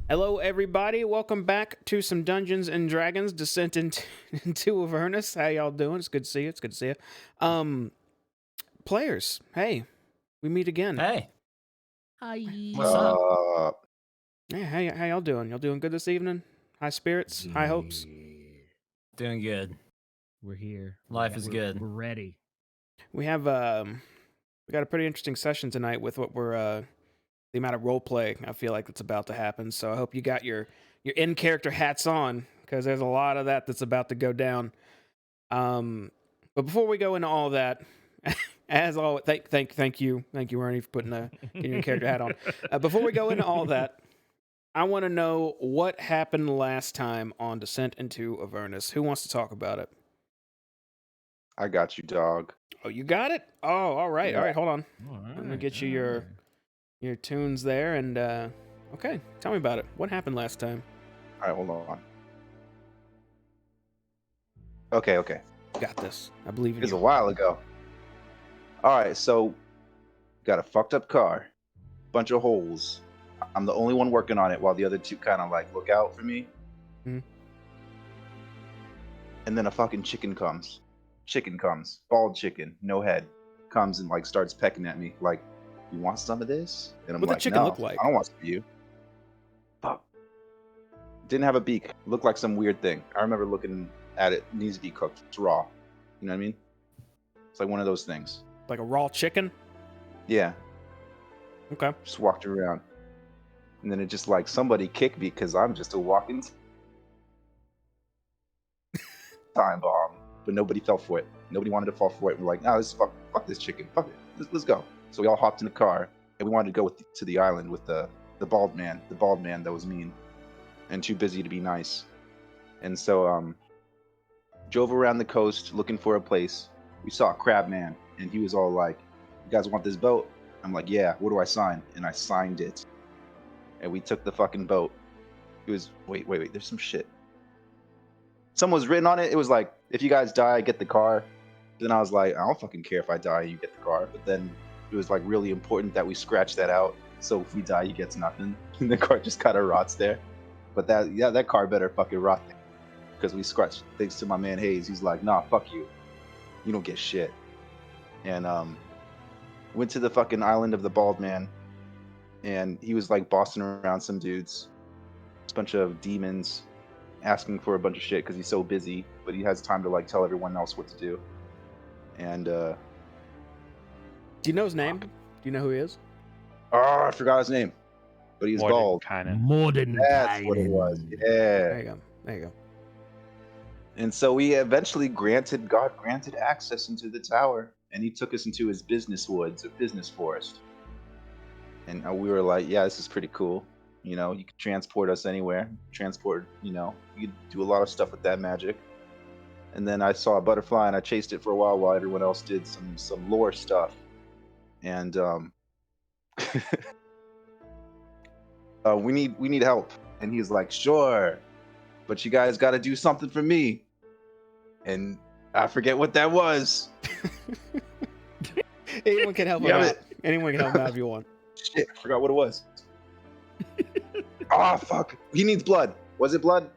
Hello, everybody. Welcome back to some Dungeons and Dragons Descent into Avernus. How y'all doing? It's good to see you. It's good to see you. Players, hey, we meet again. Hey. Hi. What's up? Hey, how y'all doing? Y'all doing good this evening? High spirits, high hopes. Doing good. We're here. Life is good. We're ready. We have we got a pretty interesting session tonight with what we're the amount of role play I feel like that's about to happen. So I hope you got your in character hats on because there's a lot of that's about to go down. But before we go into all that, as always, thank you, Ernie, for putting getting your character hat on. Before we go into all that, I want to know what happened last time on Descent into Avernus. Who wants to talk about it? I got you, dog. Oh, you got it? Oh, all right. Yeah. All right, hold on. All right, Let me get you your tunes there, and okay, tell me about it. What happened last time? All right, hold on. Okay. Got this. I believe in It was a you. while ago. All right, so got a fucked up car, bunch of holes. I'm the only one working on it while the other two kind of like look out for me. Mhm. And then a fucking chicken comes. Bald chicken, no head, comes and like starts pecking at me like, "You want some of this?" And I'm What'd the like, chicken "No, look like?" I don't want some of you." Fuck. Didn't have a beak. Looked like some weird thing. I remember looking at it. Needs to be cooked. It's raw. You know what I mean? It's like one of those things. Like a raw chicken? Yeah. Okay. Just walked around. And then it just like somebody kicked me because I'm just a walking time bomb. But nobody fell for it. Nobody wanted to fall for it. We're like, "No, fuck this chicken. Fuck it. Let's go." So we all hopped in the car and we wanted to go to the island with the bald man. The bald man that was mean and too busy to be nice. And so drove around the coast looking for a place. We saw a crab man and he was all like, "You guys want this boat?" I'm like, "Yeah, what do I sign?" And I signed it. And we took the fucking boat. It was wait, there's some shit. Something was written on it. It was like, "If you guys die, get the car." Then I was like, "I don't fucking care if I die, you get the car." But then it was like really important that we scratch that out. So if we die, he gets nothing. And the car just kind of rots there. But that car better fucking rot there. Because we scratched. Thanks to my man Hayes, he's like, "Nah, fuck you. You don't get shit." And went to the fucking island of the bald man. And he was like bossing around some dudes, a bunch of demons, asking for a bunch of shit because he's so busy, but he has time to like tell everyone else what to do. And Do you know his name? Do you know who he is? I forgot his name, but he was bald. That's what it was. Yeah. There you go. And so we eventually God granted access into the tower, and he took us into his business woods, or business forest. And we were like, "Yeah, this is pretty cool. You know, you could transport us anywhere. You could do a lot of stuff with that magic." And then I saw a butterfly and I chased it for a while everyone else did some lore stuff. And we need help. And he's like, "Sure, but you guys got to do something for me." And I forget what that was. Anyone can help him Damn out. it. Anyone can help him out if you want. Shit, I forgot what it was. Oh, fuck. He needs blood. Was it blood?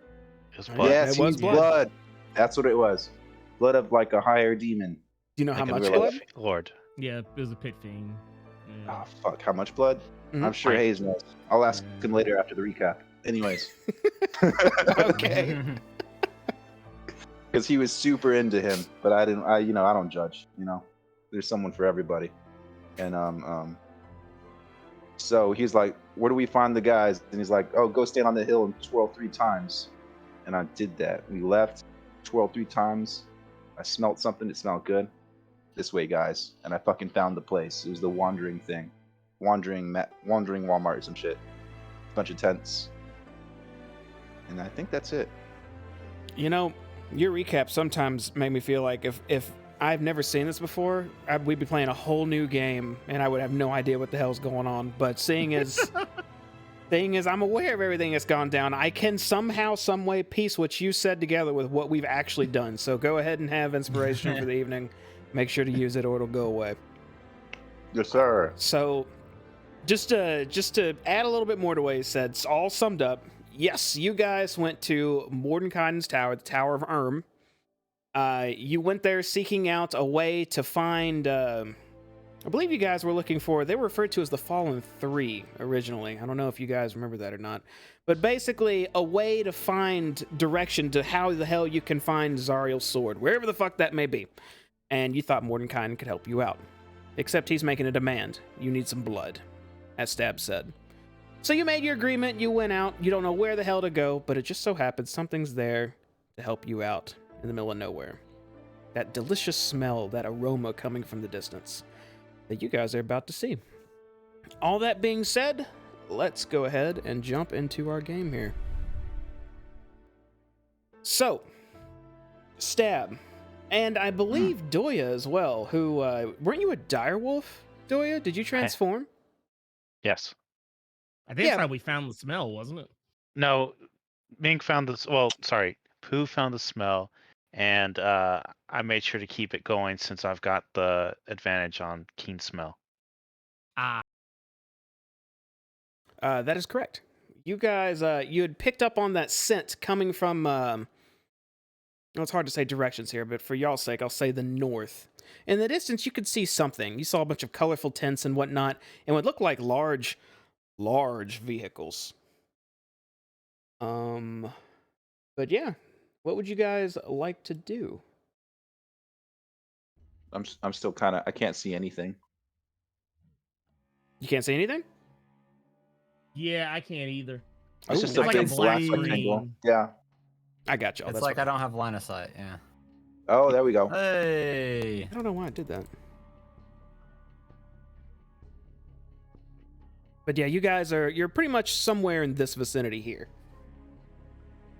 His blood. Yes, It he was needs blood. blood. That's what it was. Blood of like a higher demon. Do you know how Like a much pit blood? Lord. Yeah, it was a pit fiend. Oh, fuck. How much blood? Mhm. I'm sure Pint. Hayes knows. I'll ask Yeah. him later after the recap. Anyways. Okay. Because he was super into him, but I don't judge, There's someone for everybody. And so he's like, "Where do we find the guys?" And he's like, "Oh, go stand on the hill and twirl 3 times." And I did that. We left, twirled 3 times. I smelled something. It smelled good. "This way, guys." And I fucking found the place. It was the wandering thing. Wandering Walmart or some shit. Bunch of tents. And I think that's it. You know, your recap sometimes make me feel like if I've never seen this before, we'd be playing a whole new game, and I would have no idea what the hell's going on. But seeing as I'm aware of everything that's gone down, I can somehow, some way piece what you said together with what we've actually done. So go ahead and have inspiration for the evening. Make sure to use it or it'll go away. Yes, sir. So Just to add a little bit more to what he said, it's all summed up. Yes, you guys went to Mordenkainen's tower, the Tower of Erm. You went there seeking out a way to find. I believe you guys were looking for. They were referred to as the Fallen Three originally. I don't know if you guys remember that or not, but basically a way to find direction to how the hell you can find Zariel's sword, wherever the fuck that may be. And you thought Mordenkainen could help you out, except he's making a demand. You need some blood, as Stab said. So you made your agreement, you went out, you don't know where the hell to go, but it just so happens something's there to help you out in the middle of nowhere. That delicious smell, that aroma coming from the distance that you guys are about to see. All that being said, let's go ahead and jump into our game here. So, Stab, and I believe Doya as well, who, weren't you a direwolf, Doya? Did you transform? Yes. I think Yeah. that's how we found the smell, wasn't it? No, Mink found this. Well, sorry, Pooh found the smell, and I made sure to keep it going since I've got the advantage on keen smell. Ah, That is correct. You guys, you had picked up on that scent coming from, well, it's hard to say directions here, but for y'all's sake, I'll say the north. In the distance, you could see something. You saw a bunch of colorful tents and whatnot, and what looked like large vehicles. But yeah, what would you guys like to do? I'm still kind of. I can't see anything. You can't see anything? yeah, I can't either. It's Ooh. just It's a like a big black black rectangle. screen. Yeah. I got y'all. It's That's like fine. I don't have line of sight. Yeah. Oh, there we go. Hey. I don't know why I did that. But yeah, you guys you're pretty much somewhere in this vicinity here.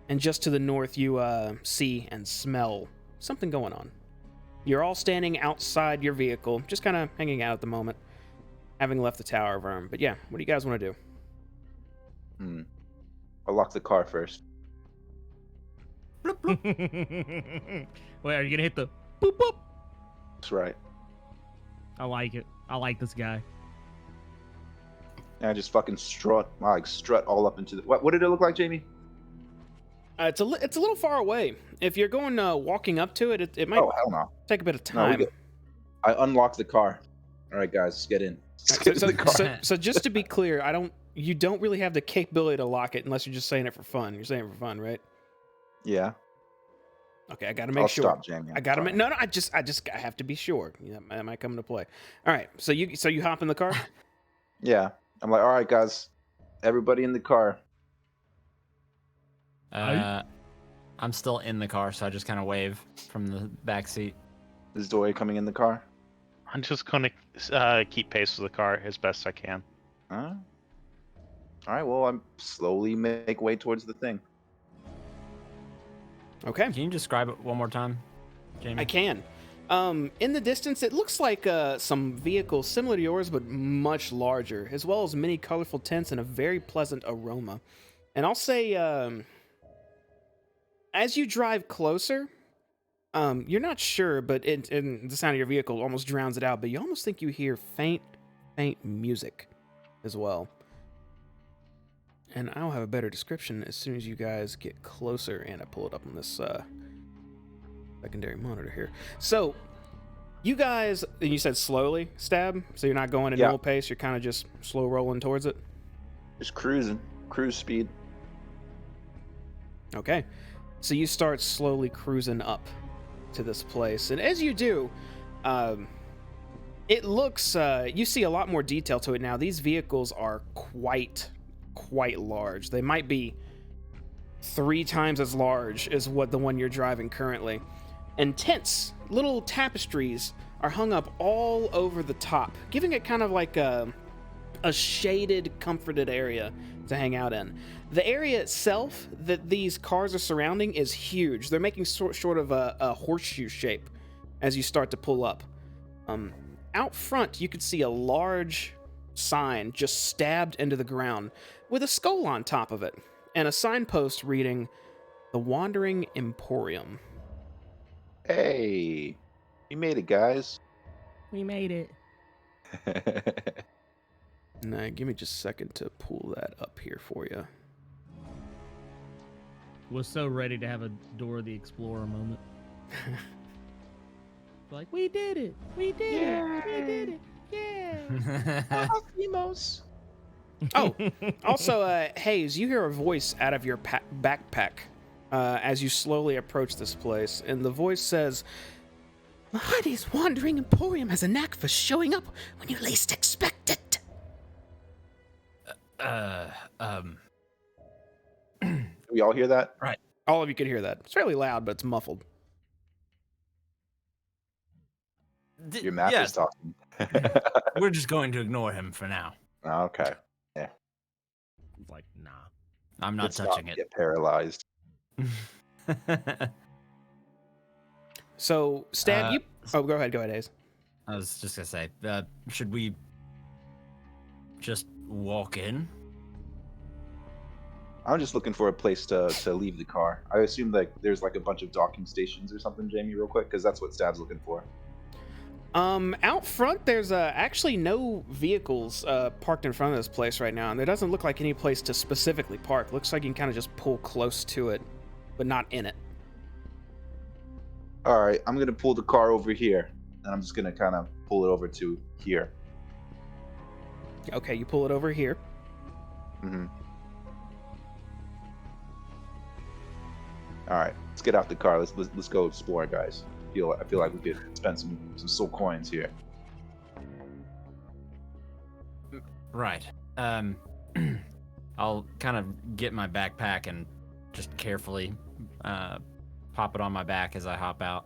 And just to the north, you see and smell something going on. You're all standing outside your vehicle, just kind of hanging out at the moment, having left the Tower of Erm. But yeah, what do you guys want to do? I'll lock the car first. Wait, are you gonna hit the boop boop? That's right. I like it. I like this guy. And I just fucking strut all up into the. What did it look like, Jamie? It's a little far away. If you're going walking up to it, it might Oh hell no! take a bit of No, time. I unlocked the car. All right, guys, let's get in. Let's get in the car. So just to be clear, you don't really have the capability to lock it unless you're just saying it for fun. You're saying it for fun, right? Yeah. Okay, I gotta make I'll sure. stop, Jamie. I gotta make. No, I have to be sure. Yeah, that might come into play. All right, so you hop in the car. Yeah. I'm like, all right, guys, everybody in the car. I'm still in the car, so I just kind of wave from the back seat. Is Dory coming in the car? I'm just going to keep pace with the car as best I can. Huh? All right. Well, I'm slowly make way towards the thing. Okay, Can you describe it one more time, Jamie? I can. In the distance, it looks like some vehicles similar to yours, but much larger, as well as many colorful tents and a very pleasant aroma. And I'll say, as you drive closer, you're not sure, but in the sound of your vehicle almost drowns it out. But you almost think you hear faint music as well. And I'll have a better description as soon as you guys get closer, and I pull it up on this secondary monitor here. So, you guys, and you said slowly, Stab? So you're not going at normal pace, you're kind of just slow rolling towards it? Just cruising. Cruise speed. Okay. So you start slowly cruising up to this place. And as you do, it looks, you see a lot more detail to it now. These vehicles are quite large. They might be 3 times as large as what the one you're driving currently. And tents, little tapestries, are hung up all over the top, giving it kind of like a shaded, comforted area to hang out in. The area itself that these cars are surrounding is huge. They're making sort of a horseshoe shape as you start to pull up. Out front, you could see a large sign just stabbed into the ground with a skull on top of it, and a signpost reading, "The Wandering Emporium." Hey, we made it, guys. We made it. Nah, give me just a second to pull that up here for you. Was so ready to have a Dora the Explorer moment. Like, we did it! We did it! We did it! Yeah! Emos. Oh, also, Hayes, you hear a voice out of your backpack as you slowly approach this place, and the voice says, "Mahadi's wandering Emporium has a knack for showing up when you least expect it." Do we all hear that? All of you can hear that. It's fairly loud, but it's muffled. Your map is talking. We're just going to ignore him for now. Okay. He's like, nah. I'm not Let's touching it. Get paralyzed. So, Stab, you... Oh, go ahead, Hayes. I was just gonna say, should we just walk in? I'm just looking for a place to leave the car. I assume like there's like a bunch of docking stations or something, Jamie, real quick, because that's what Stab's looking for. Out front, there's actually no vehicles parked in front of this place right now, and there doesn't look like any place to specifically park. Looks like you can kind of just pull close to it, but not in it. All right, I'm gonna pull the car over here, and I'm just gonna kind of pull it over to here. Okay, you pull it over here. Mm-hmm. All right, let's get out the car. Let's go explore, guys. I feel like we could spend some soul coins here. Right. I'll kind of get my backpack and just carefully pop it on my back as I hop out.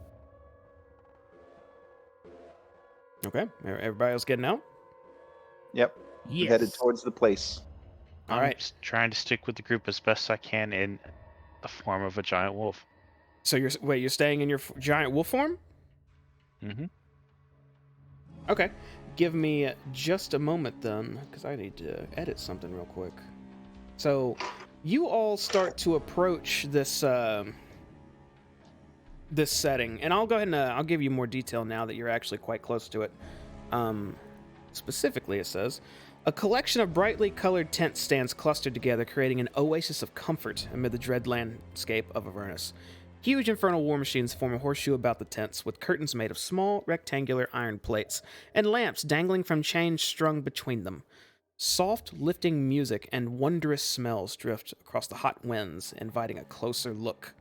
Okay, everybody else getting out? Yep. Yes. We're headed towards the place. All I'm right. just trying to stick with the group as best I can in the form of a giant wolf. So you're staying in your giant wolf form? Mm-hmm. Okay. Give me just a moment then, because I need to edit something real quick. So, you all start to approach this this setting, and I'll go ahead and I'll give you more detail now that you're actually quite close to it. Specifically, it says, a collection of brightly colored tents stands clustered together, creating an oasis of comfort amid the dread landscape of Avernus. Huge infernal war machines form a horseshoe about the tents, with curtains made of small, rectangular iron plates, and lamps dangling from chains strung between them. Soft, lifting music and wondrous smells drift across the hot winds, inviting a closer look.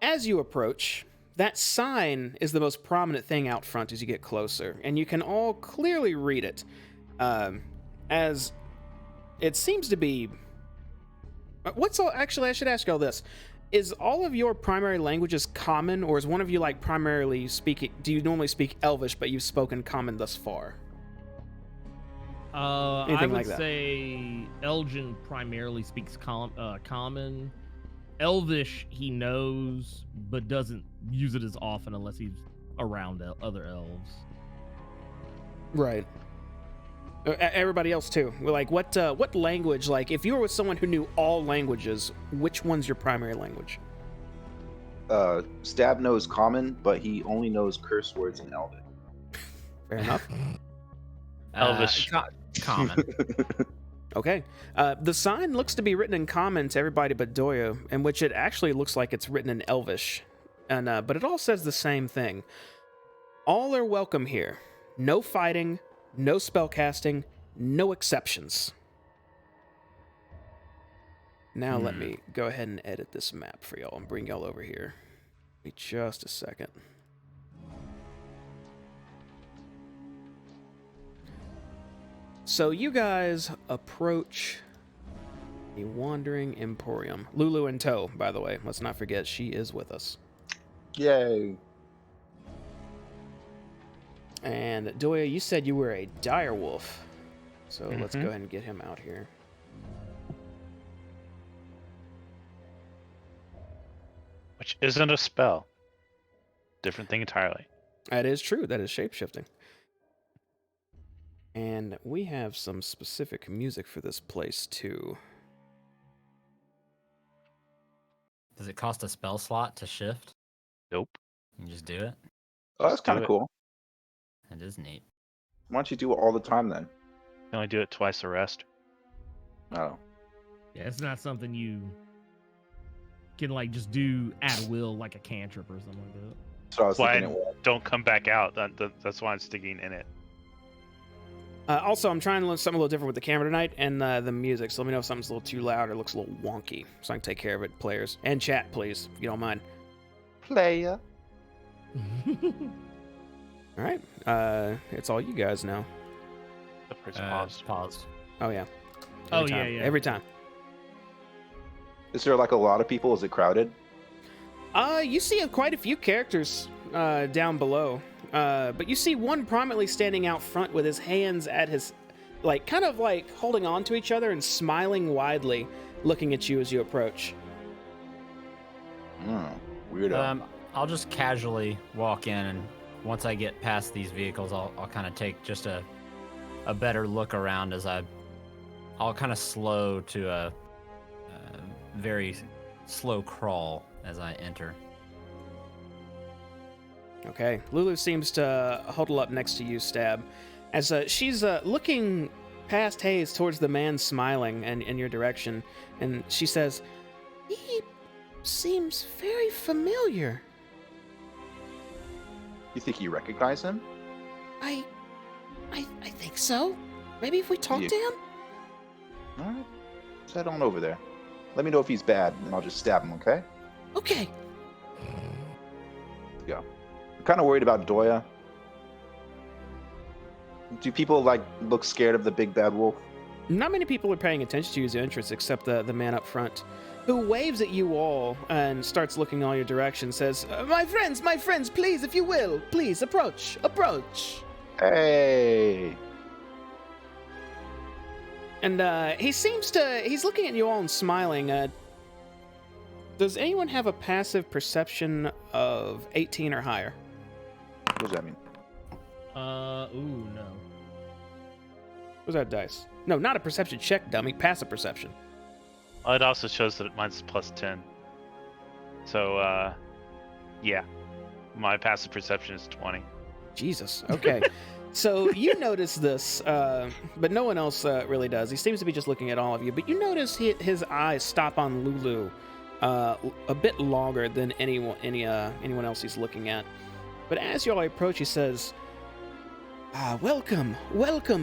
As you approach, that sign is the most prominent thing out front as you get closer, and you can all clearly read it, as it seems to be... Actually, I should ask y'all this. Is all of your primary languages common, or is one of you like primarily speaking? Do you normally speak Elvish, but you've spoken common thus far? I Anything would like that? say Elgin primarily speaks common. Elvish he knows, but doesn't use it as often unless he's around other elves. Right. Everybody else too. Like, what language? Like, if you were with someone who knew all languages, which one's your primary language? Stab knows common, but he only knows curse words in Elven. Fair enough. Elvish. Common. Okay. The sign looks to be written in common to everybody but Doyo, in which it actually looks like it's written in Elvish, and but it all says the same thing. All are welcome here. No fighting. No spellcasting, no exceptions. Now let me go ahead and edit this map for y'all and bring y'all over here. Give me just a second. So you guys approach the Wandering Emporium. Lulu in tow, by the way. Let's not forget, she is with us. Yay. And Doya, you said you were a dire wolf. So let's go Mhm. ahead and get him out here. Which isn't a spell. Different thing entirely. That is true. That is shapeshifting. And we have some specific music for this place, too. Does it cost a spell slot to shift? Nope. You just do it? Oh, that's Just do kind of it. cool. It is neat. Why don't you do it all the time then? can only do it twice a rest. Oh. Yeah, it's not something you can like just do at will, like a cantrip or something like that. So I was That's why thinking I don't come back out. That's why I'm sticking in it. Also, I'm trying to learn something a little different with the camera tonight and the music, so let me know if something's a little too loud or looks a little wonky, so I can take care of it, players. And chat, please, if you don't mind. player. All right. It's all you guys now. The person paused. Paused. Oh, yeah. Oh, Every time. yeah. Every time. Is there like a lot of people? Is it crowded? You see quite a few characters down below. But you see one prominently standing out front with his hands at his, like, kind of like holding on to each other and smiling widely, looking at you as you approach. Weirdo. I'll just casually walk in, and once I get past these vehicles, I'll kind of take just a better look around as I'll kind of slow to a very slow crawl as I enter. Okay. Lulu seems to huddle up next to you, Stab, as she's looking past Hayes towards the man smiling and in your direction, and she says, "He seems very familiar." You think you recognize him? I think so. Maybe if we talk Yeah. to him? All right. Let's head on over there. Let me know if he's bad, and I'll just stab him, okay? Okay. Let's go. I'm kind of worried about Doya. Do people, like, look scared of the big bad wolf? Not many people are paying attention to your interests except the man up front, who waves at you all and starts looking all your direction, says, my friends, please, if you will, please, approach. Hey! And he's looking at you all and smiling. Does anyone have a passive perception of 18 or higher? What does that mean? Ooh, no. What's that dice? No, not a perception check, dummy. Passive perception. It also shows that mine's plus 10. So, yeah. My passive perception is 20. Jesus. Okay. So you notice this, but no one else really does. He seems to be just looking at all of you. But you notice his eyes stop on Lulu a bit longer than anyone else he's looking at. But as you all approach, he says, welcome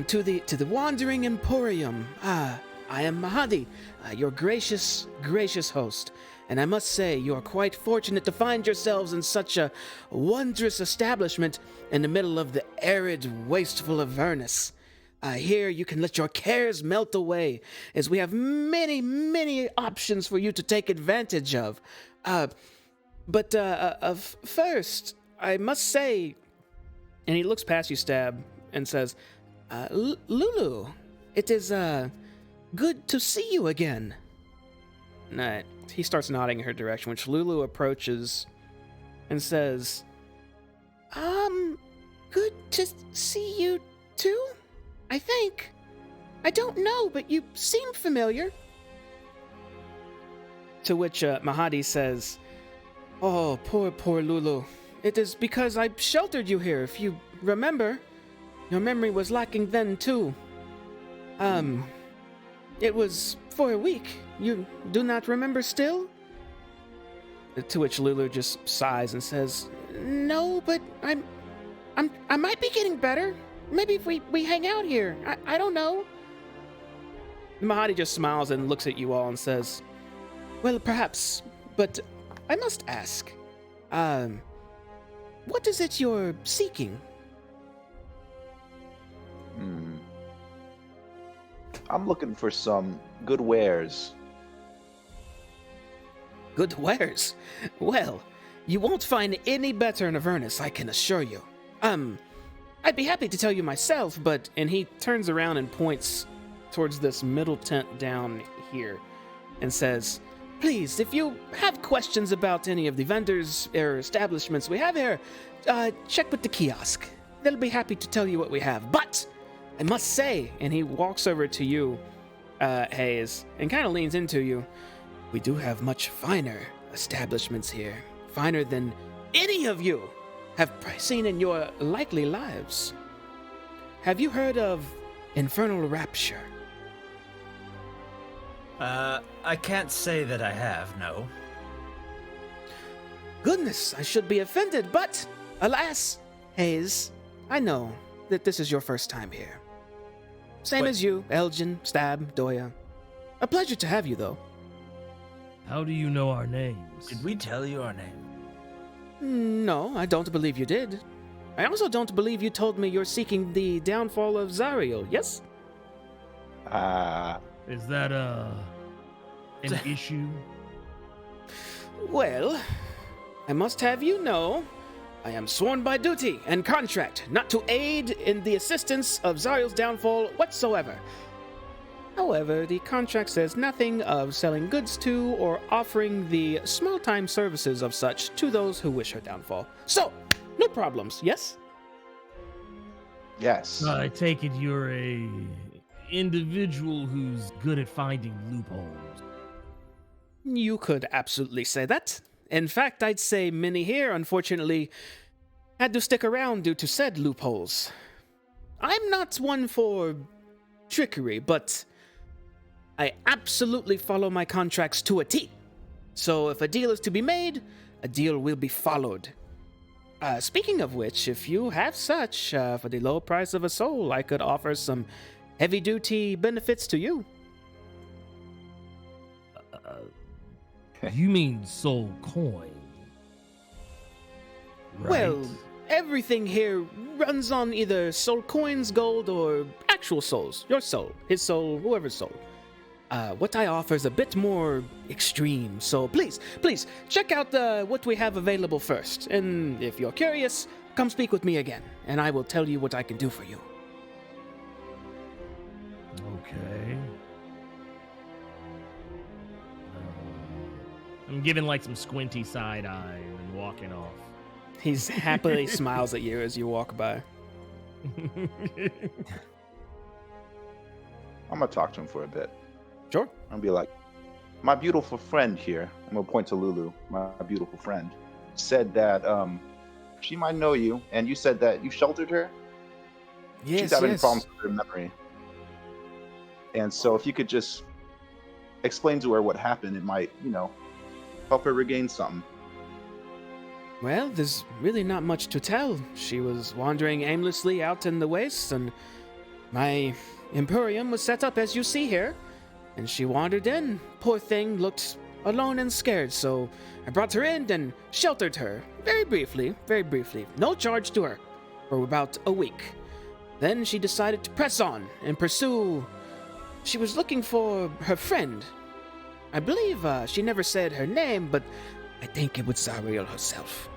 to the Wandering Emporium. I am Mahadi, your gracious host, and I must say you are quite fortunate to find yourselves in such a wondrous establishment in the middle of the arid, wasteful Avernus. Here you can let your cares melt away, as we have many options for you to take advantage of. But first, I must say, and he looks past you, Stab, and says, Lulu, it is good to see you again. And, he starts nodding in her direction, which Lulu approaches and says, good to see you too, I think. I don't know, but you seem familiar. To which Mahadi says, oh, poor Lulu. It is because I sheltered you here. If you remember, your memory was lacking then too. It was for a week. You do not remember still? To which Lulu just sighs and says, no, but I might be getting better. Maybe if we hang out here. I don't know. Mahadi just smiles and looks at you all and says, well, perhaps, but I must ask, what is it you're seeking? I'm looking for some good wares. Good wares? Well, you won't find any better in Avernus, I can assure you. I'd be happy to tell you myself, but... And he turns around and points towards this middle tent down here and says, please, if you have questions about any of the vendors or establishments we have here, check with the kiosk. They'll be happy to tell you what we have. But I must say, and he walks over to you, Hayes, and kind of leans into you, we do have much finer establishments here. Finer than any of you have seen in your likely lives. Have you heard of infernal rapture? I can't say that I have, no. Goodness, I should be offended, but alas, Hayes, I know that this is your first time here. Same But- as you, Elgin, Stab, Doya. A pleasure to have you, though. How do you know our names? Did we tell you our name? No, I don't believe you did. I also don't believe you told me you're seeking the downfall of Zariel, yes? Is that an issue? Well, I must have you know, I am sworn by duty and contract not to aid in the assistance of Zariel's downfall whatsoever. However, the contract says nothing of selling goods to or offering the small-time services of such to those who wish her downfall. So, no problems, yes? Yes. I take it you're a individual who's good at finding loopholes. You could absolutely say that. In fact, I'd say many here, unfortunately, had to stick around due to said loopholes. I'm not one for trickery, but I absolutely follow my contracts to a T. So if a deal is to be made, a deal will be followed. Speaking of which, if you have such, for the low price of a soul, I could offer some heavy-duty benefits to you. You mean soul coin? Right? Well, everything here runs on either soul coins, gold, or actual souls. Your soul, his soul, whoever's soul. What I offer is a bit more extreme, so please, check out what we have available first. And if you're curious, come speak with me again, and I will tell you what I can do for you. Okay. I'm giving like some squinty side eye and walking off. He's happily smiles at you as you walk by. I'm gonna talk to him for a bit. Sure. I'm gonna be like, my beautiful friend here. I'm gonna point to Lulu. My beautiful friend said that she might know you, and you said that you sheltered her. Yes, She's having yes. problems with her memory, and so if you could just explain to her what happened, it might, help her regain something. Well, there's really not much to tell. She was wandering aimlessly out in the wastes, and my Emporium was set up as you see here, and she wandered in. Poor thing looked alone and scared, so I brought her in and sheltered her. Very briefly. No charge to her. For about a week. Then she decided to press on and pursue. She was looking for her friend. I believe she never said her name, but I think it was Zariel herself.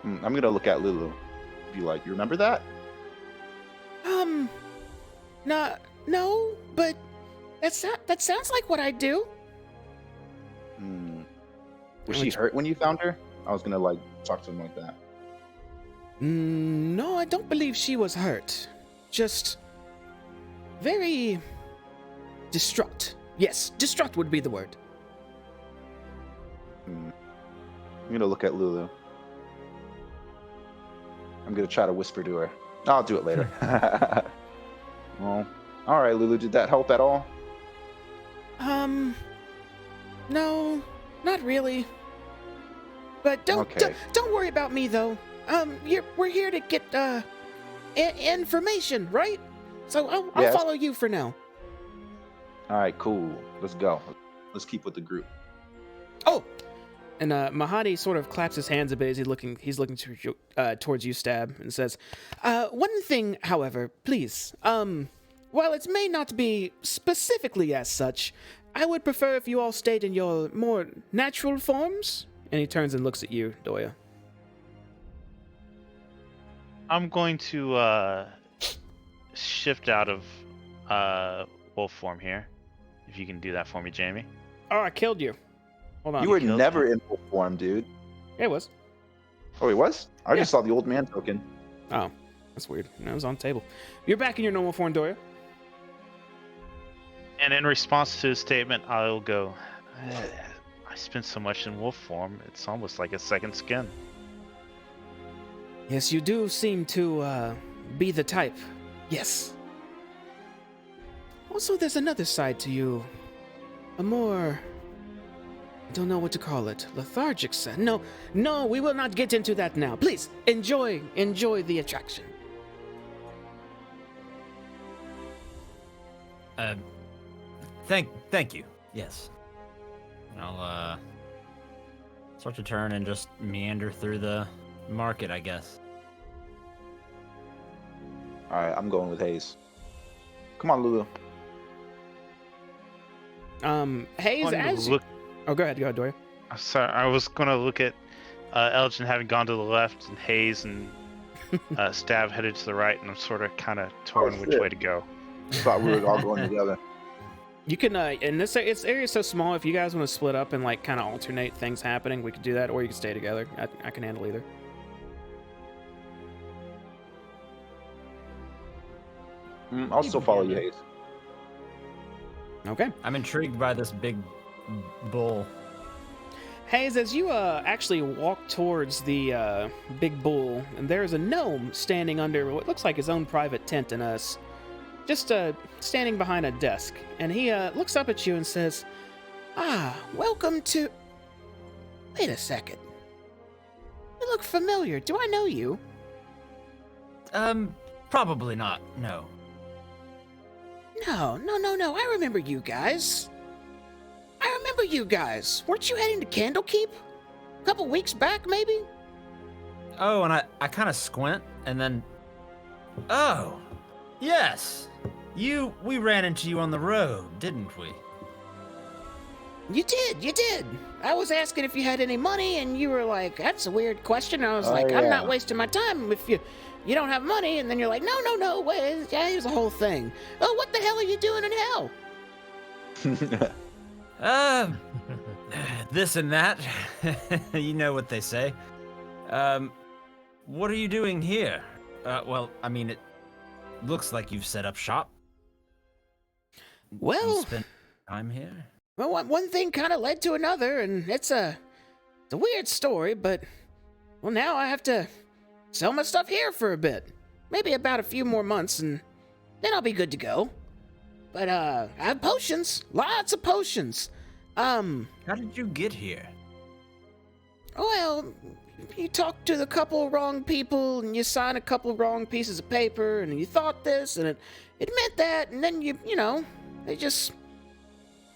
I'm gonna look at Lulu. Be like, you remember that? No, but that sounds like what I do. Was she hurt when you found her? I was gonna talk to him like that. No, I don't believe she was hurt. Just very distraught. Yes, distraught would be the word. I'm gonna look at Lulu. I'm gonna try to whisper to her. I'll do it later. Well, all right, Lulu. Did that help at all? No, not really. But don't worry about me though. We're here to get information, right? So I'll Yes. follow you for now. All right, cool. Let's go. Let's keep with the group. Oh, and Mahadi sort of claps his hands a bit as he's looking towards you, Stab, and says, "One thing, however, please. While it may not be specifically as such, I would prefer if you all stayed in your more natural forms." And he turns and looks at you, Doya. I'm going to shift out of wolf form here. If you can do that for me, Jamie. Oh, I killed you. Hold on. You were killed never in full form, dude. Yeah, it was. Oh, he was? I Yeah. just saw the old man token. Oh, that's weird. That was on the table. You're back in your normal form, Doya. And in response to his statement, I'll go, I spent so much in wolf form, it's almost like a second skin. Yes, you do seem to be the type. Yes. Also, there's another side to you. A more... I don't know what to call it. Lethargic side. No, we will not get into that now. Please, enjoy the attraction. Thank you. Yes. I'll start to turn and just meander through the market, I guess. All right, I'm going with Hayes. Come on, Lulu. Hayes, Wanted to as... look- Oh, go ahead, Doya. Sorry, I was gonna look at Elgin having gone to the left and Hayes and Stab headed to the right, and I'm sort of kind of torn which shit. way to go. I thought we were all going together. You can, in this area is so small, if you guys want to split up and, like, kind of alternate things happening, we could do that, or you can stay together. I can handle either. I'll still follow you, Hayes. Okay. I'm intrigued by this big bull. Hayes, as you actually walk towards the big bull, and there's a gnome standing under what looks like his own private tent in us, just standing behind a desk. And he looks up at you and says, welcome to... Wait a second. You look familiar. Do I know you? Probably not, no. No. I remember you guys. Weren't you heading to Candlekeep? A couple weeks back, maybe? Oh, and I kind of squint, and then... Oh, yes. We ran into you on the road, didn't we? You did. I was asking if you had any money, and you were like, that's a weird question. I was I'm yeah. not wasting my time if you don't have money. And then you're like, no, wait, yeah, here's the whole thing. Oh, what the hell are you doing in hell? This and that. You know what they say. What are you doing here? Well, I mean, it looks like you've set up shop. Well, You spent time here? Well, one thing kind of led to another, and it's a weird story, but, well, now I have to sell my stuff here for a bit. Maybe about a few more months, and then I'll be good to go. But, I have potions. Lots of potions. How did you get here? Well, you talk to the couple wrong people, and you sign a couple wrong pieces of paper, and you thought this, and it meant that, and then you know, they just...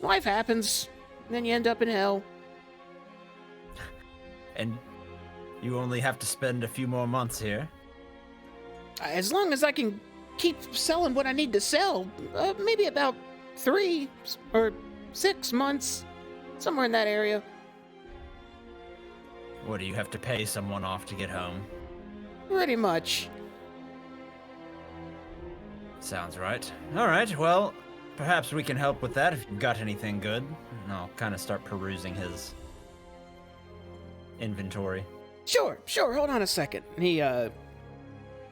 Life happens, and then you end up in hell. And you only have to spend a few more months here? As long as I can keep selling what I need to sell, maybe about 3 or 6 months, somewhere in that area. What, do you have to pay someone off to get home? Pretty much. Sounds right. All right, well, perhaps we can help with that if you've got anything good. And I'll kind of start perusing his inventory. Sure, hold on a second. And he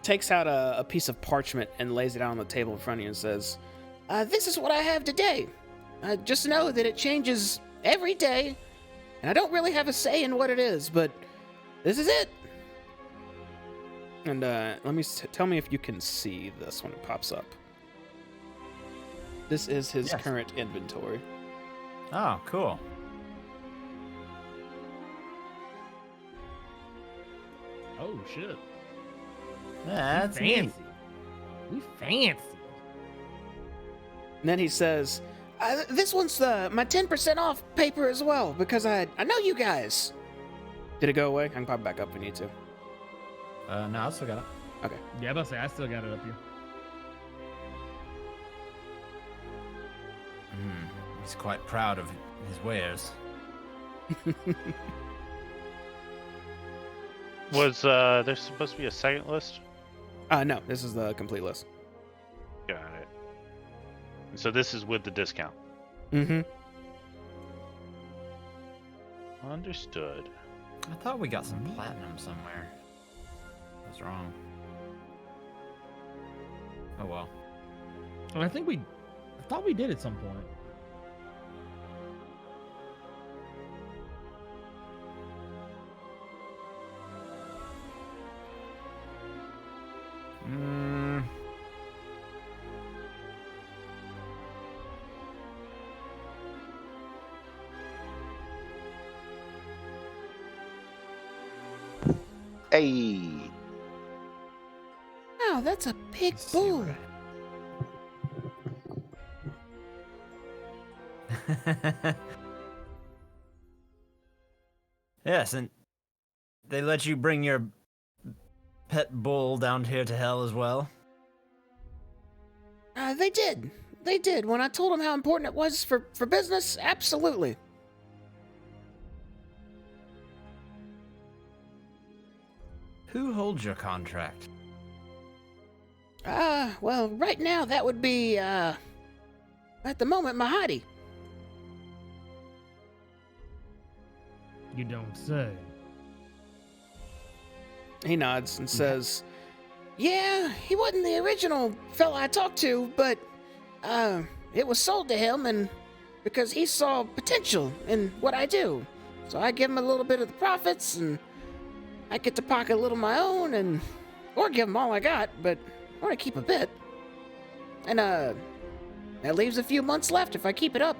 takes out a piece of parchment and lays it out on the table in front of you and says, this is what I have today. Just know that it changes every day, and I don't really have a say in what it is, but this is it. And tell me if you can see this when it pops up. This is his Yes. current inventory. Oh, cool. Oh shit. That's fancy. neat. We fancy. And then he says, this one's my 10% off paper as well, because I know you guys. Did it go away? I can pop it back up if we need to. No, I still got it. Okay. Yeah, I was about to say I still got it up here. He's quite proud of his wares. Was there supposed to be a second list? No, this is the complete list. Got it. And so this is with the discount. Mm-hmm. Understood. I thought we got some platinum somewhere. I was wrong. Oh well. And I thought we did at some point. Hey. Wow, that's a big Let's see bull. Yes, and they let you bring your pet bull down here to hell as well? They did. They did. When I told them how important it was for business, absolutely. Who holds your contract? Well, right now that would be, at the moment, Mahadi. You don't say. He nods and says, yeah, he wasn't the original fella I talked to, but, it was sold to him and because he saw potential in what I do. So I give him a little bit of the profits and I get to pocket a little of my own and, or give him all I got, but I want to keep a bit. And, that leaves a few months left if I keep it up.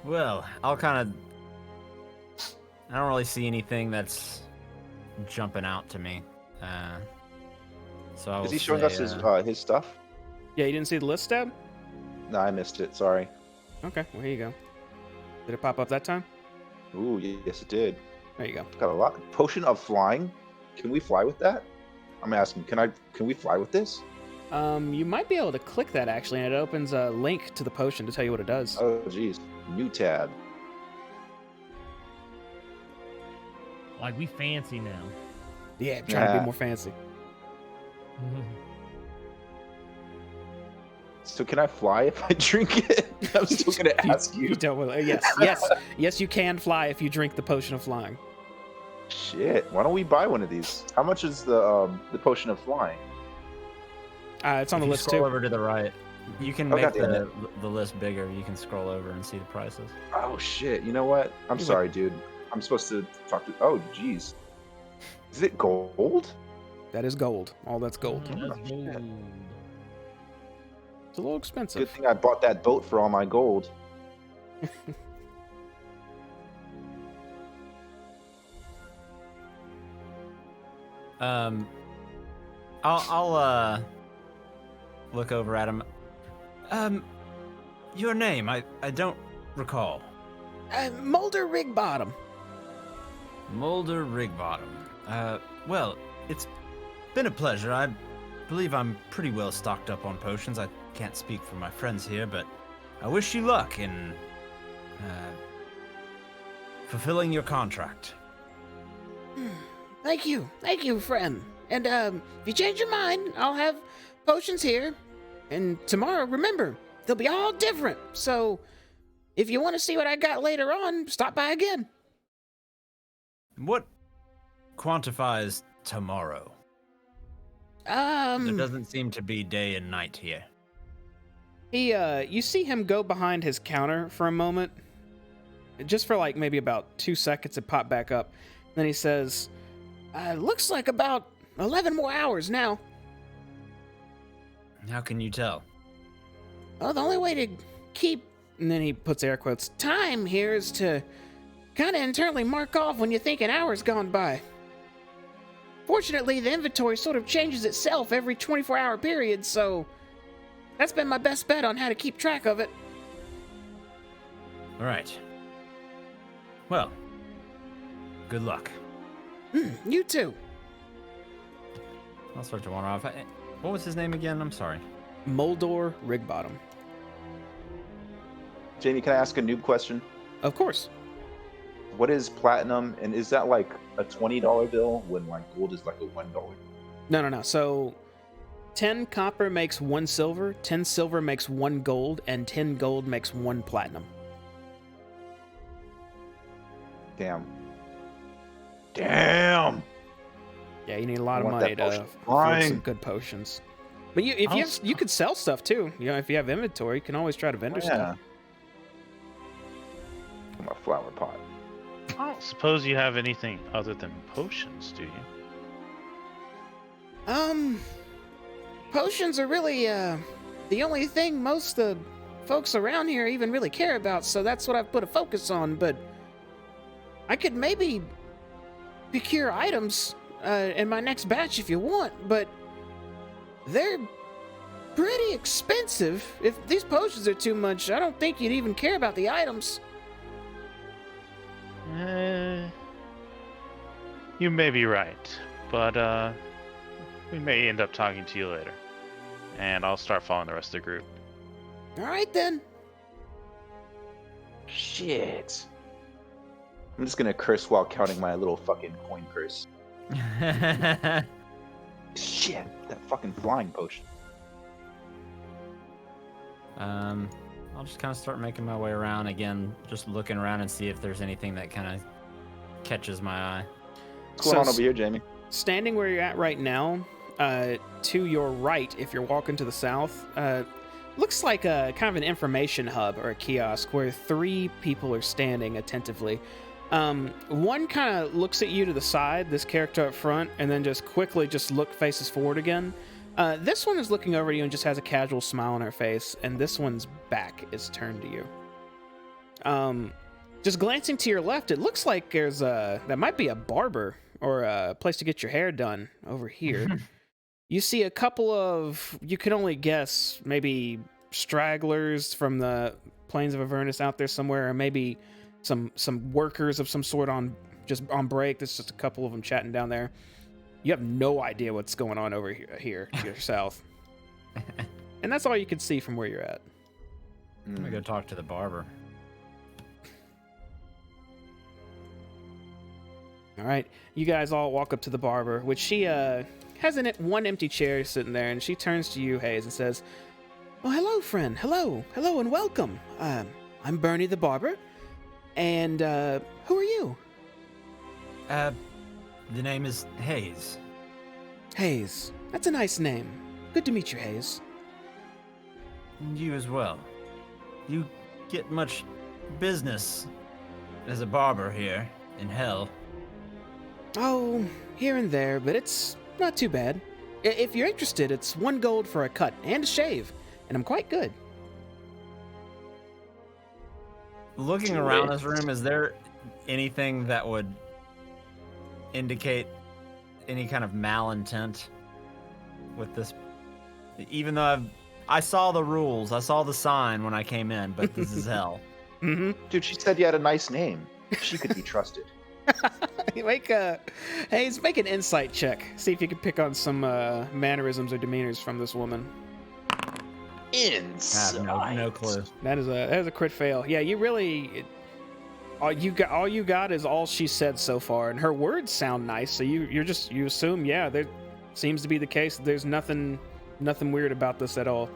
Well, I'll kind of... I don't really see anything that's jumping out to me. So I will Is he showing say, us his stuff? Yeah, you didn't see the list tab? No, I missed it. Sorry. Okay, well, here you go. Did it pop up that time? Ooh, yes, it did. There you go. Got a lot. Potion of flying. Can we fly with that? I'm asking. Can we fly with this? You might be able to click that actually, and it opens a link to the potion to tell you what it does. Oh, geez. New tab. Like, we fancy now. Yeah, I'm trying to Yeah. be more fancy. So can I fly if I drink it? I'm still gonna ask you. You don't want yes, you can fly if you drink the potion of flying. Shit. Why don't we buy one of these? How much is the potion of flying? It's on if the you list scroll too. over to the right, you can Oh, make goddamn the list bigger. You can scroll over and see the prices. Oh shit. You know what? I'm You sorry, dude. I'm supposed to talk to. Oh, jeez. Is it gold? That is gold. All that's gold. That's Oh, shit. gold. It's a little Good expensive. thing I bought that boat for all my gold. I'll look over at him. Your name, I don't recall. Mulder Rigbottom. Mulder Rigbottom. Well, it's been a pleasure. I believe I'm pretty well stocked up on potions. I can't speak for my friends here, but I wish you luck in fulfilling your contract. Thank you, friend. And if you change your mind, I'll have potions here. And tomorrow, remember, they'll be all different. So if you want to see what I got later on, stop by again. What quantifies tomorrow? There doesn't seem to be day and night here. You see him go behind his counter for a moment, just for like maybe about 2 seconds, and pop back up. Then he says, looks like about 11 more hours now. How can you tell? Well, the only way to keep, and then he puts air quotes, time here is to kind of internally mark off when you think an hour's gone by. Fortunately, the inventory sort of changes itself every 24-hour period, so that's been my best bet on how to keep track of it. All right. Well, good luck. You too. I'll start to wander off. What was his name again? I'm sorry. Mulder Rigbottom. Jamie, can I ask a noob question? Of course. What is platinum, and is that like a $20 bill when like gold is like a $1? No. So 10 copper makes 1 silver, 10 silver makes 1 gold, and 10 gold makes 1 platinum. Damn. Damn. Yeah, you need a lot I of want money that to potion afford flying. some good potions. But you could sell stuff too. You know, if you have inventory, you can always try to vendor stuff. My flower pot. I don't suppose you have anything other than potions, do you? Potions are really the only thing most folks around here even really care about, so that's what I've put a focus on. But I could maybe procure items in my next batch if you want, but they're pretty expensive. If these potions are too much, I don't think you'd even care about the items. You may be right, but we may end up talking to you later. And I'll start following the rest of the group. All right, then. Shit. I'm just gonna curse while counting my little fucking coin curse. Shit, that fucking flying potion. I'll just kind of start making my way around again, just looking around and see if there's anything that kind of catches my eye. What's going on over here, Jamie? Standing where you're at right now, to your right, if you're walking to the south, looks like a kind of an information hub or a kiosk where 3 people are standing attentively. One kind of looks at you to the side, this character up front, and then just quickly faces forward again. This one is looking over at you and just has a casual smile on her face, and this one's back is turned to you. Just glancing to your left, it looks like that might be a barber or a place to get your hair done over here. You see a couple of, you can only guess, maybe stragglers from the plains of Avernus out there somewhere, or maybe some workers of some sort on break. There's just a couple of them chatting down there. You have no idea what's going on over here to your south. And that's all you can see from where you're at. I'm gonna go talk to the barber. All right, you guys all walk up to the barber, which she has one empty chair sitting there, and she turns to you, Hayes, and says, "Oh, hello, friend. Hello, and welcome. I'm Bernie the barber, and who are you?" The name is Hayes. Hayes. That's a nice name. Good to meet you, Hayes. And you as well. You get much business as a barber here in hell. Oh, here and there, but it's not too bad. If you're interested, it's 1 gold for a cut and a shave, and I'm quite good. Looking around this room, is there anything that would indicate any kind of malintent with this? Even though I saw the rules, I saw the sign when I came in, but this is hell. Mm-hmm. Dude, she said you had a nice name. She could be trusted. Make an insight check. See if you can pick on some mannerisms or demeanors from this woman. Insight. I have no clue. That is a crit fail. Yeah, you really. All you got is all she said so far, and her words sound nice. So you assume, yeah, there seems to be the case. There's nothing weird about this at all.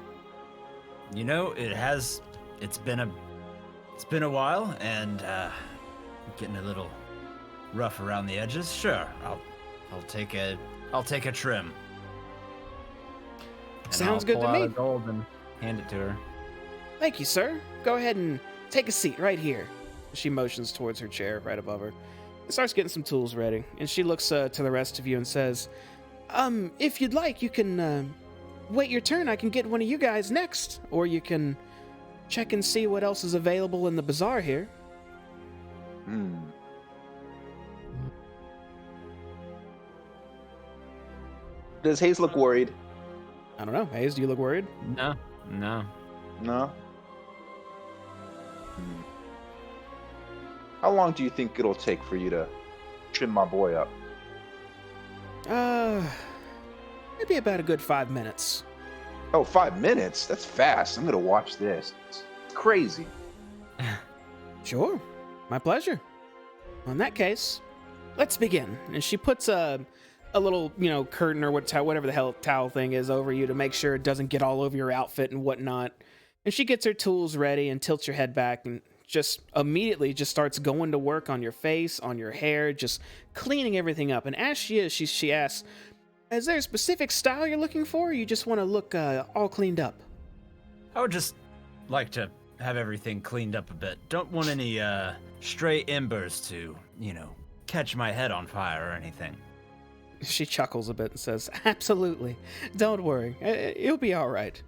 You know, it's been a while, and getting a little rough around the edges. Sure, I'll take a trim. And Sounds I'll good pull to out me. a gold and hand it to her. Thank you, sir. Go ahead and take a seat right here. She motions towards her chair right above her and starts getting some tools ready. And she looks to the rest of you and says, if you'd like, you can wait your turn. I can get one of you guys next. Or you can check and see what else is available in the bazaar here. Does Hayes look worried? I don't know. Hayes, do you look worried? No. No? How long do you think it'll take for you to trim my boy up? Maybe about a good 5 minutes. Oh, 5 minutes? That's fast. I'm gonna watch this. It's crazy. Sure. My pleasure. Well, in that case, let's begin. And she puts a little, curtain or whatever the hell towel thing is over you to make sure it doesn't get all over your outfit and whatnot. And she gets her tools ready and tilts your head back and just immediately just starts going to work on your face, on your hair, just cleaning everything up. And as she is, she asks, is there a specific style you're looking for, or you just want to look all cleaned up? I would just like to have everything cleaned up a bit. Don't want any stray embers to, catch my head on fire or anything. She chuckles a bit and says, absolutely. Don't worry. It'll be all right.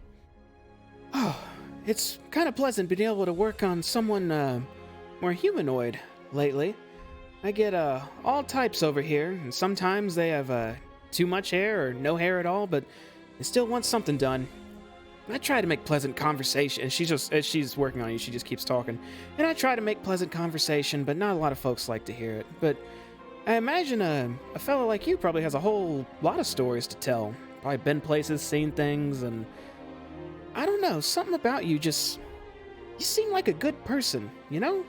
Oh, it's kind of pleasant being able to work on someone more humanoid lately. I get all types over here, and sometimes they have too much hair or no hair at all, but they still want something done. I try to make pleasant conversation, and as she's working on you, she just keeps talking. And I try to make pleasant conversation, but not a lot of folks like to hear it. But I imagine a fellow like you probably has a whole lot of stories to tell. Probably been places, seen things, and I don't know, something about you just, you seem like a good person, you know?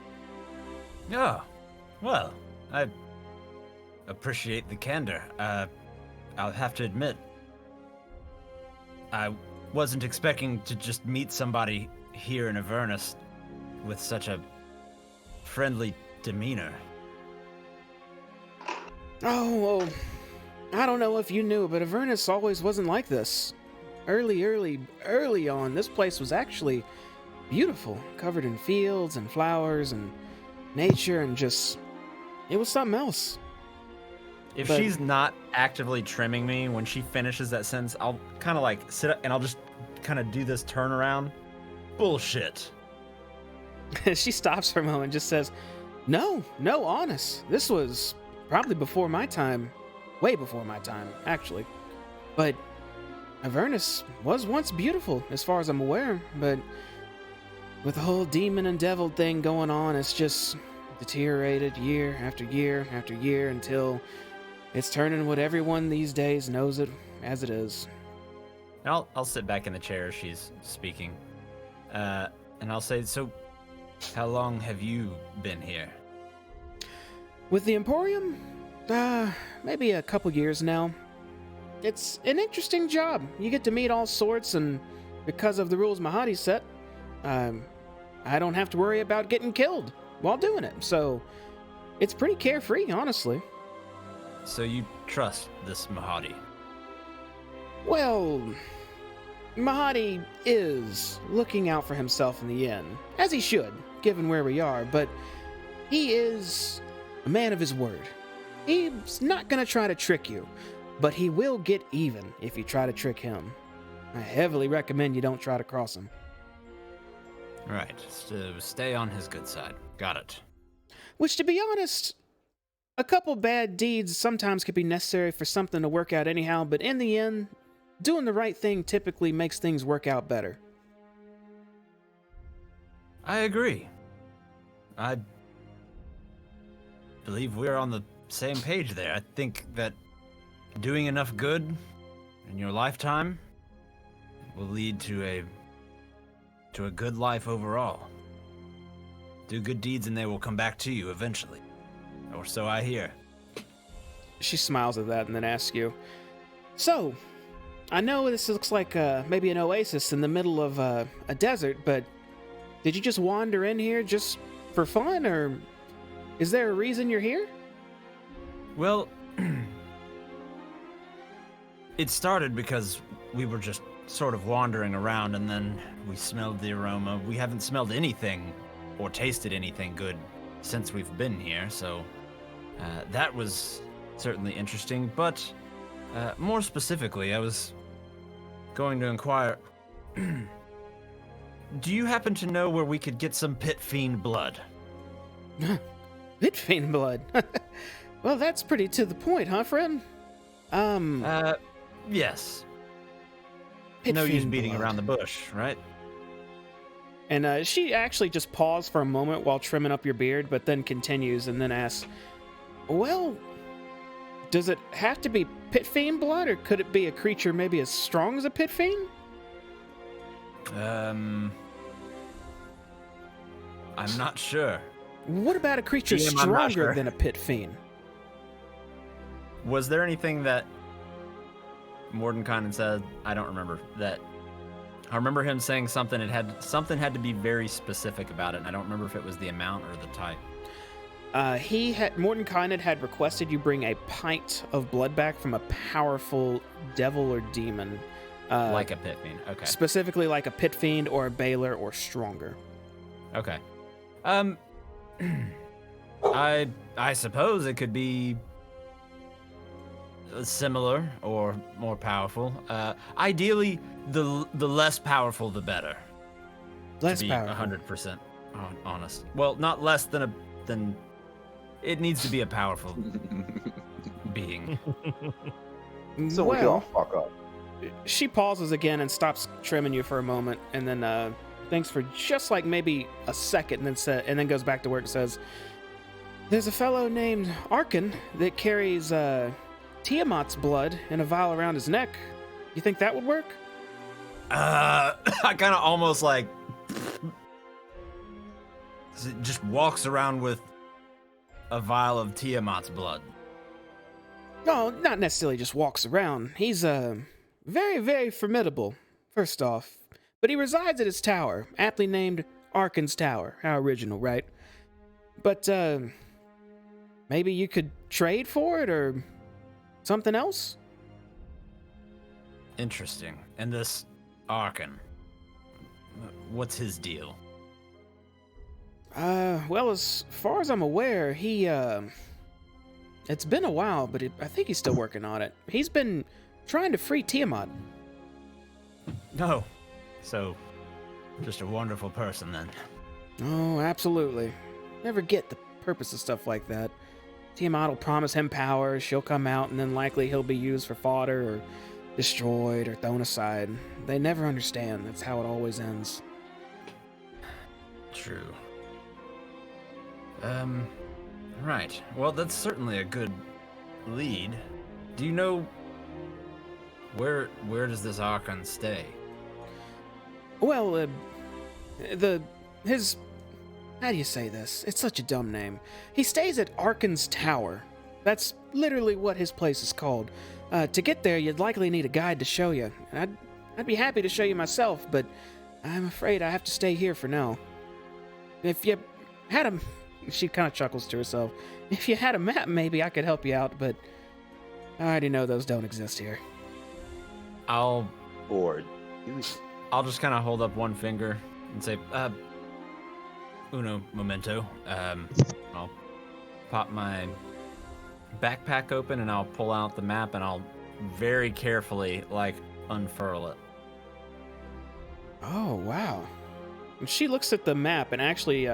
Oh, well, I appreciate the candor. I'll have to admit, I wasn't expecting to just meet somebody here in Avernus with such a friendly demeanor. Oh, well, I don't know if you knew, but Avernus always wasn't like this. Early on, this place was actually beautiful, covered in fields and flowers and nature, and just, it was something else. If But- she's not actively trimming me, when she finishes that sentence, I'll kind of like sit up and I'll just kind of do this turnaround. Bullshit. She stops for a moment and just says, No, honest. This was probably before my time. Way before my time, actually. But Avernus was once beautiful, as far as I'm aware, but with the whole demon and devil thing going on, it's just deteriorated year after year after year until it's turning what everyone these days knows it as it is. And I'll sit back in the chair as she's speaking. And I'll say, so how long have you been here? With the Emporium? Maybe a couple years now. It's an interesting job. You get to meet all sorts, and because of the rules Mahadi set, I don't have to worry about getting killed while doing it. So it's pretty carefree, honestly. So you trust this Mahadi? Well, Mahadi is looking out for himself in the end, as he should, given where we are, but he is a man of his word. He's not going to try to trick you, but he will get even if you try to trick him. I heavily recommend you don't try to cross him. Right, so stay on his good side. Got it. Which, to be honest, a couple bad deeds sometimes could be necessary for something to work out anyhow, but in the end, doing the right thing typically makes things work out better. I agree. I believe we're on the same page there. I think that doing enough good in your lifetime will lead to a good life overall. Do good deeds and they will come back to you eventually. Or so I hear. She smiles at that and then asks you, So, I know this looks like maybe an oasis in the middle of a desert, but did you just wander in here just for fun, or is there a reason you're here? Well, it started because we were just sort of wandering around and then we smelled the aroma. We haven't smelled anything or tasted anything good since we've been here, so that was certainly interesting. But more specifically, I was going to inquire, do you happen to know where we could get some pit fiend blood? Pit fiend blood. Well, that's pretty to the point, huh, friend? Yes. Pit No use fiend beating blood. around the bush, right? And she actually just paused for a moment while trimming up your beard, but then continues and then asks, Well, does it have to be pit fiend blood, or could it be a creature maybe as strong as a pit fiend? I'm not sure. What about a creature DM, I'm not stronger sure. than a pit fiend? Was there anything that Mordenkainen said? I don't remember that. I remember him saying something. Something had to be very specific about it. And I don't remember if it was the amount or the type. Mordenkainen had requested you bring a pint of blood back from a powerful devil or demon. Like a pit fiend. Okay. Specifically like a pit fiend or a baler or stronger. Okay. I suppose it could be similar or more powerful. Ideally, the less powerful, the better. Less to be powerful. 100% honest. Well, not less than it needs to be a powerful being. So we can all Well, fuck up. she pauses again and stops trimming you for a moment, and then thinks for just like maybe a second, and then goes back to work and says, "There's a fellow named Arkan that carries Tiamat's blood in a vial around his neck. You think that would work?" I kind of almost like just walks around with a vial of Tiamat's blood. No, not necessarily just walks around. He's very, very formidable, first off. But he resides at his tower, aptly named Arkan's Tower. How original, right? But maybe you could trade for it or something else? Interesting. And this Arkan, what's his deal? Well, as far as I'm aware, he it's been a while, but I think he's still working on it. He's been trying to free Tiamat. No. So, just a wonderful person then. Oh, absolutely. Never get the purpose of stuff like that. Tiamat will promise him power, she'll come out, and then likely he'll be used for fodder or destroyed or thrown aside. They never understand. That's how it always ends. True. Right. Well, that's certainly a good lead. Do you know where does this Arkan stay? Well, his how do you say this? It's such a dumb name. He stays at Arkan's Tower. That's literally what his place is called. To get there, you'd likely need a guide to show you. I'd be happy to show you myself, but I'm afraid I have to stay here for now. If you had a... She kind of chuckles to herself. If you had a map, maybe I could help you out, but I already know those don't exist here. I'll Bored. just kind of hold up one finger and say, uno momento. I'll pop my backpack open and I'll pull out the map and I'll very carefully, like, unfurl it. Oh, wow. And she looks at the map and actually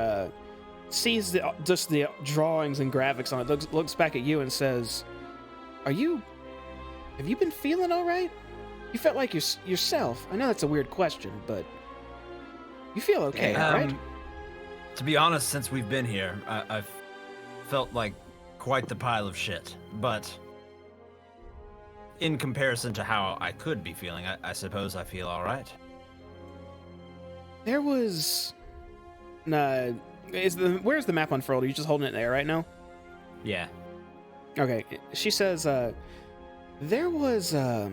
sees just the drawings and graphics on it, looks back at you and says, have you been feeling all right? You felt like yourself. I know that's a weird question, but you feel okay, right? To be honest, since we've been here, I've felt like quite the pile of shit. But in comparison to how I could be feeling, I suppose I feel all right. There was... where's the map unfurled? Are you just holding it in the air right now? Yeah. Okay. She says, there was a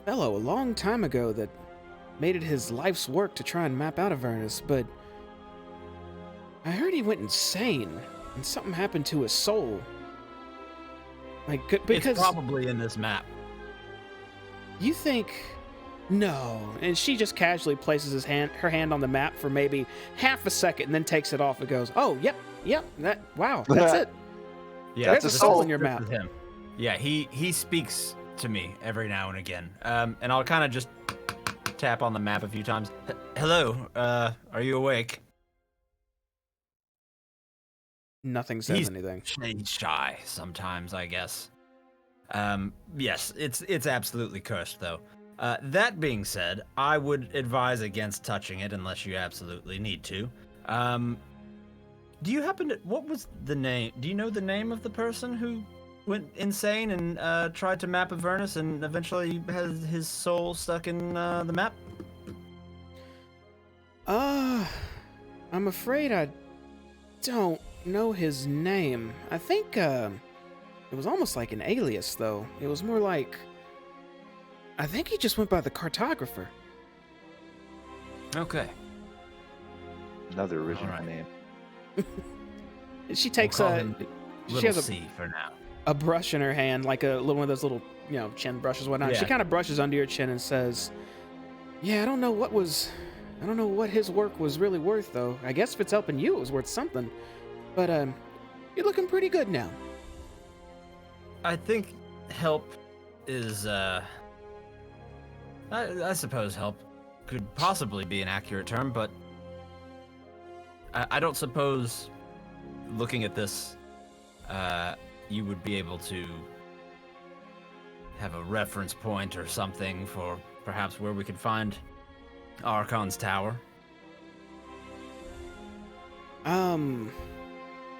fellow a long time ago that made it his life's work to try and map out Avernus, but I heard he went insane and something happened to his soul. Like, because It's probably in this map. you think... No, and she just casually places her hand on the map for maybe half a second and then takes it off and goes, "Oh, yep, wow, that's it. Yeah, There's a this soul is- in your this map." is him. Yeah, he speaks to me every now and again. And I'll kind of just tap on the map a few times. Hello, are you awake? Nothing says He's- anything. He's shy sometimes, I guess. Yes, it's absolutely cursed though. That being said, I would advise against touching it unless you absolutely need to. Do you happen to... What was the name? Do you know the name of the person who went insane and tried to map Avernus and eventually has his soul stuck in the map? I'm afraid I don't know his name. I think it was almost like an alias, though. It was more like... I think he just went by the cartographer. Okay. Another original Alright. name. She takes We'll call a... him She Little has C for now. a brush in her hand, like a little one of those little, chin brushes, whatnot. She Yeah. kind of brushes under your chin and says, "Yeah, I don't know what his work was really worth, though. I guess if it's helping you, it was worth something. But you're looking pretty good now." I think help is, I suppose help could possibly be an accurate term, but I don't suppose, looking at this, you would be able to have a reference point or something for perhaps where we could find Archon's tower?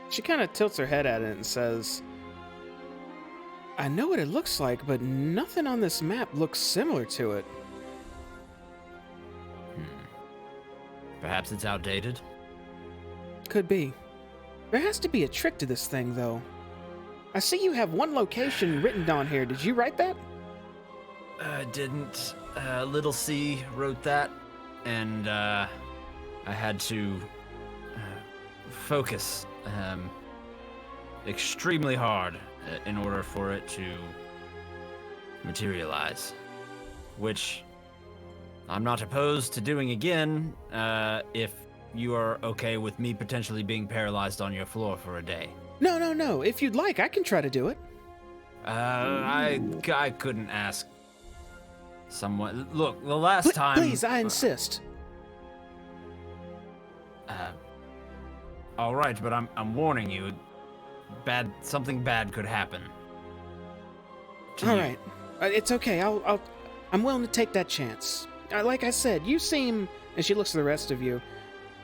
She kind of tilts her head at it and says, I know what it looks like, but nothing on this map looks similar to it. Perhaps it's outdated? Could be. There has to be a trick to this thing, though. I see you have one location written down here. Did you write that? I didn't. Little C wrote that, and I had to focus extremely hard in order for it to materialize, which I'm not opposed to doing again if you are okay with me potentially being paralyzed on your floor for a day. No. If you'd like, I can try to do it. I couldn't ask someone. Look, the last time. Please, I insist. All right, but I'm warning you. Something bad could happen. All right, it's okay. I'm willing to take that chance. Like I said, you seem, and she looks at the rest of you.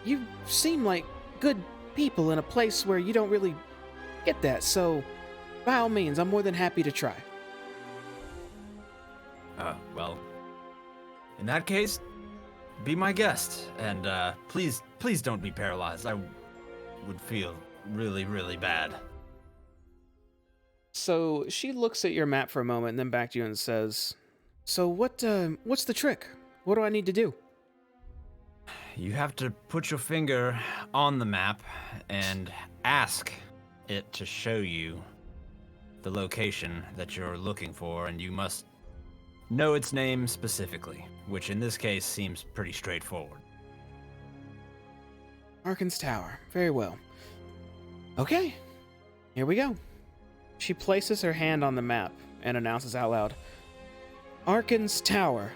You seem like good people in a place where you don't really get that. So, by all means, I'm more than happy to try. Well, in that case, be my guest, and please don't be paralyzed. I would feel really, really bad. So she looks at your map for a moment and then back to you and says, so what's the trick? What do I need to do? You have to put your finger on the map and ask it to show you the location that you're looking for, and you must know its name specifically, which in this case seems pretty straightforward. Archon's Tower. Very well. Okay, here we go. She places her hand on the map and announces out loud, Archon's Tower.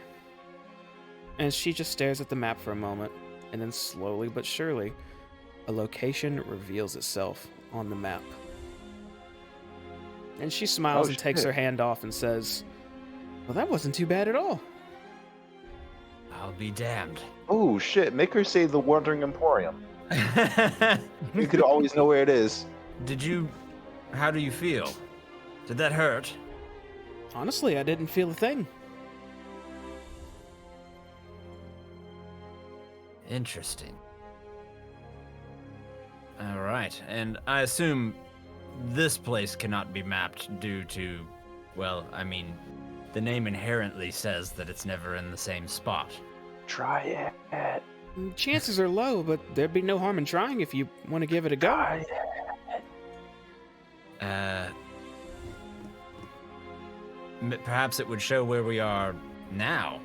And she just stares at the map for a moment, and then slowly but surely, a location reveals itself on the map. And she smiles and takes her hand off and says, well, that wasn't too bad at all. I'll be damned. Oh shit! Make her say the Wandering Emporium. You could always know where it is. How do you feel? Did that hurt? Honestly, I didn't feel a thing. Interesting. All right, and I assume this place cannot be mapped due to, well, I mean, the name inherently says that it's never in the same spot. Try it. Chances are low, but there'd be no harm in trying if you want to give it a go. Try it. Perhaps it would show where we are now.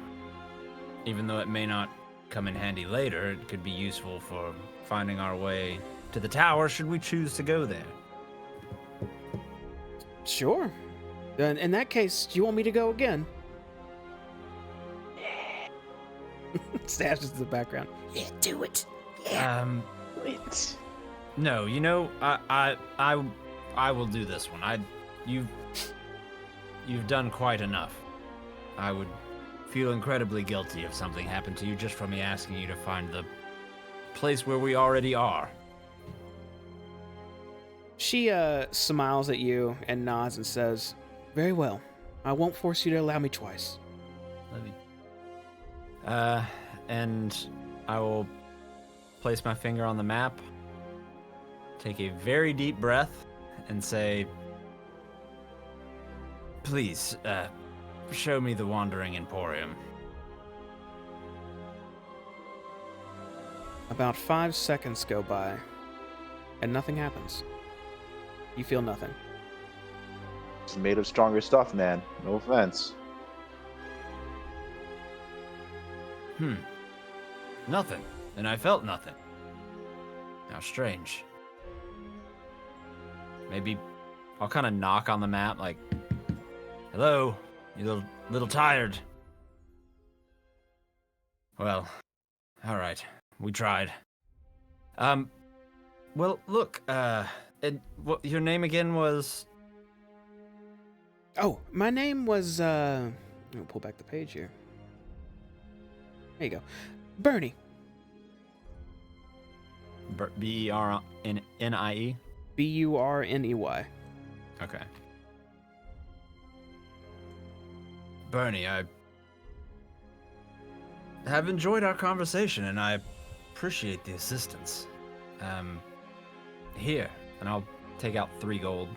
Even though it may not come in handy later, it could be useful for finding our way to the tower should we choose to go there. Sure. Then in that case, do you want me to go again? Stashes in the background. Yeah, do it. Yeah. Wait. No, I will do this one. You've done quite enough. I would feel incredibly guilty if something happened to you just from me asking you to find the place where we already are. She smiles at you and nods and says, very well. I won't force you to allow me twice. Love you. And I will place my finger on the map, take a very deep breath, and say, please, show me the Wandering Emporium. About 5 seconds go by, and nothing happens. You feel nothing. It's made of stronger stuff, man. No offense. Nothing. And I felt nothing. How strange. Maybe I'll kind of knock on the map like, hello, you little tired. Well, all right, we tried. Well, look, your name again was... Oh, my name was, I'll pull back the page here. There you go. Bernie. B-E-R-N-I-E? Burnie. Okay. Bernie, I have enjoyed our conversation, and I appreciate the assistance. Here, and I'll take out 3 gold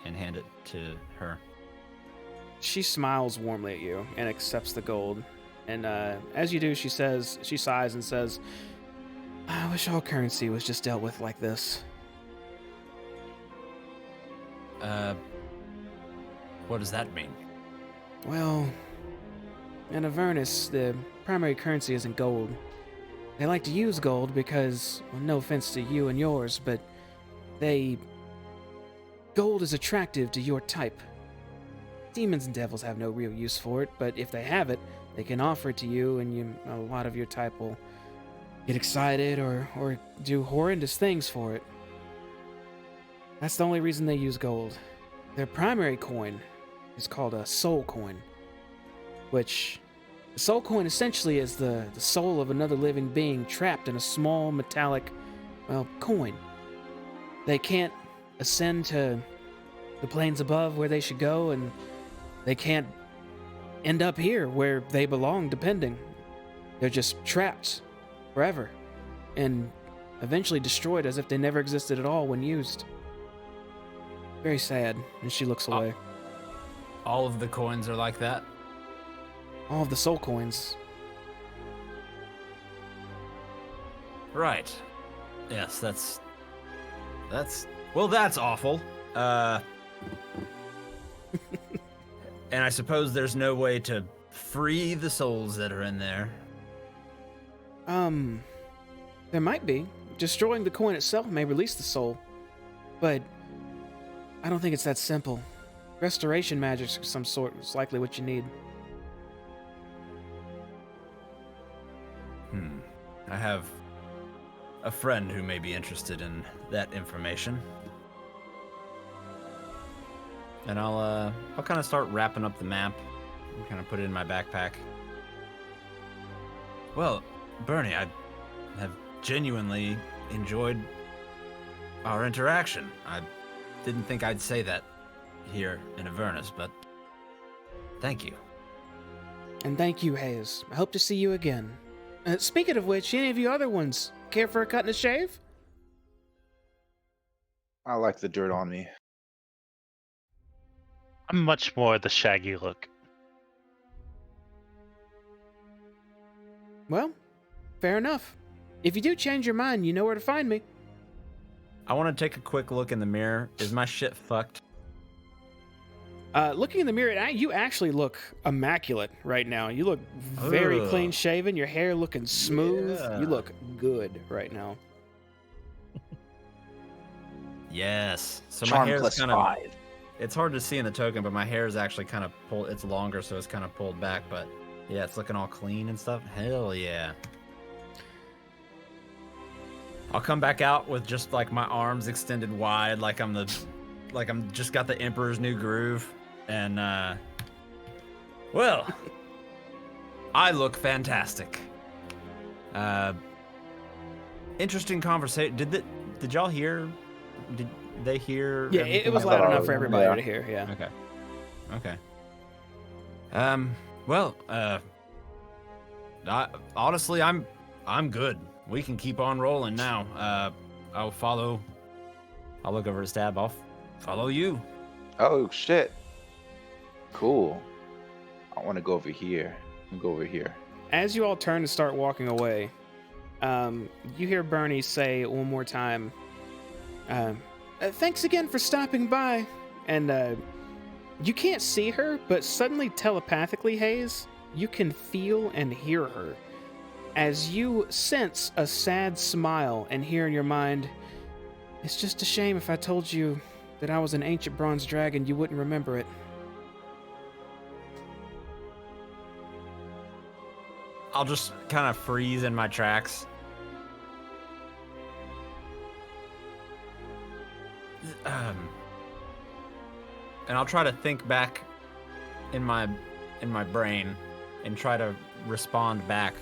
and hand it to her. She smiles warmly at you and accepts the gold. And as you do, she sighs and says, I wish all currency was just dealt with like this. What does that mean? Well, in Avernus, the primary currency isn't gold. They like to use gold because, well, no offense to you and yours, but gold is attractive to your type. Demons and devils have no real use for it, but if they have it, they can offer it to you, and a lot of your type will get excited or do horrendous things for it. That's the only reason they use gold. Their primary coin is called a soul coin, which the soul coin essentially is the soul of another living being trapped in a small metallic, coin. They can't ascend to the planes above where they should go, and they can't end up here where they belong, depending. They're just trapped forever and eventually destroyed as if they never existed at all when used. Very sad, and she looks away. All of the coins are like that? All of the soul coins. Right. Yes, that's awful. And I suppose there's no way to free the souls that are in there. There might be. Destroying the coin itself may release the soul, but I don't think it's that simple. Restoration magic of some sort is likely what you need. I have a friend who may be interested in that information. And I'll kind of start wrapping up the map and kind of put it in my backpack. Well, Bernie, I have genuinely enjoyed our interaction. I didn't think I'd say that here in Avernus, but thank you. And thank you, Hayes. I hope to see you again. Speaking of which, any of you other ones care for a cut and a shave? I like the dirt on me. I'm much more the shaggy look. Well, fair enough. If you do change your mind, you know where to find me. I want to take a quick look in the mirror. Is my shit fucked? Looking in the mirror, you actually look immaculate right now. You look very Ugh. clean shaven. Your hair looking smooth. Yeah. You look good right now. Yes. So Charm my hair's plus kind of... 5. It's hard to see in the token, but my hair is actually kind of pulled. It's longer, so it's kind of pulled back. But yeah, it's looking all clean and stuff. Hell yeah. I'll come back out with just like my arms extended wide, like I'm just got the Emperor's New Groove, and well, I look fantastic. Interesting conversation. Did y'all hear? Did they hear? Yeah, it was like loud that? enough for everybody Yeah. to hear. Yeah. Okay. Well, honestly, I'm good. We can keep on rolling now. I'll look over at Stab. I'll follow you. Oh shit. Cool. I want to go over here. Go over here. As you all turn to start walking away, you hear Bernie say one more time, thanks again for stopping by. And you can't see her, but suddenly telepathically, Hayes, you can feel and hear her. As you sense a sad smile and hear in your mind, it's just a shame if I told you that I was an ancient bronze dragon, you wouldn't remember it. I'll just kind of freeze in my tracks. And I'll try to think back in my brain and try to respond back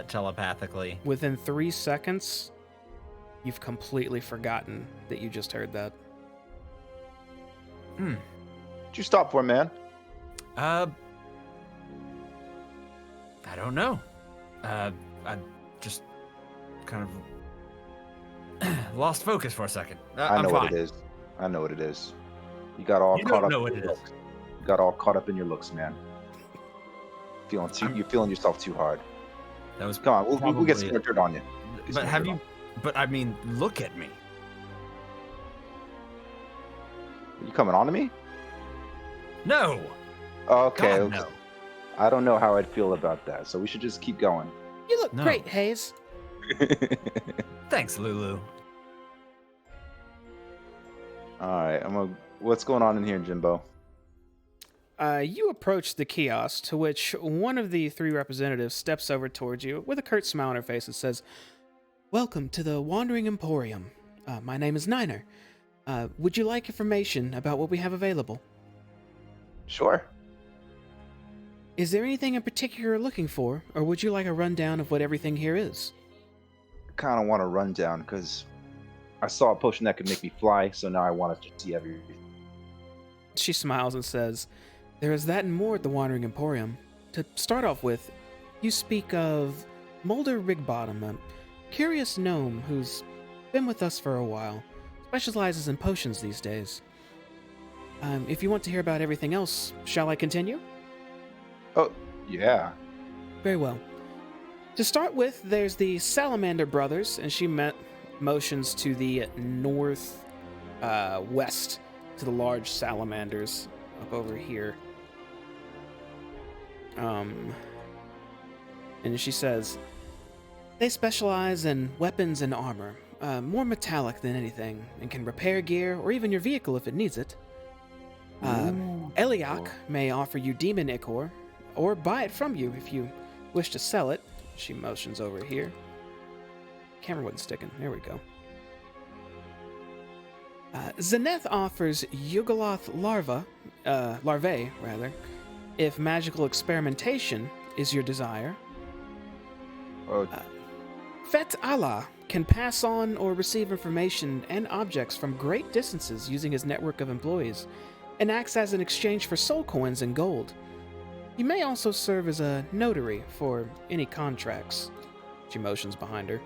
telepathically. Within 3 seconds, you've completely forgotten that you just heard that. What'd you stop for, man? I don't know. I just kind of lost focus for a second. I know I'm what fine. it is. I know what it is. You got all You caught don't up know in what your it is. looks. You got all caught up in your looks, man. You're feeling yourself too hard. That was Come on, we'll get probably some more dirt on you. Get But some have dirt you? on But I mean, look at me. you coming on to me? No. Okay. God, okay. no. I don't know how I'd feel about that, so we should just keep going. You look No. great, Hayes. Thanks, Lulu. All right, what's going on in here, Jimbo? You approach the kiosk, to which one of the 3 representatives steps over towards you with a curt smile on her face and says, "Welcome to the Wandering Emporium. My name is Niner. Would you like information about what we have available? Sure. Is there anything in particular you're looking for, or would you like a rundown of what everything here is?" I kind of want to run down because I saw a potion that could make me fly, so now I want to see everything. She smiles and says, "There is that and more at the Wandering Emporium. To start off with, you speak of Mulder Rigbottom, a curious gnome who's been with us for a while, specializes in potions these days. If you want to hear about everything else, shall I continue?" Oh, yeah. Very well. To start with, there's the Salamander Brothers, and she motions to the north west, to the large salamanders up over here. And she says, "They specialize in weapons and armor, more metallic than anything, and can repair gear or even your vehicle if it needs it. Ooh, Eliak cool. may offer you demon ichor, or buy it from you if you wish to sell it." She motions over here. Camera wasn't sticking. There we go. Zeneth offers Yugoloth larvae, if magical experimentation is your desire. Oh, Fet Allah can pass on or receive information and objects from great distances using his network of employees, and acts as an exchange for soul coins and gold. He may also serve as a notary for any contracts. She motions behind her.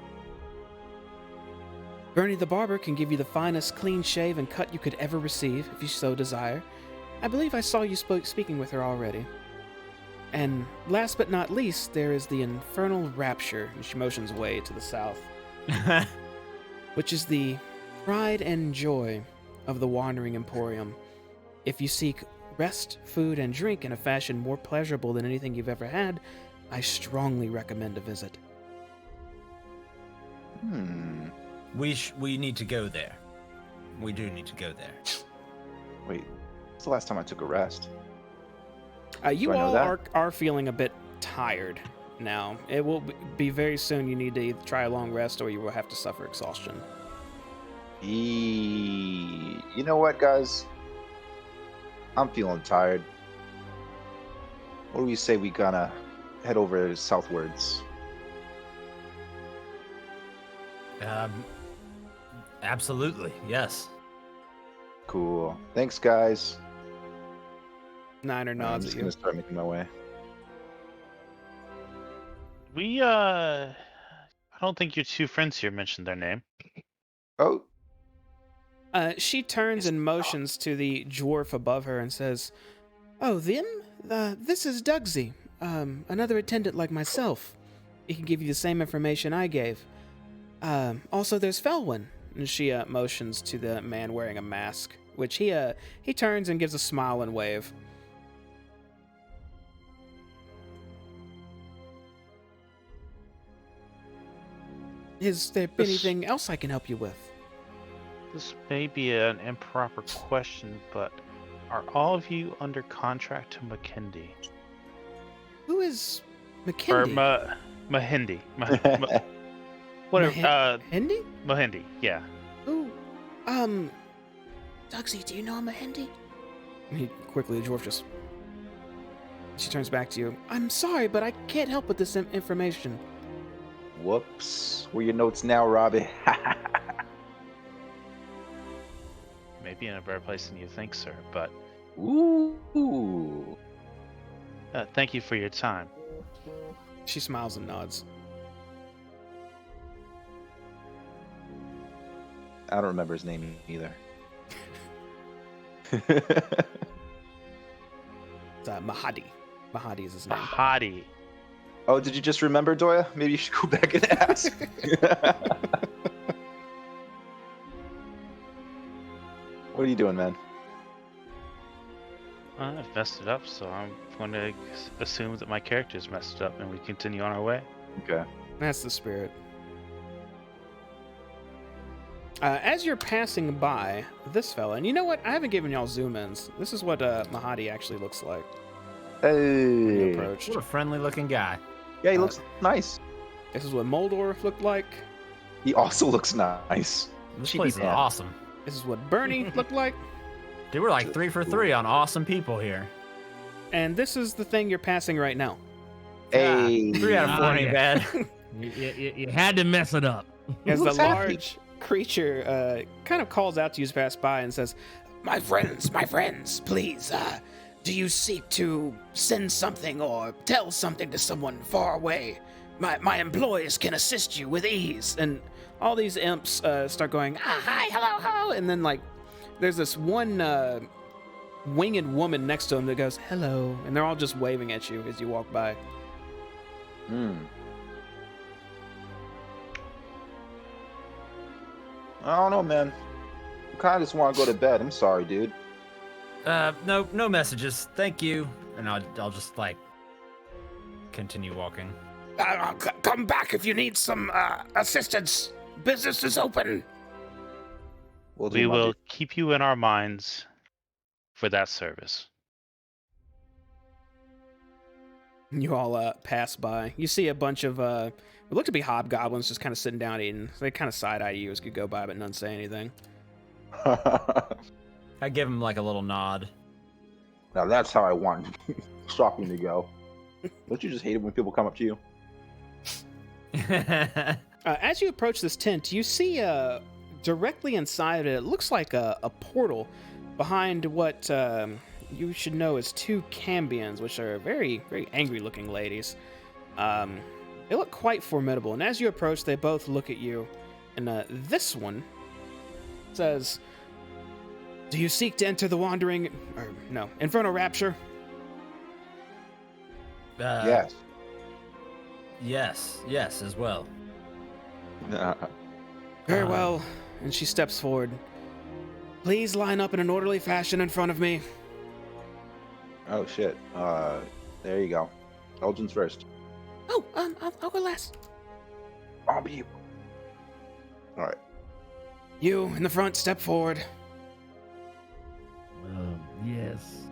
Bernie the Barber can give you the finest clean shave and cut you could ever receive, if you so desire. I believe I saw you speaking with her already. And last but not least, there is the Infernal Rapture, and she motions away to the south, which is the pride and joy of the Wandering Emporium. If you seek rest, food, and drink in a fashion more pleasurable than anything you've ever had, I strongly recommend a visit. We need to go there. We do need to go there. wait. It's the last time I took a rest. You Do I know all that? are feeling a bit tired now. It will be very soon you need to either try a long rest or you will have to suffer exhaustion. You know what, guys? I'm feeling tired. What do we say we gonna head over southwards? Absolutely, yes. Cool. Thanks, guys. Niner I'm nods just at you. gonna start making my way. I don't think your 2 friends here mentioned their name. Oh, She turns and motions to the dwarf above her and says, "Oh, them? This is Dugsy, another attendant like myself. He can give you the same information I gave. Also, there's Felwyn." And she motions to the man wearing a mask, which he turns and gives a smile and wave. Is there anything else I can help you with? This may be an improper question, but are all of you under contract to McKindy? Who is Or McKindy? Mahindi? Whatever. Hindi? Mahindi. Yeah. Who? Dugsy, do you know I'm a Hindi? And he quickly, the dwarf just... She turns back to you. I'm sorry, but I can't help with this information. Whoops. Where your notes now, Robbie? Maybe in a better place than you think, sir. But Ooh. thank you for your time. She smiles and nods. I don't remember his name either. It's Mahadi. Mahadi is his name. Mahadi. Oh, did you just remember, Doya? Maybe you should go back and ask. What are you doing, man? I've messed it up, so I'm going to assume that my character's messed it up, and we continue on our way. Okay. That's the spirit. As you're passing by this fella, and you know what? I haven't given y'all zoom-ins. This is what Mahadi actually looks like when you Hey. approached. What a friendly looking guy. Yeah, he looks nice. This is what Moldor looked like. He also looks nice. This Cheeky place is man. awesome. This is what Bernie looked like. Dude, we're like 3 for 3 on awesome people here. And this is the thing you're passing right now. Hey. 3 out of 4 ain't yeah. bad. You had to mess it up. As the looks happy. large creature kind of calls out to you as you pass by and says, my friends, please, do you seek to send something or tell something to someone far away? My employees can assist you with ease. And all these imps start going, hi, hello, and then like there's this one winged woman next to him that goes, hello, and they're all just waving at you as you walk by. I don't know, man. I kind of just want to go to bed. I'm sorry, dude. No messages. Thank you. And I'll just like continue walking. Come back if you need some assistance. Business is open. We'll do We my will dude. keep you in our minds for that service. You all pass by. You see a bunch of what look to be hobgoblins just kind of sitting down eating. So they kind of side eye you as you go by, but none say anything. I give him like a little nod. Now that's how I want shopping to go. Don't you just hate it when people come up to you? As you approach this tent, you see directly inside it looks like a portal behind what you should know as 2 Cambions, which are very, very angry-looking ladies. They look quite formidable, and as you approach, they both look at you. And this one says, do you seek to enter the Infernal Rapture? Yes. Yes, as well. Very well. And she steps forward. Please line up in an orderly fashion in front of me. Oh shit. There you go. Elgin's first. Oh, I'll go last. I'll be you. All right. You in the front, step forward. Yes.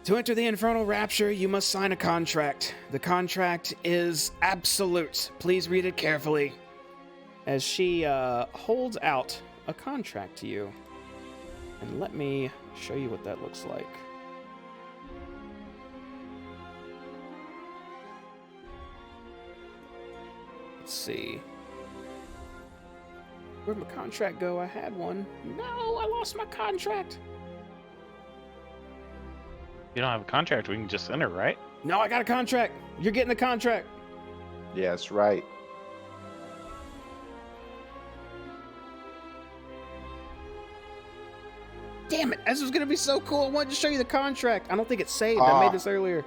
To enter the Infernal Rapture, you must sign a contract. The contract is absolute. Please read it carefully. As she holds out a contract to you. And let me show you what that looks like. Let's see. Where'd my contract go? I had one. No, I lost my contract. You don't have a contract, we can just enter, right? No, I got a contract. You're getting the contract. Yeah, that's right. Damn it, this was gonna be so cool. I wanted to show you the contract. I don't think it's saved. I made this earlier.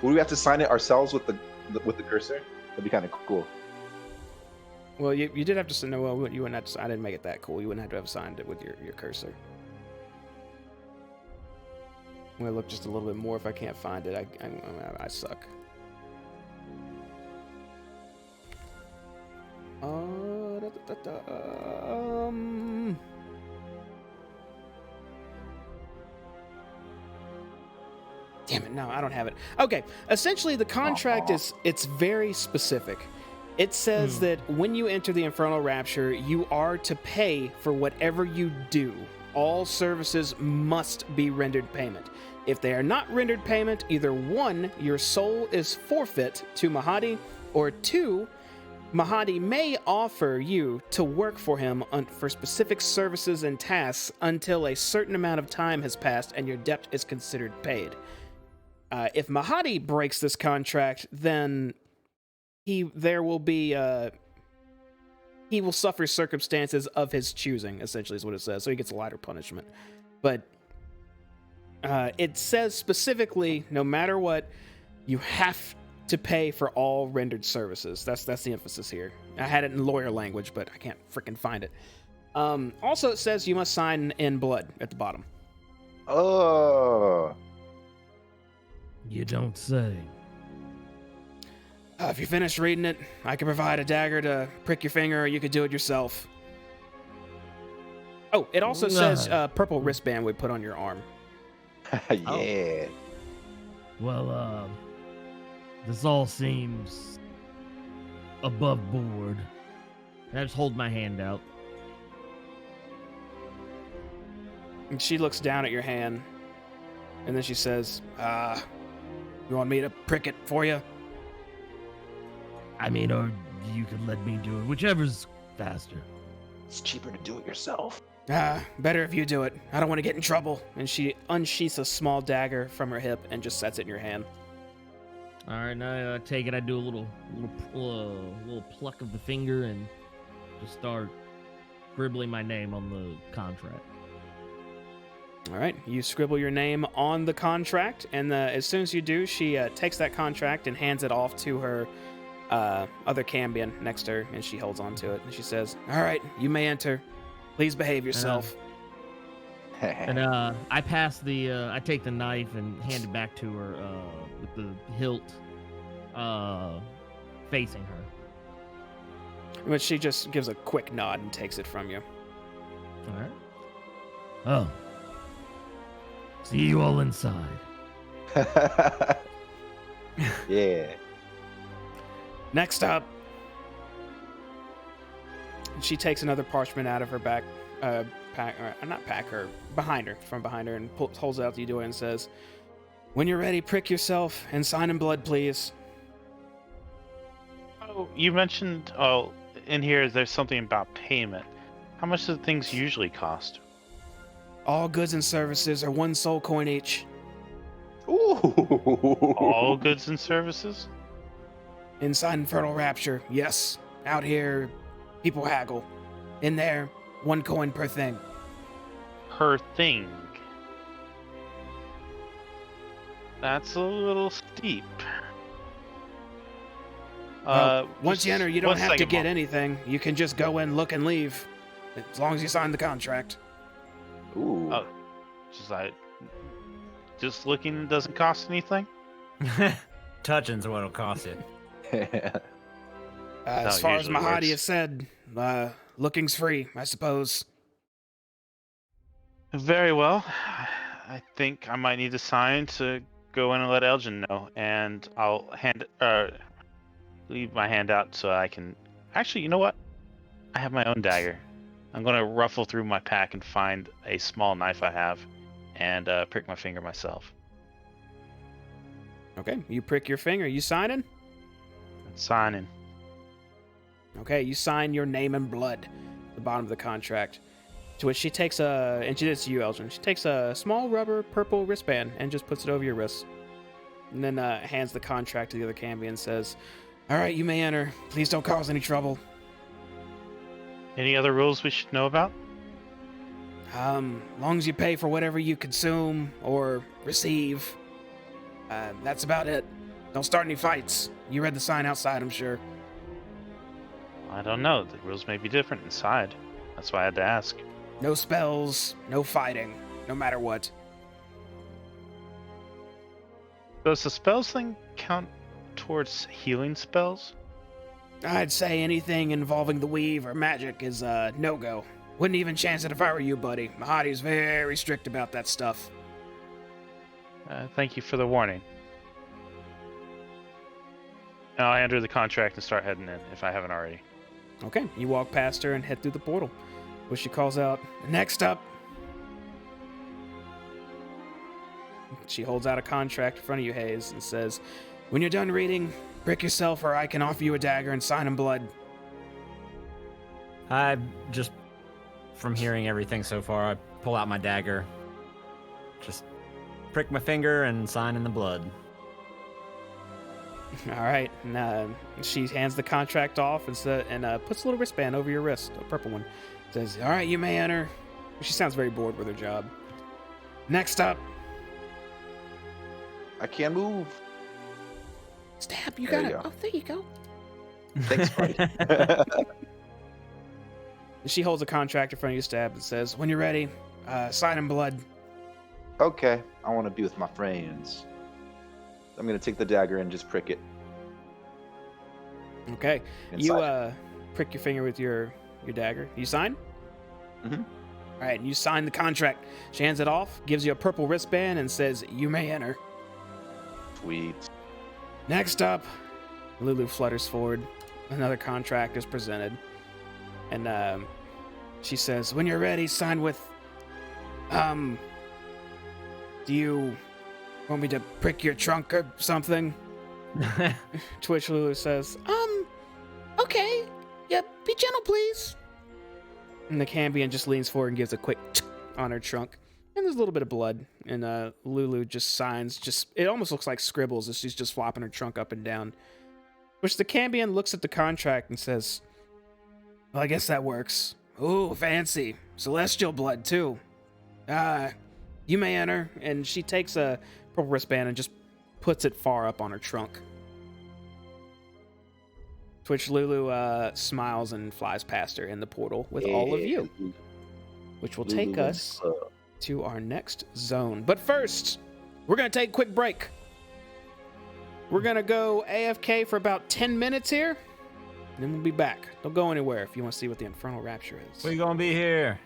Would we have to sign it ourselves with the cursor? That'd be kind of cool. Well, you did have to sign. No, well, you wouldn't have to. I didn't make it that cool. You wouldn't have to have signed it with your cursor. I'm gonna look just a little bit more if I can't find it. I suck. Damn it, no, I don't have it. Okay, essentially the contract it's very specific. It says that when you enter the Infernal Rapture, you are to pay for whatever you do all services must be rendered payment. If they are not rendered payment, either 1, your soul is forfeit to Mahadi, or 2, Mahadi may offer you to work for him for specific services and tasks until a certain amount of time has passed and your debt is considered paid. If Mahadi breaks this contract, then he will suffer circumstances of his choosing, essentially is what it says, so he gets a lighter punishment. But it says specifically, no matter what, you have to pay for all rendered services. That's the emphasis here. I had it in lawyer language, but I can't freaking find it. Also, it says you must sign in blood at the bottom. Oh. You don't say. If you finish reading it, I can provide a dagger to prick your finger, or you could do it yourself. Oh, it also says purple wristband we put on your arm. Yeah. Well, this all seems above board. I just hold my hand out. And she looks down at your hand, and then she says, you want me to prick it for you? I mean, or you could let me do it, whichever's faster. It's cheaper to do it yourself. Better if you do it. I don't want to get in trouble. And she unsheaths a small dagger from her hip and just sets it in your hand. All right, now I take it. I do a little pluck of the finger and just start scribbling my name on the contract. All right, you scribble your name on the contract, and as soon as you do, she takes that contract and hands it off to her other Cambion next to her, and she holds on to it, and she says, "All right, you may enter. Please behave yourself." And I pass I take the knife and hand it back to her with the hilt facing her. But she just gives a quick nod and takes it from you. All right. Oh. See you all inside. Yeah. Next up, she takes another parchment out of her back, behind her, and holds it out to you and says, "When you're ready, prick yourself and sign in blood, please." Oh, you mentioned, in here there's something about payment. How much do things usually cost? All goods and services are 1 soul coin each. Ooh. All goods and services? Inside Infernal Rapture, yes. Out here, people haggle. In there, 1 coin per thing. Per thing. That's a little steep. Once you enter, you don't have to get Mom. anything. You can just go in, look, and leave. As long as you sign the contract. Ooh. Oh, just looking doesn't cost anything? Touching's what'll cost it. As how far it as usually Mahadi works. has said, looking's free, I suppose. Very well. I think I might need to sign to go in and let Elgin know, and I'll leave my hand out so I can... Actually, you know what? I have my own dagger. I'm going to ruffle through my pack and find a small knife I have and prick my finger myself. Okay, you prick your finger. You signing? Signing. Okay, you sign your name in blood at the bottom of the contract. To which she takes and she did it to you, Elgin. She takes a small rubber purple wristband and just puts it over your wrist. And then hands the contract to the other Cambion and says, "All right, you may enter. Please don't cause any trouble." Any other rules we should know about? Long as you pay for whatever you consume or receive, that's about it. Don't start any fights. You read the sign outside, I'm sure. I don't know. The rules may be different inside. That's why I had to ask. No spells, no fighting, no matter what. Does the spells thing count towards healing spells? I'd say anything involving the weave or magic is a no-go. Wouldn't even chance it if I were you, buddy. Mahadi's very strict about that stuff. Thank you for the warning. Now I enter the contract and start heading in, if I haven't already. Okay, you walk past her and head through the portal, where she calls out, "Next up." contract. She holds out a contract in front of you, Hayes, and says, "When you're done reading, prick yourself or I can offer you a dagger and sign in blood." I just, from hearing everything so far, I pull out my dagger, just prick my finger and sign in the blood. All right. And she hands the contract off and puts a little wristband over your wrist, a purple one. Says, "All right, you may enter." She sounds very bored with her job. "Next up, I can't move. Stab. You There got you it. go. Oh, there you go." Thanks, buddy. She holds a contract in front of you, Stab, and says, "When you're ready, sign in blood." Okay, I want to be with my friends. I'm gonna take the dagger and just prick it. Okay. Inside. You prick your finger with your dagger. You sign? Mhm. All right, and you sign the contract. She hands it off, gives you a purple wristband, and says, "You may enter." Sweet. Next up, Lulu flutters forward. Another contract is presented. And she says, "When you're ready, sign with... do you want me to prick your trunk or something?" Twitch Lulu says, "Okay. Yeah, be gentle, please." And the Cambion just leans forward and gives a quick on her trunk. And there's a little bit of blood. And Lulu just signs, it almost looks like scribbles as she's just flopping her trunk up and down. Which the Cambion looks at the contract and says, "Well, I guess that works. Ooh, fancy. Celestial blood, too. You may enter." And she takes a purple wristband and just puts it far up on her trunk. Which Lulu smiles and flies past her in the portal with all of you, which will take us to our next zone. But first, we're going to take a quick break. We're going to go AFK for about 10 minutes here, and then we'll be back. Don't go anywhere if you want to see what the Infernal Rapture is. We gonna be here.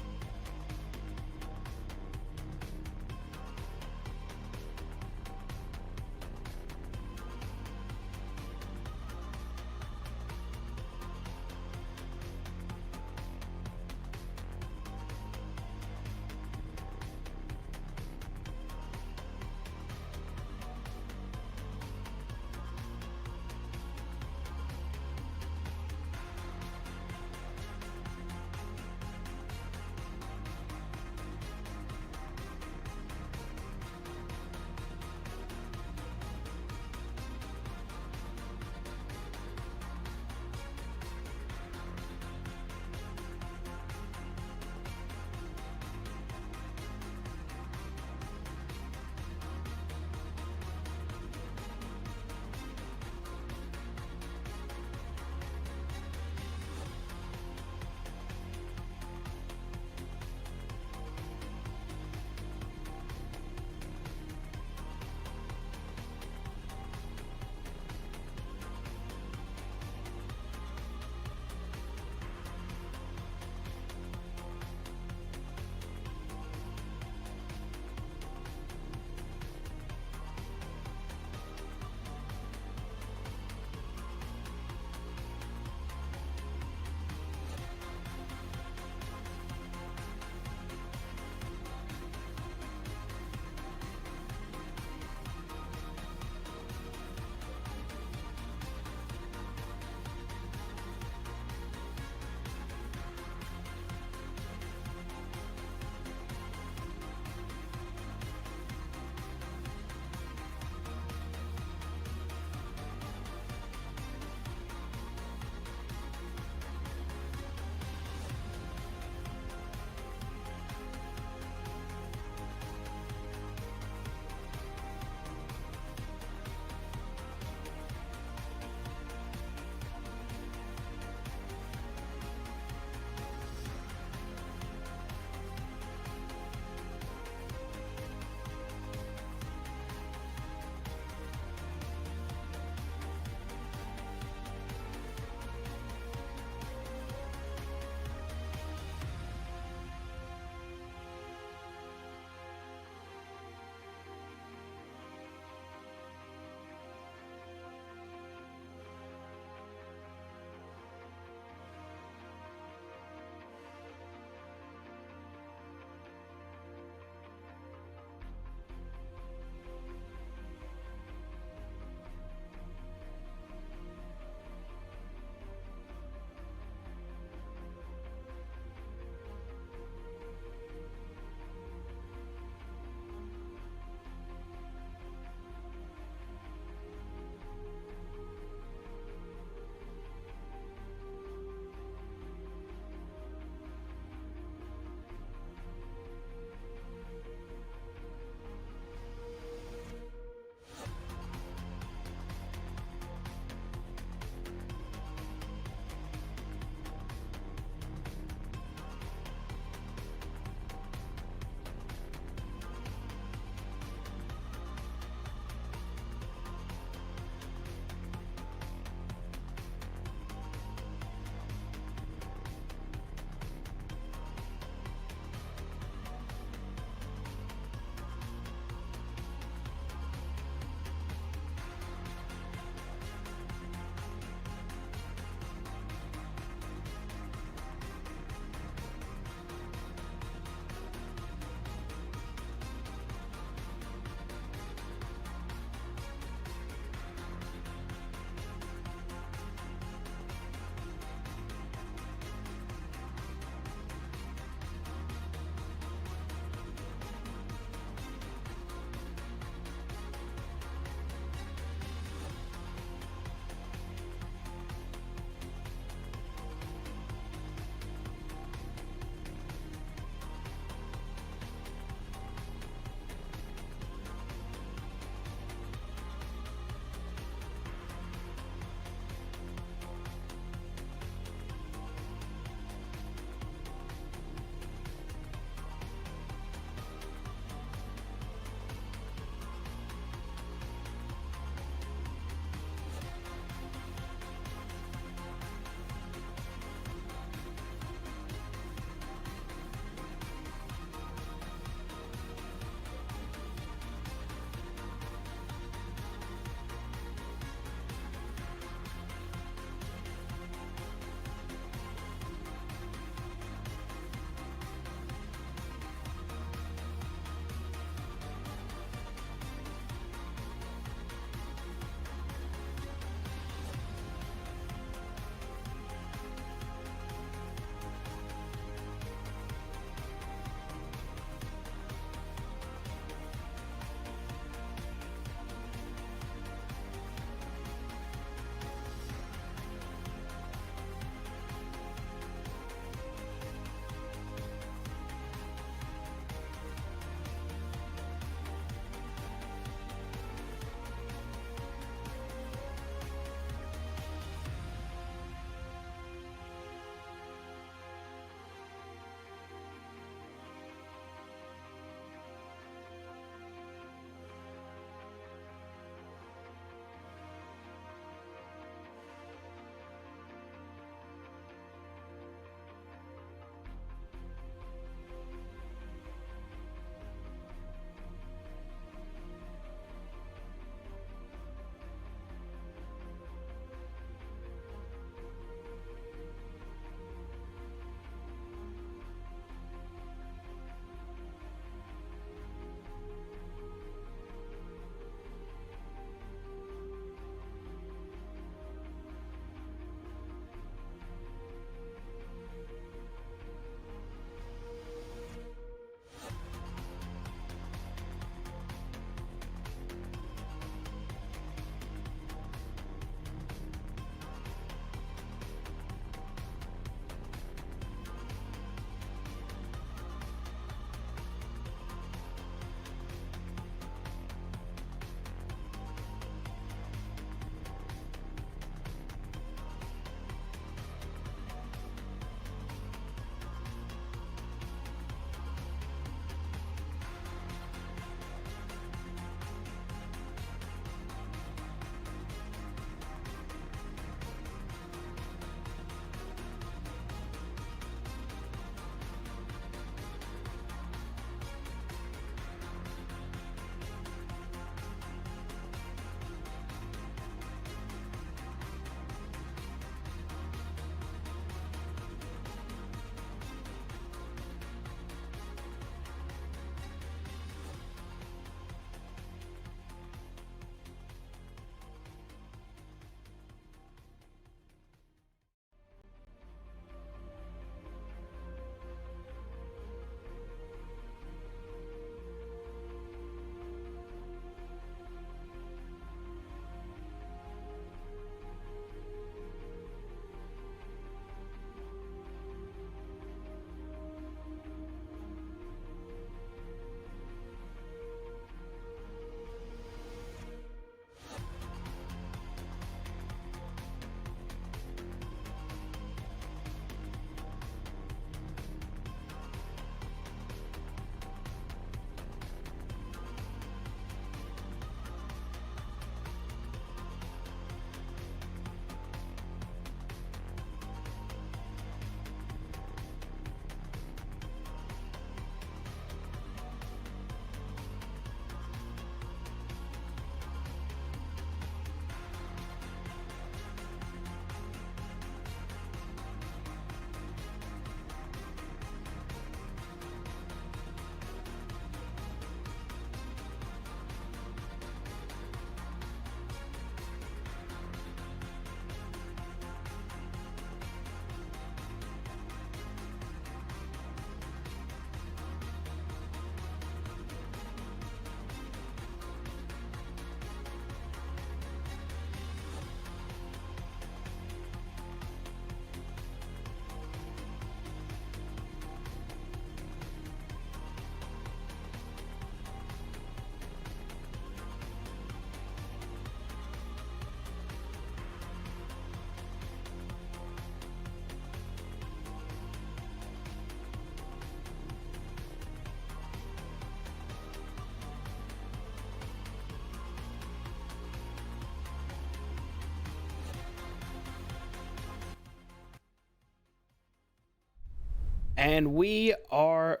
And we are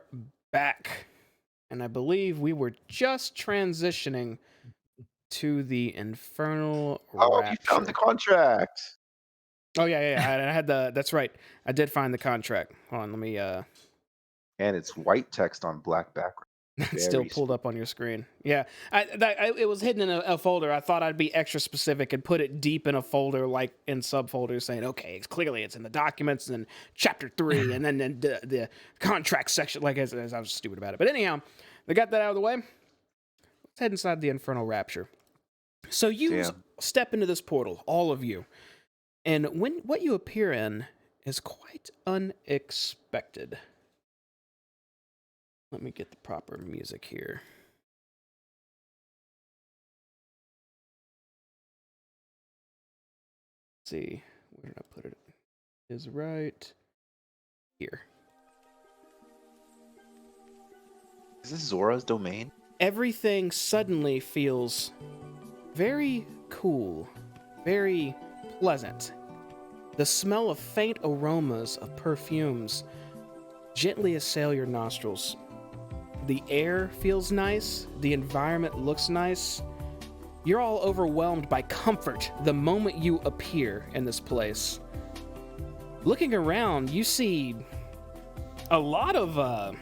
back. And I believe we were just transitioning to the Infernal Oh, Rapture. you found the contract. Oh, yeah. I had the... That's right. I did find the contract. Hold on, let me... And it's white text on black background. It's still pulled up on your screen. Yeah, it was hidden in a folder. I thought I'd be extra specific and put it deep in a folder, like in subfolders, saying, okay, clearly it's in the documents and chapter 3 and then the contract section, like as I was stupid about it. But anyhow, they got that out of the way. Let's head inside the Infernal Rapture. So you step into this portal, all of you. And what you appear in is quite unexpected. Let me get the proper music here. Let's see, where did I put it? It is right here. Is this Zora's domain? Everything suddenly feels very cool, very pleasant. The smell of faint aromas of perfumes gently assail your nostrils. The air feels nice. The environment looks nice. You're all overwhelmed by comfort the moment you appear in this place. Looking around, you see a lot of, the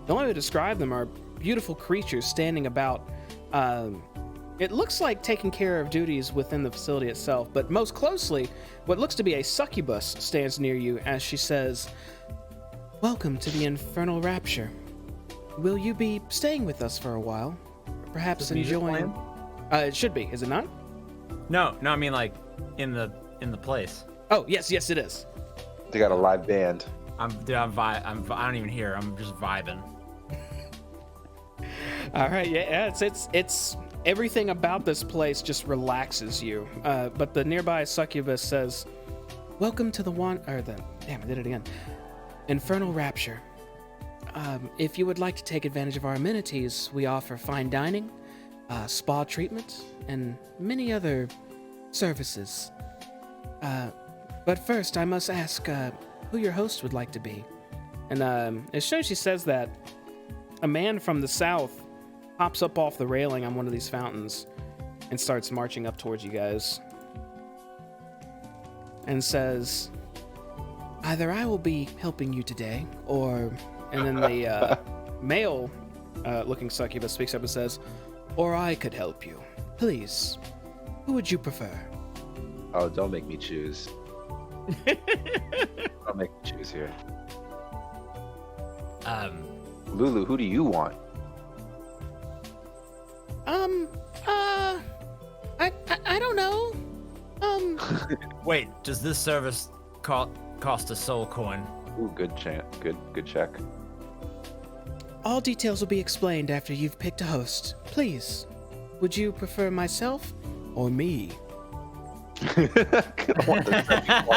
only way to describe them are beautiful creatures standing about. It looks like taking care of duties within the facility itself, but most closely, what looks to be a succubus stands near you as she says, "Welcome to the Infernal Rapture. Will you be staying with us for a while? Perhaps enjoying..." It should be. Is it not? No, I mean like in the place. Oh, yes, it is. They got a live band. I don't even hear. I'm just vibing. All right, yeah, it's everything about this place just relaxes you. But the nearby succubus says, "Welcome to I did it again. Infernal Rapture. If you would like to take advantage of our amenities, we offer fine dining, spa treatment, and many other services. But first, I must ask who your host would like to be." And as soon as she says that, a man from the south hops up off the railing on one of these fountains and starts marching up towards you guys and says, "Either I will be helping you today, or..." And then the male looking succubus speaks up and says, "Or I could help you. Please, who would you prefer?" Oh, don't make me choose. Don't make me choose here. Lulu, who do you want? I don't know. Wait, does this service cost a soul coin? Ooh, good check. All details will be explained after you've picked a host. Please, would you prefer myself or me? I want the second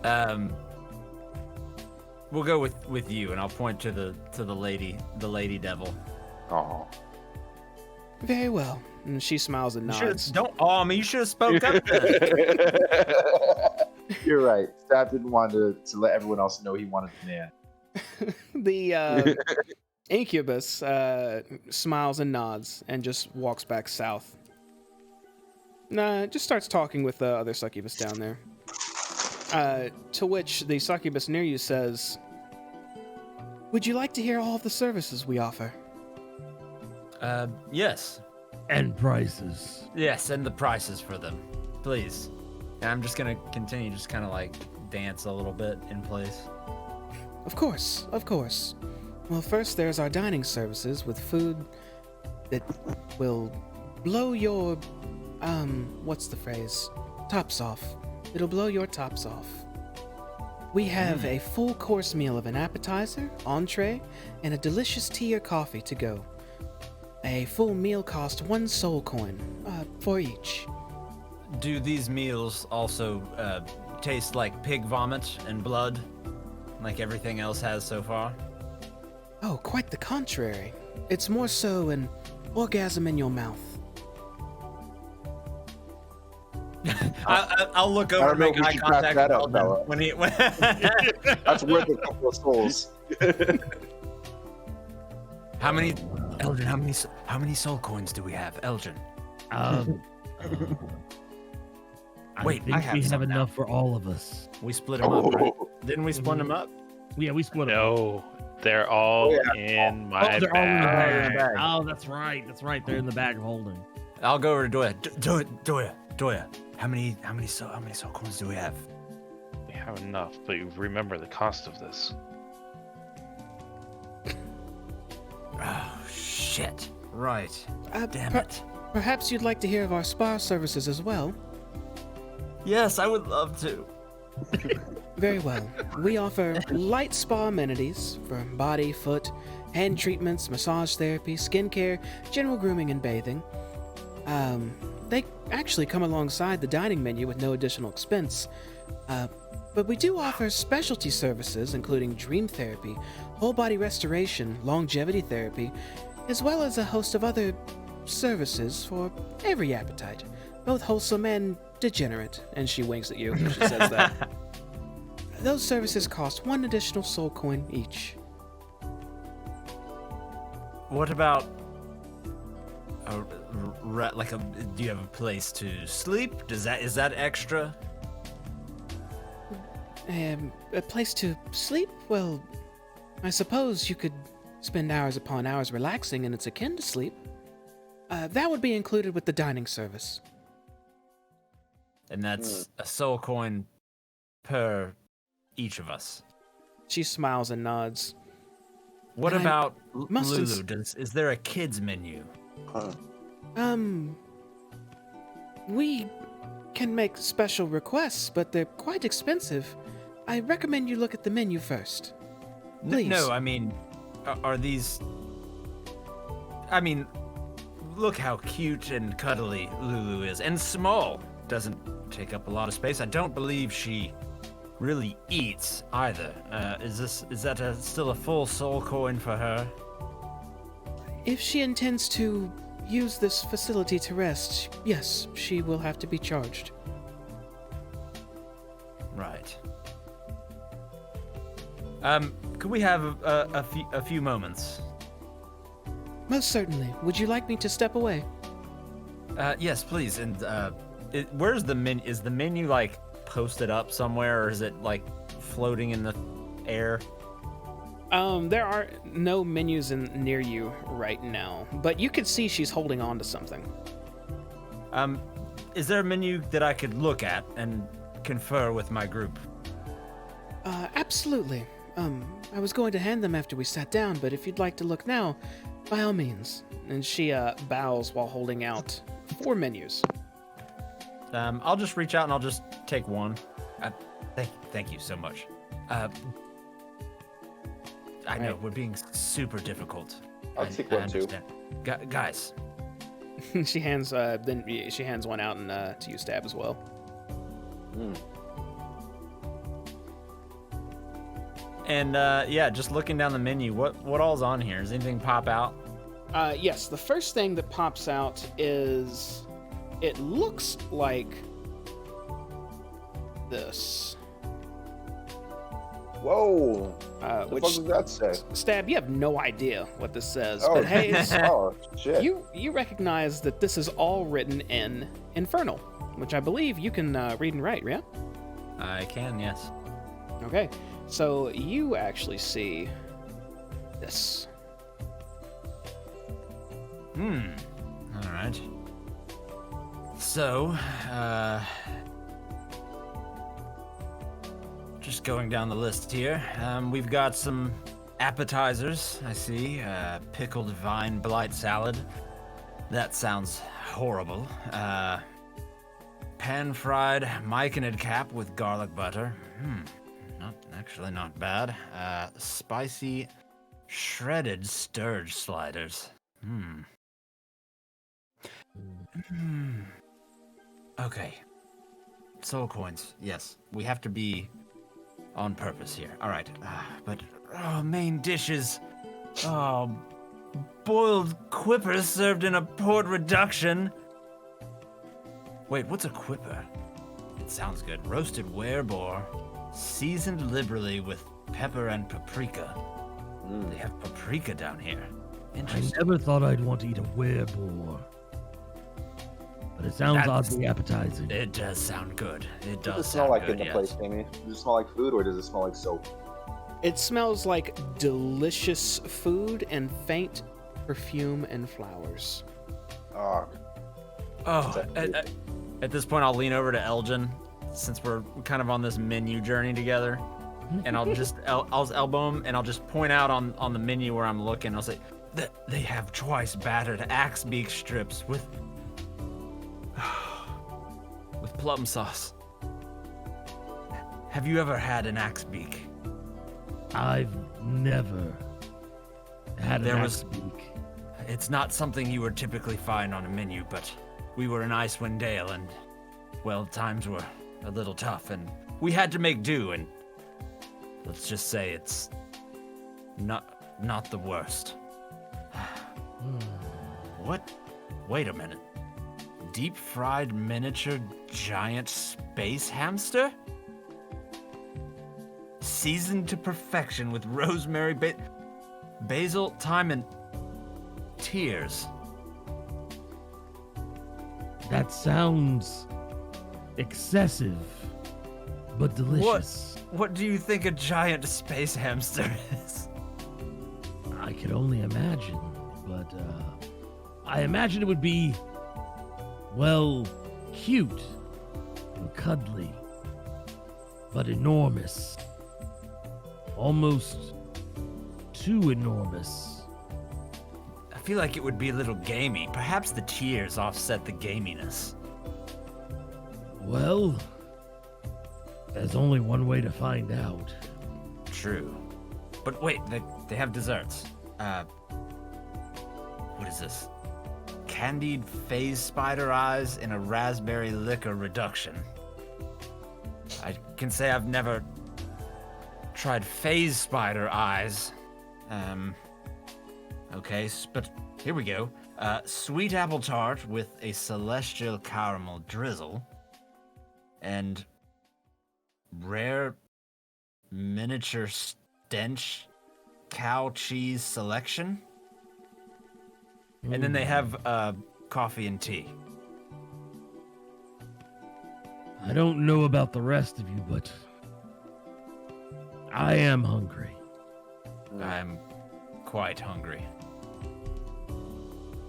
one. We'll go with you, and I'll point to the lady devil. Oh. Very well. And she smiles and nods. You should have spoke up then. You're right. Staff didn't want to let everyone else know he wanted the man. The incubus smiles and nods and just walks back south. Just starts talking with the other succubus down there. To which the succubus near you says, "Would you like to hear all of the services we offer?" Yes. And prices. Yes, and the prices for them, please. And I'm just gonna continue, just kind of like dance a little bit in place. Of course. Well, first there's our dining services with food that will blow your, what's the phrase? Tops off. It'll blow your tops off. We have a full course meal of an appetizer, entree, and a delicious tea or coffee to go. A full meal costs 1 soul coin for each. Do these meals also taste like pig vomit and blood, like everything else has so far? Oh, quite the contrary. It's more so an orgasm in your mouth. I'll look I over don't and know make if we eye should pass contact that with up, Eldon fella. when he. That's worth a couple of souls. How many, Eldon? How many soul coins do we have, Eldon? Wait, I think I have we have some now. enough for all of us. We split them up, right? Oh, Didn't we split them up? Yeah, we split them. No, they're all in my they're all in the bag. bag. Oh, that's right. That's right. They're in the bag of holding. I'll go over to Doya. Doya. How many soul coins do we have? We have enough, but you remember the cost of this. Oh shit! Right. Uh, Damn per- it. Perhaps you'd like to hear of our spa services as well. Yes, I would love to. Very well. We offer light spa amenities for body, foot, hand treatments, massage therapy, skincare, general grooming, and bathing. They actually come alongside the dining menu with no additional expense. But we do offer specialty services, including dream therapy, whole body restoration, longevity therapy, as well as a host of other services for every appetite, both wholesome and degenerate. And she winks at you when she says that. Those services cost 1 additional soul coin each. What about do you have a place to sleep? Is that extra? A place to sleep? Well, I suppose you could spend hours upon hours relaxing, and it's akin to sleep. That would be included with the dining service. And that's a soul coin per each of us. She smiles and nods. What I about must Lulu? Is there a kids menu? We can make special requests, but they're quite expensive. I recommend you look at the menu first. Please. No, I mean, are these? I mean, look how cute and cuddly Lulu is, and small. Doesn't take up a lot of space. I don't believe she really eats either. Is that still a full soul coin for her? If she intends to use this facility to rest, yes, she will have to be charged. Right. Could we have a few moments? Most certainly. Would you like me to step away? Yes, please. And where's the menu? Is the menu like posted up somewhere, or is it like floating in the air? There are no menus near you right now, but you could see she's holding on to something. Is there a menu that I could look at and confer with my group? Absolutely. I was going to hand them after we sat down, but if you'd like to look now, by all means. And she bows while holding out 4 menus. I'll just reach out and I'll just take one. Thank you so much. I know we're being super difficult. I'll take one too. Guys. She hands one out and to you, Stab, as well. And yeah, just looking down the menu, what all's on here? Does anything pop out? Yes, the first thing that pops out is it looks like this. Whoa! What the Which fuck does that say? Stab, you have no idea what this says, Oh, but hey, oh shit! you recognize that this is all written in Infernal, which I believe you can read and write, yeah? I can, yes. Okay, so you actually see this. All right. So, just going down the list here. We've got some appetizers, I see. Pickled vine blight salad. That sounds horrible. Pan-fried myconid cap with garlic butter. Not bad. Spicy shredded sturge sliders. Okay. Soul coins. Yes, we have to be on purpose here. All right. But main dishes. Oh, boiled quippers served in a port reduction. Wait, what's a quipper? It sounds good. Roasted wereboar, seasoned liberally with pepper and paprika. They have paprika down here. I Interesting. never thought I'd want to eat a wereboar. But it sounds oddly appetizing. It does sound good. It What does does it smell sound like good, in the yes. place, Amy? Does it smell like food or does it smell like soap? It smells like delicious food and faint perfume and flowers. Oh, Oh, at this point, I'll lean over to Elgin, since we're kind of on this menu journey together, and I'll just I'll elbow him, and I'll just point out on the menu where I'm looking. I'll say, they have twice battered axe beak strips with plum sauce. Have you ever had an axe beak? I've never had an axe beak. It's not something you would typically find on a menu, but we were in Icewind Dale, and, well, times were a little tough, and we had to make do, and let's just say it's not the worst. What? Wait a minute. Deep-fried miniature giant space hamster? Seasoned to perfection with rosemary, basil, thyme, and tears. That sounds excessive, but delicious. What do you think a giant space hamster is? I could only imagine, but I imagine it would be, well, cute and cuddly, but enormous. Almost too enormous. I feel like it would be a little gamey. Perhaps the tears offset the gaminess. Well, there's only one way to find out. True. But wait, they have desserts. What is this? Candied phase spider eyes in a raspberry liquor reduction. I can say I've never tried phase spider eyes. Okay, but here we go. Sweet apple tart with a celestial caramel drizzle. And rare miniature stench cow cheese selection. And then they have coffee and tea. I don't know about the rest of you, but I am hungry. I'm quite hungry.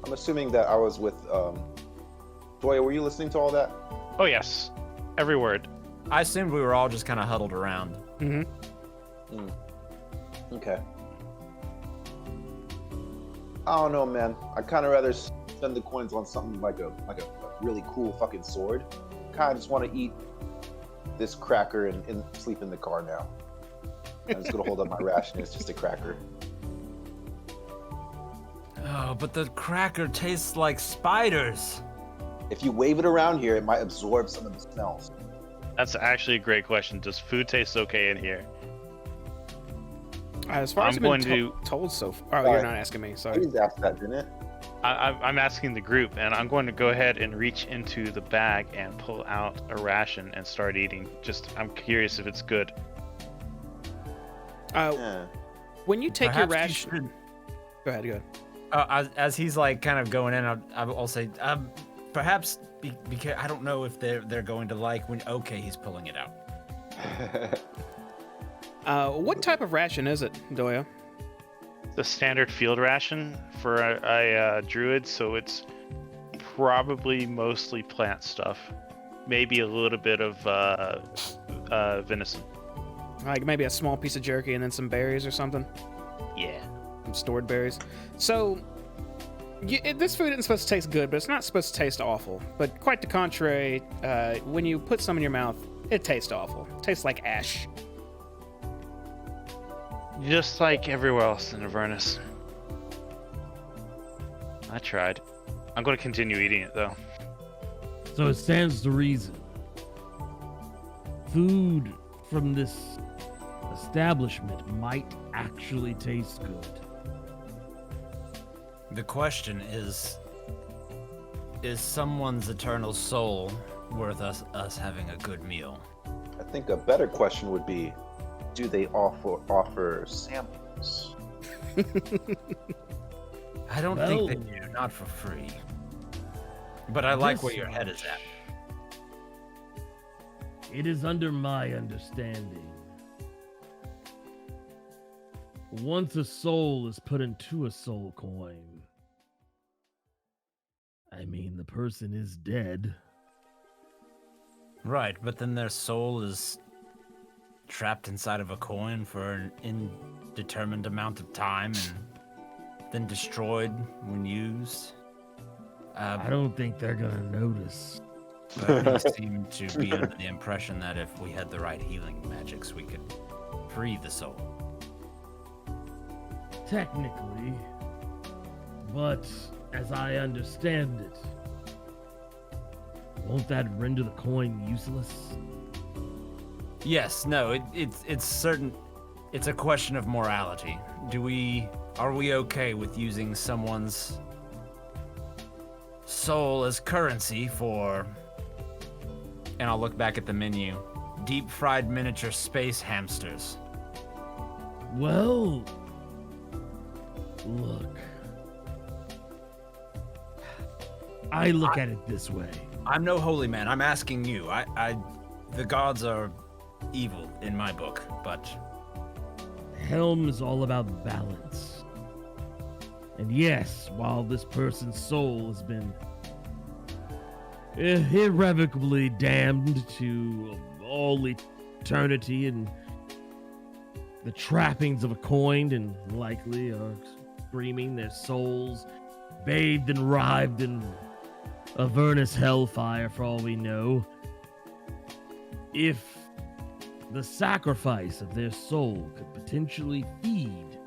I'm assuming that I was with Doya. Were you listening to all that? Oh yes, every word. I assumed we were all just kind of huddled around. Mm-hmm. Okay. I don't know, man. I'd kind of rather spend the coins on something like a really cool fucking sword. Kind of just want to eat this cracker and sleep in the car now. I'm just gonna hold up my ration. It's just a cracker. Oh, but the cracker tastes like spiders. If you wave it around here, it might absorb some of the smells. That's actually a great question. Does food taste okay in here? As far as I'm I've been going to- told so far. Oh, you're not asking me. I Sorry. just asked that, didn't it? I'm asking the group, and I'm going to go ahead and reach into the bag and pull out a ration and start eating. I'm curious if it's good. Yeah. When you take your Perhaps you ration, go ahead. As he's like kind of going in, I'll say, perhaps because I don't know if they're going to like when. Okay, he's pulling it out. What type of ration is it, Doya? The standard field ration for a druid, so it's probably mostly plant stuff. Maybe a little bit of venison. Like maybe a small piece of jerky and then some berries or something? Yeah. Some stored berries. So, this food isn't supposed to taste good, but it's not supposed to taste awful. But quite the contrary, when you put some in your mouth, it tastes awful. It tastes like ash. Just like everywhere else in Avernus. I tried. I'm going to continue eating it, though. So it stands to reason. Food from this establishment might actually taste good. The question is someone's eternal soul worth us having a good meal. I think a better question would be, do they offer samples? I don't think they do, not for free. But I like where your head is at. It is under my understanding. Once a soul is put into a soul coin, I mean, the person is dead. Right, but then their soul is trapped inside of a coin for an indeterminate amount of time and then destroyed when used. I don't think they're gonna notice. But we seem to be under the impression that if we had the right healing magics, we could free the soul. Technically, but as I understand it, won't that render the coin useless? Yes, no, it's certain. It's a question of morality. Are we okay with using someone's soul as currency for? And I'll look back at the menu. Deep fried miniature space hamsters. Well, look. I look at it this way. I'm no holy man. I'm asking you. The gods are evil in my book, but Helm is all about balance. And yes, while this person's soul has been irrevocably damned to all eternity and the trappings of a coin, and likely are screaming their souls bathed and writhed in Avernus hellfire for all we know. If the sacrifice of their soul could potentially feed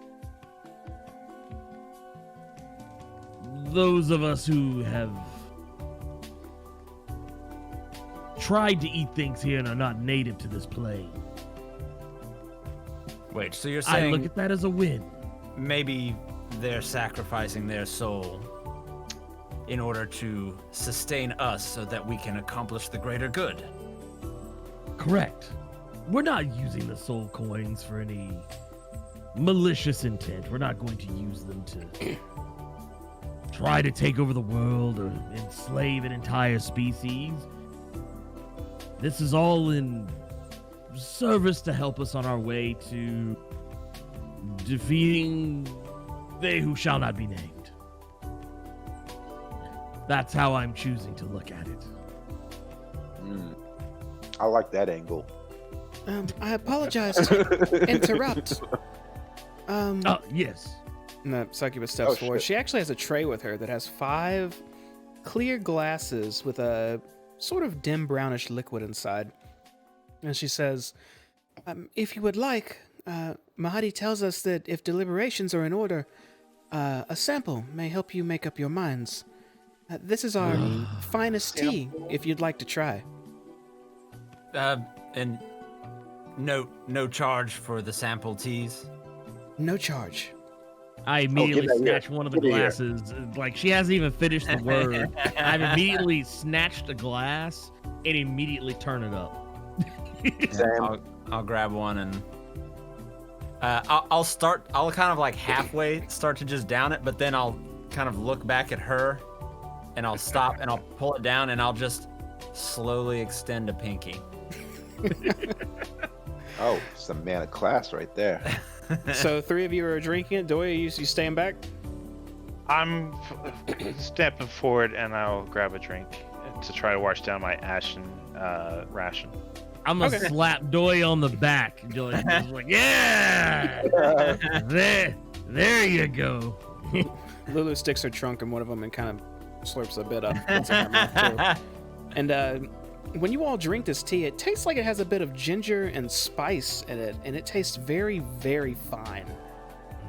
those of us who have tried to eat things here and are not native to this plane, wait, so you're I saying look at that as a win. maybe they're sacrificing their soul in order to sustain us so that we can accomplish the greater good? Correct. We're not using the soul coins for any malicious intent. We're not going to use them to try to take over the world or enslave an entire species. This is all in service to help us on our way to defeating they who shall not be named. That's how I'm choosing to look at it. I like that angle. I apologize to interrupt. Yes. And the succubus steps Oh, forward. shit. She actually has a tray with her that has 5 clear glasses with a sort of dim brownish liquid inside. And she says, if you would like, Mahadi tells us that if deliberations are in order, a sample may help you make up your minds. This is our finest tea, if you'd like to try. And no charge for the sample teas? No charge. I immediately that here. snatch one of the Give it here. glasses. Like, she hasn't even finished the word. I've immediately snatched a glass and immediately turn it up. I'll grab one and I'll kind of like halfway start to just down it, but then I'll kind of look back at her and I'll stop and I'll pull it down and I'll just slowly extend a pinky. Oh, it's a man of class right there. So 3 of you are drinking it. Doya, you staying back? I'm stepping forward and I'll grab a drink to try to wash down my ashen ration. I'm gonna Okay. slap Doy on the back. Doy's just like, yeah, there you go. Lulu sticks her trunk in one of them and kind of slurps a bit up. Puts it in her mouth, too. And when you all drink this tea, it tastes like it has a bit of ginger and spice in it, and it tastes very, very fine.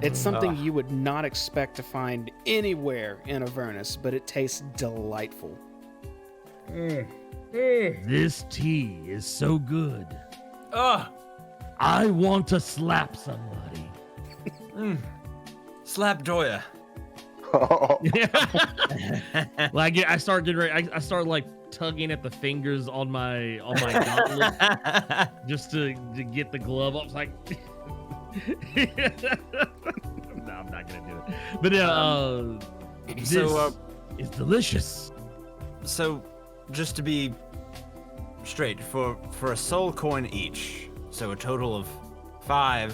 It's something you would not expect to find anywhere in Avernus, but it tastes delightful. This tea is so good. Ugh! I want to slap somebody. Slap Doya. Like, I start getting ready. I start like tugging at the fingers on my gauntlet just to get the glove off. It's like, no, I'm not gonna do it. But this is delicious. So, just to be straight, for a soul coin each, so a total of 5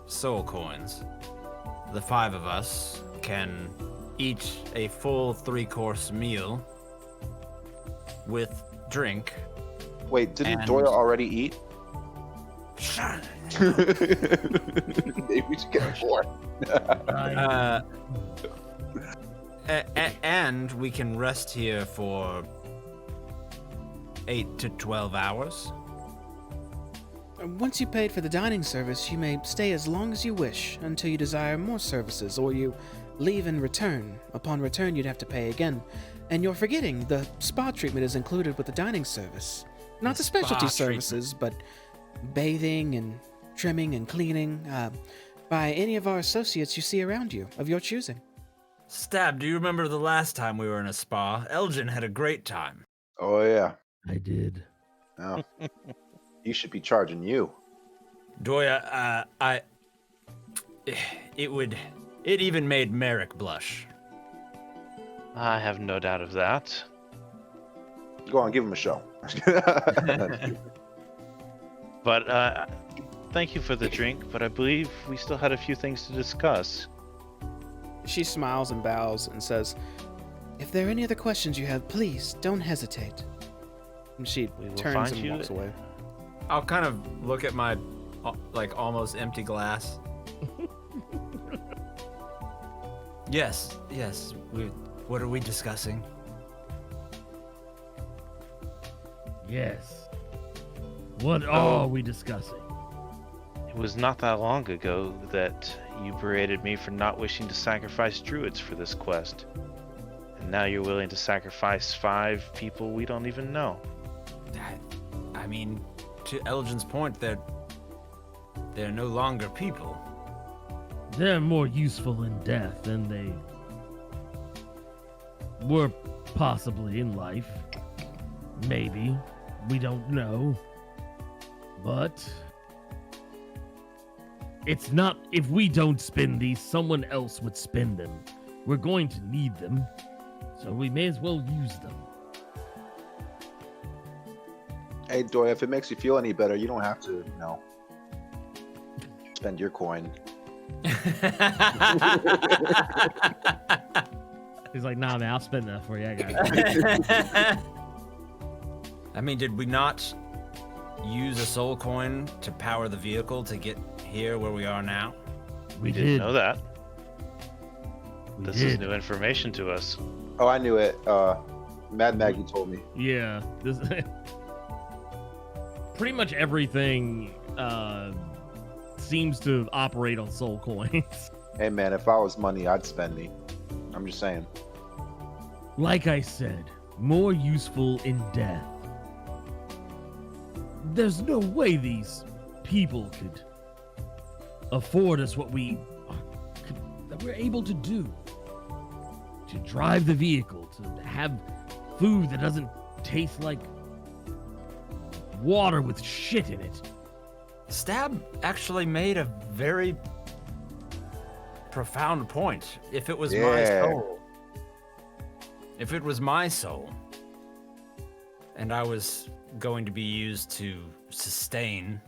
soul coins, the 5 of us can eat a full 3-course meal with drink. Wait, didn't And- Doyle already eat? Maybe we should get 4. And we can rest here for 8 to 12 hours. Once you paid for the dining service, you may stay as long as you wish until you desire more services, or you leave and return. Upon return, you'd have to pay again. And you're forgetting, the spa treatment is included with the dining service. Not the specialty spa treatment. services, but bathing and trimming and cleaning by any of our associates you see around you, of your choosing. Stab, do you remember the last time we were in a spa? Elgin had a great time. Oh yeah. I did. Oh. You should be charging you. Doya, it even made Merrick blush. I have no doubt of that. Go on, give him a show. But thank you for the drink, but I believe we still had a few things to discuss. She smiles and bows and says, "If there are any other questions you have, please don't hesitate." And she We will turns find and you. walks away. I'll kind of look at my, like, almost empty glass. Yes. What are we discussing? Yes. What are we discussing? It was not that long ago that you berated me for not wishing to sacrifice druids for this quest. And now you're willing to sacrifice 5 people we don't even know. I mean, to Elgin's point, they're no longer people. They're more useful in death than they were possibly in life. Maybe. We don't know. But it's not, if we don't spend these, someone else would spend them. We're going to need them, so we may as well use them. Hey, Doyle, if it makes you feel any better, you don't have to, spend your coin. He's like, nah, man, I'll spend that for you. I got it. I mean, did we not use a soul coin to power the vehicle to get here where we are now? We Didn't did. know that. We This did. is new information to us. Oh, I knew it. Mad Maggie told me. Yeah. This pretty much everything seems to operate on soul coins. Hey, man, if I was money, I'd spend me. I'm just saying. Like I said, more useful in death. There's no way these people could afford us what that we're able to do. To drive the vehicle, to have food that doesn't taste like water with shit in it. Stab actually made a very profound point. If it was my Yeah. soul, and I was going to be used to sustain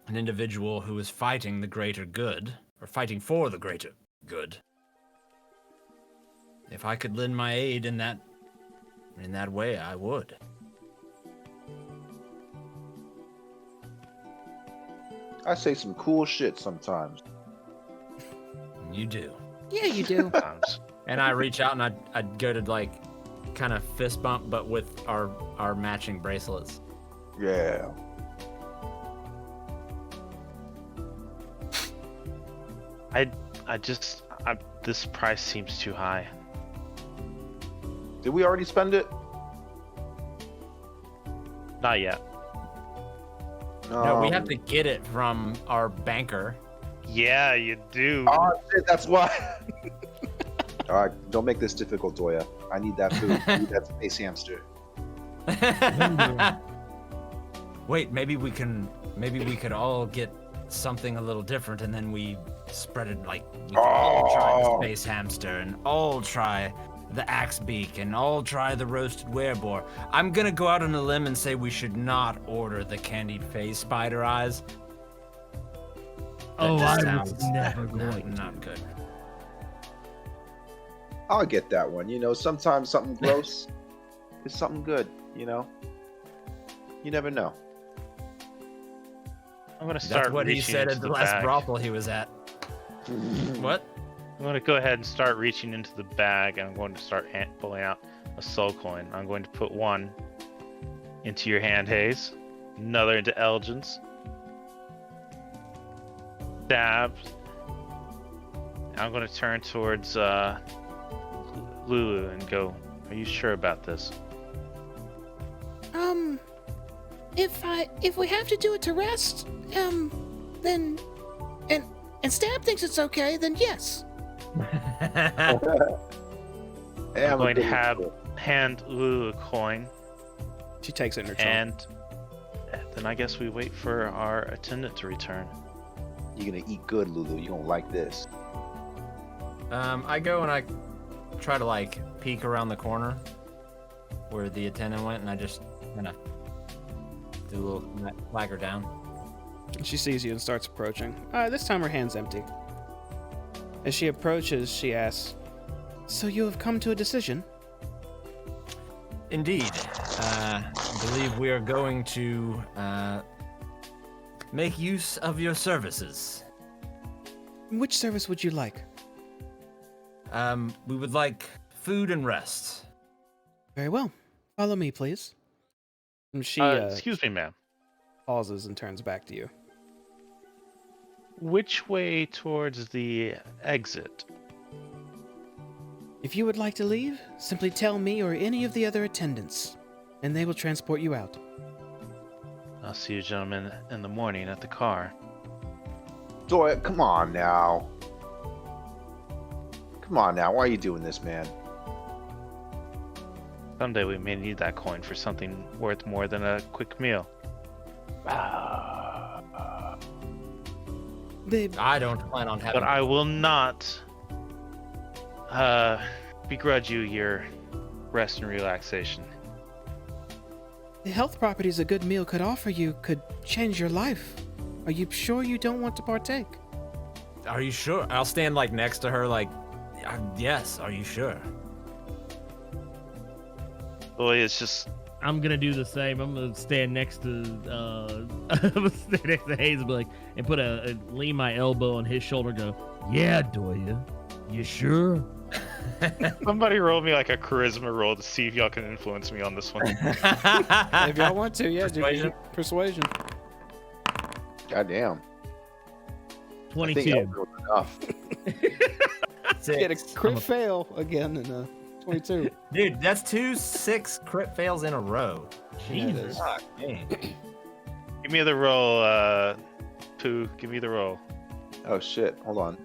an individual who was fighting the greater good, or fighting for the greater good, if I could lend my aid in that way, I would. I say some cool shit sometimes. You do. Yeah, you do. Sometimes. And I reach out and I'd go to, like, kind of fist bump, but with our matching bracelets. Yeah. This price seems too high. Did we already spend it? Not yet. No, we have to get it from our banker. Yeah, you do. Oh, shit, that's why. All right, don't make this difficult, Doya. I need that food. I need that Space Hamster. Wait, maybe we could all get something a little different, and then we spread it like we could all try the Space Hamster, and all try the Axe Beak, and all try the roasted werebore. I'm gonna go out on a limb and say we should not order the candied phase spider eyes. Oh, That I just was never going to. not good. I'll get that one. You know, sometimes something gross is something good. You know, you never know. I'm gonna start. That's what he reaching said into at the the last bag. brothel he was at. What? I'm gonna go ahead and start reaching into the bag, and I'm going to start pulling out a soul coin. I'm going to put one into your hand, Hayes. Another into Elgin's. Stab. I'm going to turn towards Lulu and go, "Are you sure about this?" If we have to do it to rest, then and Stab thinks it's okay, then yes. Hey, I'm a going to good hand Lulu a coin, She takes it in her trunk. and then I guess we wait for our attendant to return. You're gonna eat good, Lulu. You don't like this. I go and I try to like peek around the corner where the attendant went, and I just kind of do a little flag her down. She sees you and starts approaching. This time her hand's empty. As she approaches, she asks, "So you have come to a decision?" Indeed, I believe we are going to make use of your services. Which service would you like? We would like food and rest. Very well. Follow me, please. And she Excuse me, ma'am. pauses and turns back to you. Which way towards the exit? If you would like to leave, simply tell me or any of the other attendants, and they will transport you out. I'll see you gentlemen in the morning at the car. Doyle, come on now. Come on now. Why are you doing this, man? Someday we may need that coin for something worth more than a quick meal. Babe, I don't plan on having. But I will not begrudge you your rest and relaxation. the health properties a good meal could offer you could change your life. Are you sure you don't want to partake? Are you sure? I'll stand like next to her, like, yes. Are you sure? Boy, it's just I'm gonna do the same. I'm gonna stand next to I'm gonna stand next to Hayes and be like, and lean my elbow on his shoulder. And go, yeah, Doya, you sure? somebody roll me like a charisma roll to see if y'all can influence me on this one. If y'all want to, yeah, Persuasion? Persuasion. Goddamn. I think 22. that was enough. Get a Six. crit fail again in 22. Dude, that's 2 6 crit fails in a row. Yeah, it Jesus. is. Fuck, dang. Give me the roll, Pooh. Give me the roll. Oh shit. Hold on.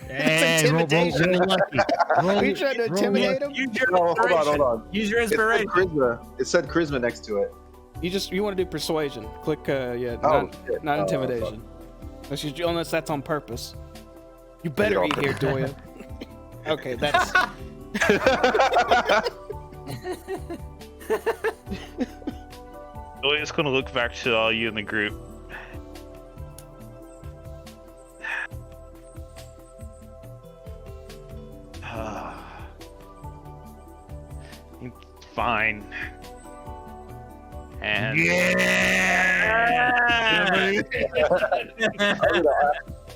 Hey, intimidation. roll lucky. Are you trying to intimidate him? Use your No, hold on, inspiration. hold on. Use your It said inspiration. charisma. It said charisma next to it. You want to do persuasion. Click Oh, shit. not Oh, intimidation. Unless that's on purpose. You better all eat here, Doya. Okay, that's Doya's gonna look back to all you in the group. Fine. And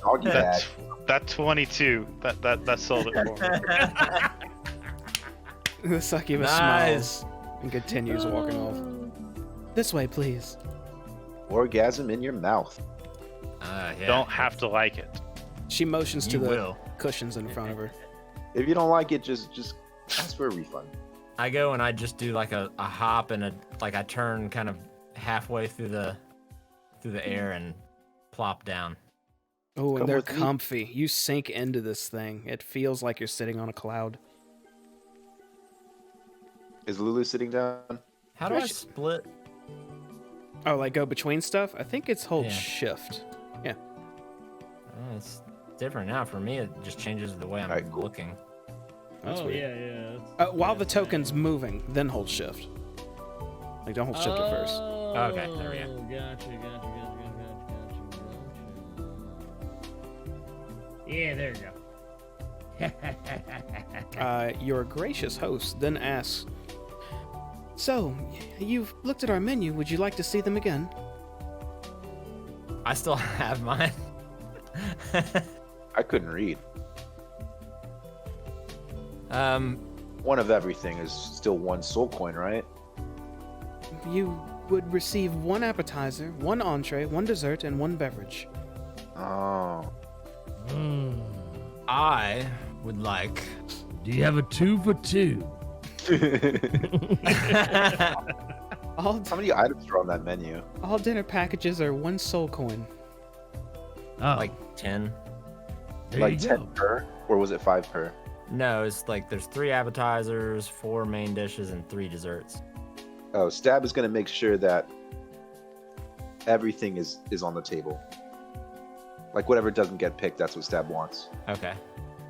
Doggy bag. that 22. That sold it for me. the succubus Nice. smiles and continues walking off. This way, please. Orgasm in your mouth. Yeah. Don't have to like it. She motions to You the will. cushions in front of her. If you don't like it, just ask for a refund. I go and I just do like a hop and I turn kind of halfway through the air and plop down. Oh, and Come they're with me. comfy. You sink into this thing. It feels like you're sitting on a cloud. Is Lulu sitting down? How do I split? Oh, like go between stuff? I think it's hold Yeah. shift. Yeah. It's different now for me. It just changes the way I'm Alright, cool. looking. That's oh weird. yeah. While the token's moving, then hold shift. Like don't hold shift at first. Okay, there we go. Gotcha. Yeah, there you go. Your gracious host then asks, "So, you've looked at our menu. Would you like to see them again?" I still have mine. I couldn't read. One of everything is still 1 soul coin, right? You would receive 1 appetizer, 1 entree, 1 dessert, and 1 beverage. Oh. I would like. Do you have a 2 for 2? All, How many items are on that menu? all dinner packages are 1 soul coin. Oh, Like 10. there Like you 10 go. per? Or was it 5 per? No, it's like there's 3 appetizers, 4 main dishes, and 3 desserts. Oh, Stab is going to make sure that everything is on the table. Like whatever doesn't get picked, that's what Stab wants. Okay.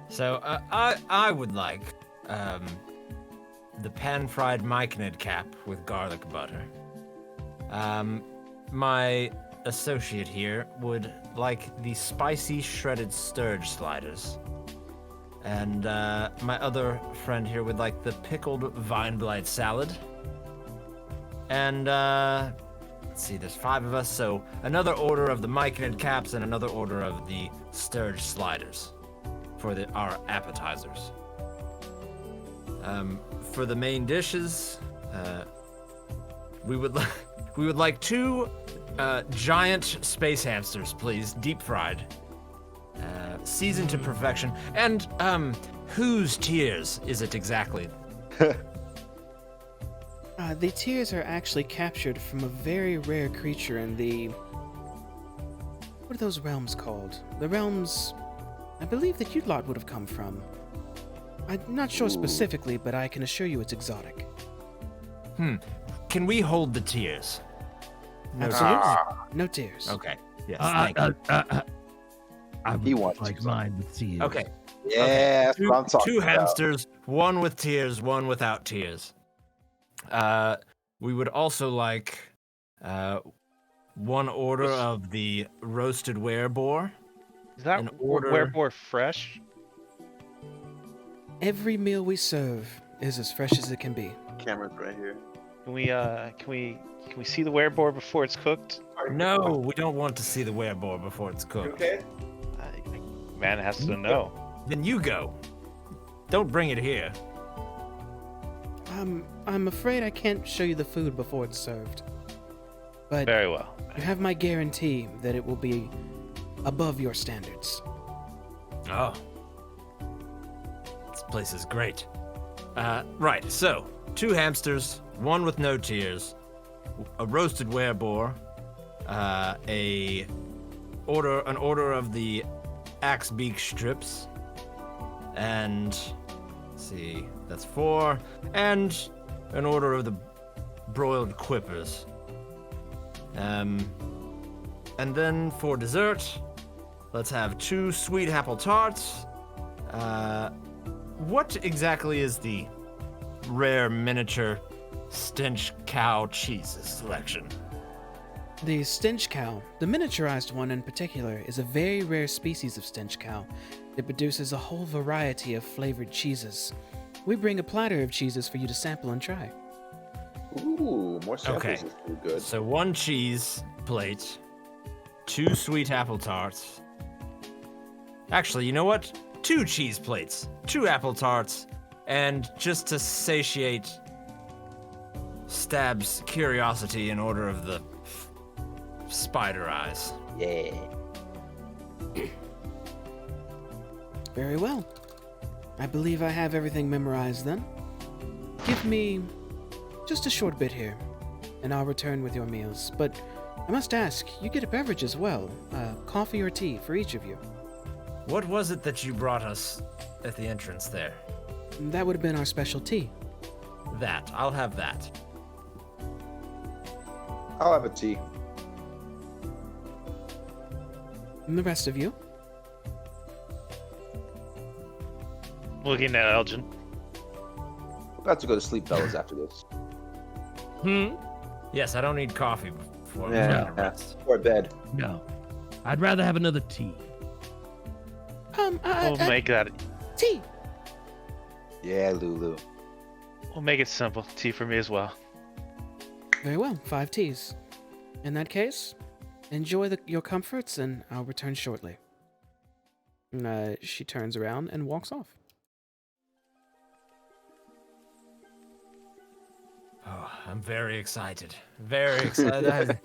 So I would like the pan-fried myconid cap with garlic butter. My associate here would like the spicy shredded sturge sliders. And my other friend here would like the pickled vine blight salad. And let's see, there's 5 of us, so another order of the myconid caps and another order of the sturge sliders for our appetizers. For the main dishes, we would like 2 giant space hamsters, please, deep fried, seasoned to perfection. And whose tears is it exactly? The tears are actually captured from a very rare creature in the... What are those realms called? The realms I believe the Utlot would have come from. I'm not sure specifically, but I can assure you it's exotic. Can we hold the tears? Absolutely. No tears. Okay. Yes. Thank you. I would He wants like to. mine with tears. Okay. Yeah, that's what I'm talking 2 about. hamsters, 1 with tears, 1 without tears. We would also like 1 order of the roasted wereboar. Is that An order- whereboar fresh? Every meal we serve is as fresh as it can be. Camera's right here. Can we see the whereboar before it's cooked? No, we don't want to see the wereboar before it's cooked. Okay. Man has to know. Then you go. Don't bring it here. I'm afraid I can't show you the food before it's served. But Very well. you have my guarantee that it will be above your standards. Oh. This place is great. Right, so 2 hamsters, 1 with no tears, a roasted wereboar, an order of the axe beak strips, and let's see, that's 4, and an order of the broiled quippers. And then for dessert, let's have 2 sweet apple tarts. What exactly is the rare miniature stench cow cheeses selection? The stench cow, the miniaturized one in particular, is a very rare species of stench cow that produces a whole variety of flavored cheeses. We bring a platter of cheeses for you to sample and try. Ooh, more samples Okay. is too good. So 1 cheese plate, 2 sweet apple tarts. Actually, you know what? 2 cheese plates, 2 apple tarts, and just to satiate Stab's curiosity in order of the spider eyes. Yeah. Very well. I believe I have everything memorized then. Give me just a short bit here, and I'll return with your meals. But I must ask, you get a beverage as well, coffee or tea for each of you. What was it that you brought us at the entrance there? That would have been our special tea. That. I'll have that. I'll have a tea. And the rest of you? Looking at Elgin. About to go to sleep, fellas, after this. Yes, I don't need coffee before Yeah. rest. Or bed. No. I'd rather have another tea. We'll make that. Tea. Yeah, Lulu. We'll make it simple. Tea for me as well. Very well, 5 teas. In that case, enjoy your comforts, and I'll return shortly. She turns around and walks off. Oh, I'm very excited. Very excited.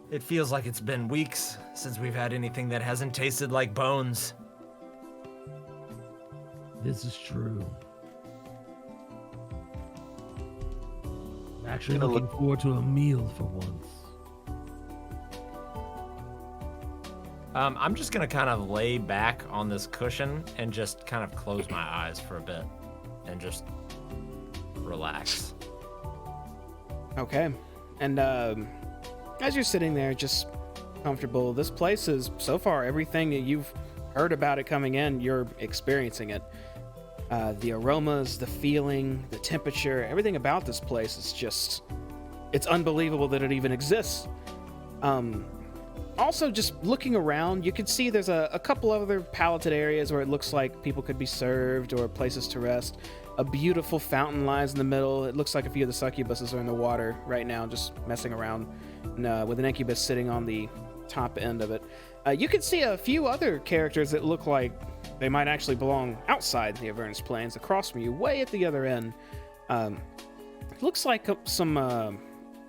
It feels like it's been weeks since we've had anything that hasn't tasted like bones. This is true. I'm actually Gonna looking forward to a meal for once. I'm just gonna kind of lay back on this cushion and just kind of close my eyes for a bit and just relax. Okay. And as you're sitting there just comfortable, this place is, so far, everything that you've heard about it coming in, you're experiencing it. The aromas, the feeling, the temperature, everything about this place is just, it's unbelievable that it even exists. Also, just looking around, you can see there's a couple other palleted areas where it looks like people could be served or places to rest. A beautiful fountain lies in the middle. It looks like a few of the succubuses are in the water right now, just messing around, and, with an incubus sitting on the top end of it. You can see a few other characters that look like they might actually belong outside the Avernus plains, across from you, way at the other end. It looks like some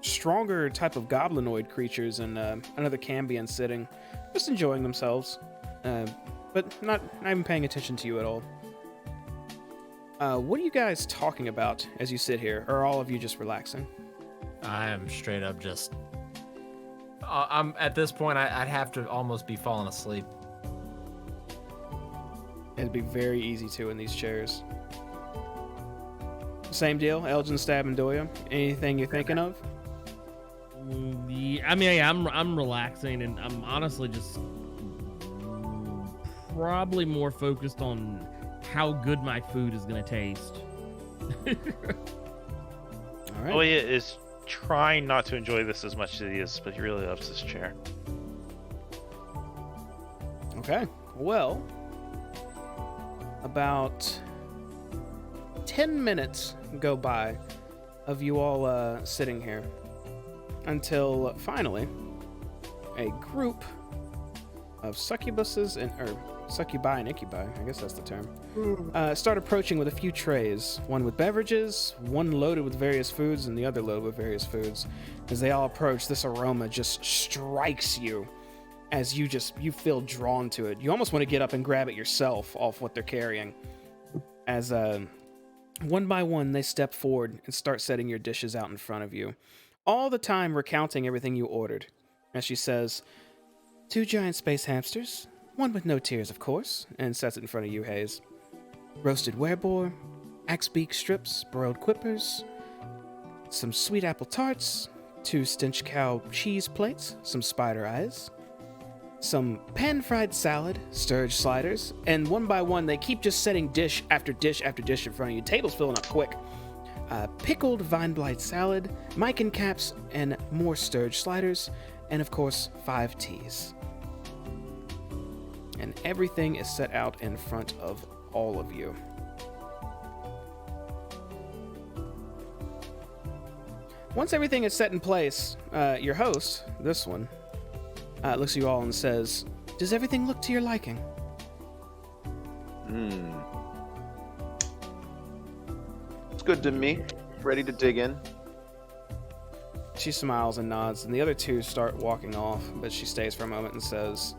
stronger type of goblinoid creatures, and another Cambion sitting, just enjoying themselves, but not even paying attention to you at all. What are you guys talking about as you sit here? Or are all of you just relaxing? I am straight up just. I'm at this point. I'd have to almost be falling asleep. It'd be very easy to in these chairs. Same deal, Elgin, Stab, and Doya. Anything you're thinking of? I'm relaxing, and I'm honestly just probably more focused on how good my food is gonna taste. All right. Oya is trying not to enjoy this as much as he is, but he really loves this chair. Okay. Well, about 10 minutes go by of you all sitting here until finally a group of succubuses or succubi and incubi, I guess that's the term, start approaching with a few trays, one with beverages, one loaded with various foods, and the other loaded with various foods. As they all approach, this aroma just strikes you as you feel drawn to it. You almost want to get up and grab it yourself off what they're carrying. As one by one, they step forward and start setting your dishes out in front of you, all the time recounting everything you ordered. As she says, 2 giant space hamsters, one with no tears, of course, and sets it in front of you, Hayes. Roasted wereboar, axebeak strips, broiled quippers, some sweet apple tarts, 2 stench cow cheese plates, some spider eyes, some pan-fried salad, sturge sliders, and one by one, they keep just setting dish after dish after dish in front of you. Table's filling up quick. Pickled vine blight salad, Mikan caps, and more sturge sliders, and of course, 5 teas. And everything is set out in front of all of you. Once everything is set in place, your host, this one, looks at you all and says, "Does everything look to your liking?" It's good to me. Ready to dig in. She smiles and nods, and the other 2 start walking off, but she stays for a moment and says,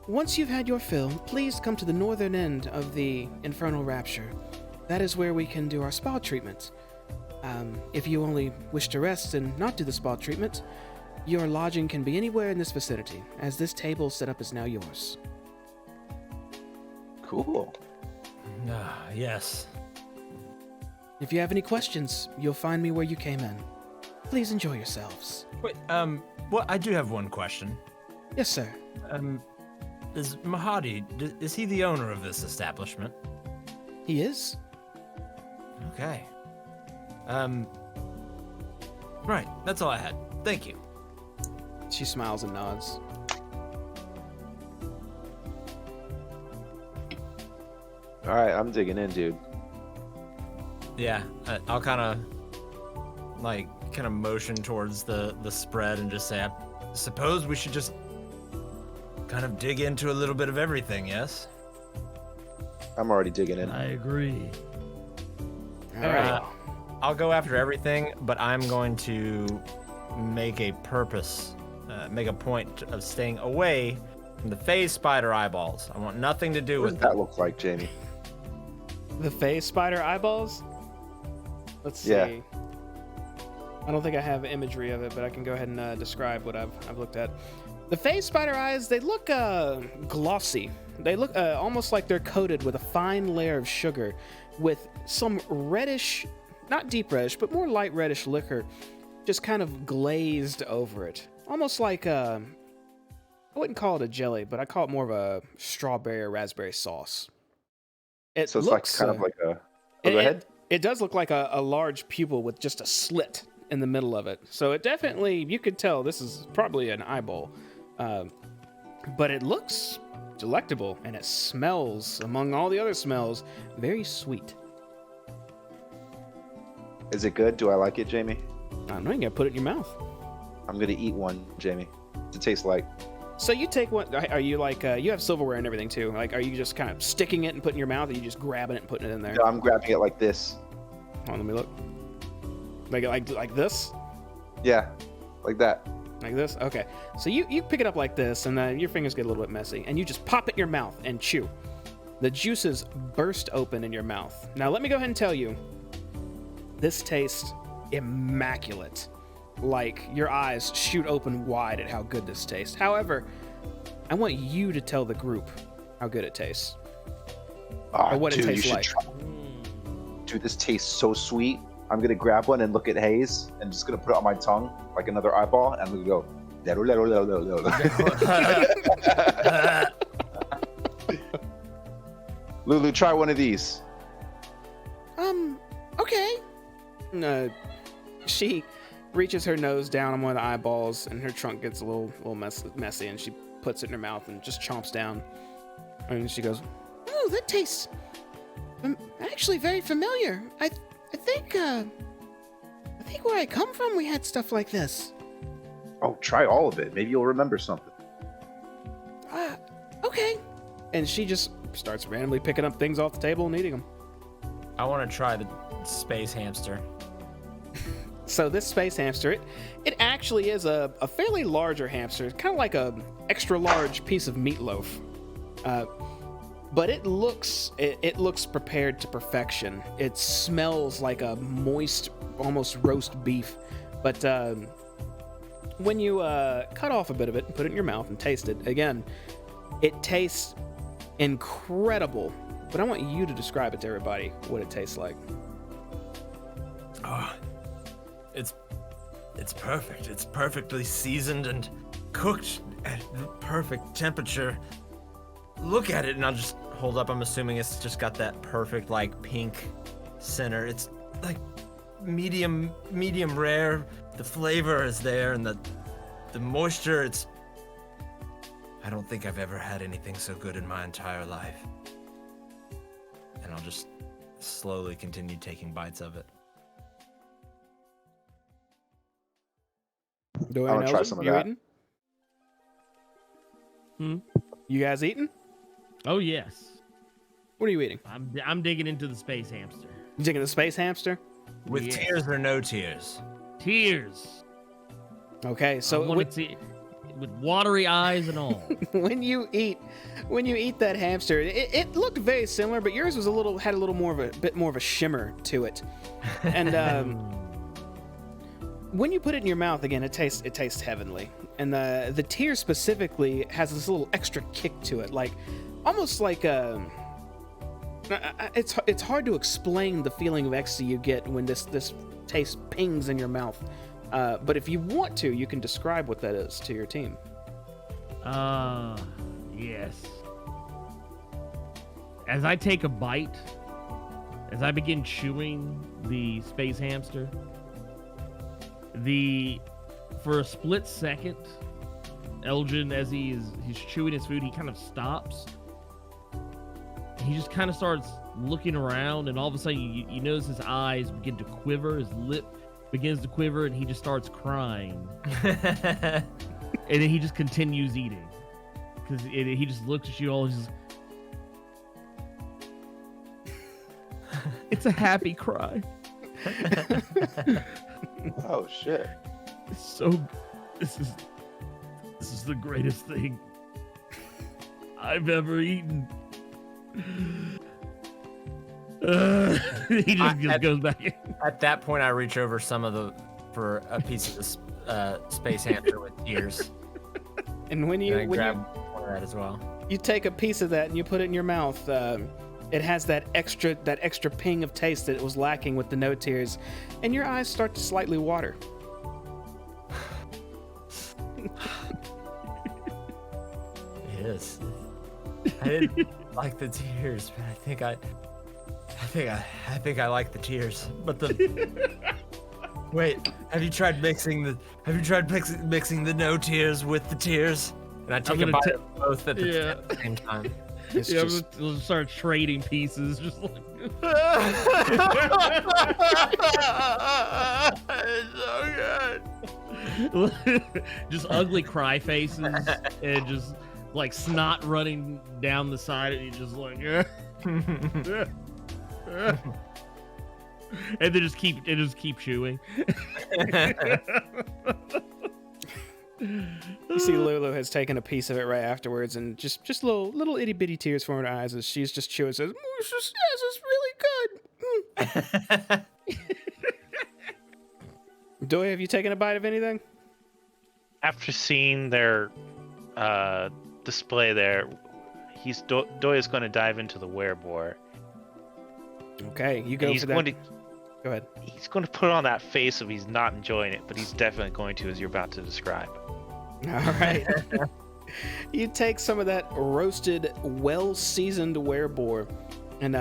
"Once you've had your fill, please come to the northern end of the Infernal Rapture. That is where we can do our spa treatment. If you only wish to rest and not do the spa treatment, your lodging can be anywhere in this vicinity, as this table setup is now yours." Cool. Yes. If you have any questions, you'll find me where you came in. Please enjoy yourselves. Wait, well, I do have one question. Yes, sir. Is Mahadi, is he the owner of this establishment? He is. Okay. Right, that's all I had. Thank you. She smiles and nods. All right, I'm digging in, dude. Yeah, I'll kind of motion towards the spread and just say, I suppose we should just kind of dig into a little bit of everything, yes? I'm already digging in. I agree. All right. I'll go after everything, but I'm going to make a point of staying away from the phase spider eyeballs. I want nothing to do What does with that look like, Jamie? The phase spider eyeballs? Let's see. Yeah. I don't think I have imagery of it, but I can go ahead and describe what I've looked at. The phase spider eyes, they look glossy. They look almost like they're coated with a fine layer of sugar with some reddish, not deep reddish, but more light reddish liquor just kind of glazed over it. Almost like, I wouldn't call it a jelly, but I call it more of a strawberry or raspberry sauce. It So it's looks, like kind of like a. Oh, go ahead. It does look like a large pupil with just a slit in the middle of it. So it definitely, you could tell this is probably an eyeball. But it looks delectable, and it smells, among all the other smells, very sweet. Is it good? Do I like it, Jamie? I don't know, you gotta put it in your mouth. I'm gonna eat one, Jamie. What's it taste like? So you take one, are you like, you have silverware and everything too. Like, are you just kind of sticking it and putting it in your mouth, or are you just grabbing it and putting it in there? No, I'm grabbing it like this. Hold on, let me look. Like this? Yeah, like that. Like this? Okay. So you pick it up like this, and then your fingers get a little bit messy, and you just pop it in your mouth and chew. The juices burst open in your mouth. Now, let me go ahead and tell you, this tastes immaculate. Like, your eyes shoot open wide at how good this tastes. However, I want you to tell the group how good it tastes. Or what it dude, tastes you should like. try. Dude, this tastes so sweet. I'm gonna grab one and look at Hayes, and just gonna put it on my tongue like another eyeball, and I'm gonna go. Lulu, try one of these. Okay. She reaches her nose down on one of the eyeballs, and her trunk gets a little messy, and she puts it in her mouth and just chomps down. And she goes, "Oh, that tastes actually very familiar. I think where I come from, we had stuff like this." Oh, try all of it. Maybe you'll remember something. Okay. And she just starts randomly picking up things off the table and eating them. I want to try the space hamster. So this space hamster, it actually is a fairly larger hamster. It's kind of like a extra large piece of meatloaf. But it looks prepared to perfection. It smells like a moist, almost roast beef. But when you cut off a bit of it and put it in your mouth and taste it, again, it tastes incredible. But I want you to describe it to everybody, what it tastes like. Oh, it's perfect. It's perfectly seasoned and cooked at the perfect temperature. Look at it, and I'll just hold up. I'm assuming it's just got that perfect, like, pink center. It's like medium rare. The flavor is there, and the moisture. I don't think I've ever had anything so good in my entire life. And I'll just slowly continue taking bites of it. Do I want to try some of that. Eating? You guys eating? Oh yes, What are you eating? I'm digging into the space hamster. You taking the space hamster? With Yes. tears or no tears? Tears. Okay, so I want to see with watery eyes and all. when you eat that hamster, it looked very similar, but yours was had a little more of a bit more of a shimmer to it. And when you put it in your mouth again, it tastes heavenly. And the tear specifically has this little extra kick to it, like almost like It's hard to explain the feeling of ecstasy you get when this taste pings in your mouth. But if you want to, you can describe what that is to your team. Yes. As I take a bite, as I begin chewing the Space Hamster, for a split second, Elgin, as he's chewing his food, he kind of stops. He just kind of starts looking around, and all of a sudden you notice his eyes begin to quiver, his lip begins to quiver, and he just starts crying. And then he just continues eating. Because he just looks at you all, and just... It's a happy cry. Oh shit! This is the greatest thing I've ever eaten. He just goes back in. At that point, I reach over for a piece of the Space Hamster with tears. And when I grab one of that as well. you take a piece of that and you put it in your mouth, it has that extra ping of taste that it was lacking with the no tears, and your eyes start to slightly water. It is. I didn't like the tears, but I think I like the tears. But wait, have you tried mixing the no tears with the tears? And I take a bite of both at the same time. We'll start trading pieces, just like. It's so good. Just ugly cry faces and just like snot running down the side, and you just like, and then just keep chewing. You see Lulu has taken a piece of it right afterwards, and just little itty bitty tears from her eyes as she's just chewing. Says, "This is really good." Doy, have you taken a bite of anything? After seeing their display there, Doy is going to dive into the werebore. Okay, you go for that. Go ahead. He's going to put on that face of he's not enjoying it, but he's definitely going to, as you're about to describe. All right. You take some of that roasted, well-seasoned werebore and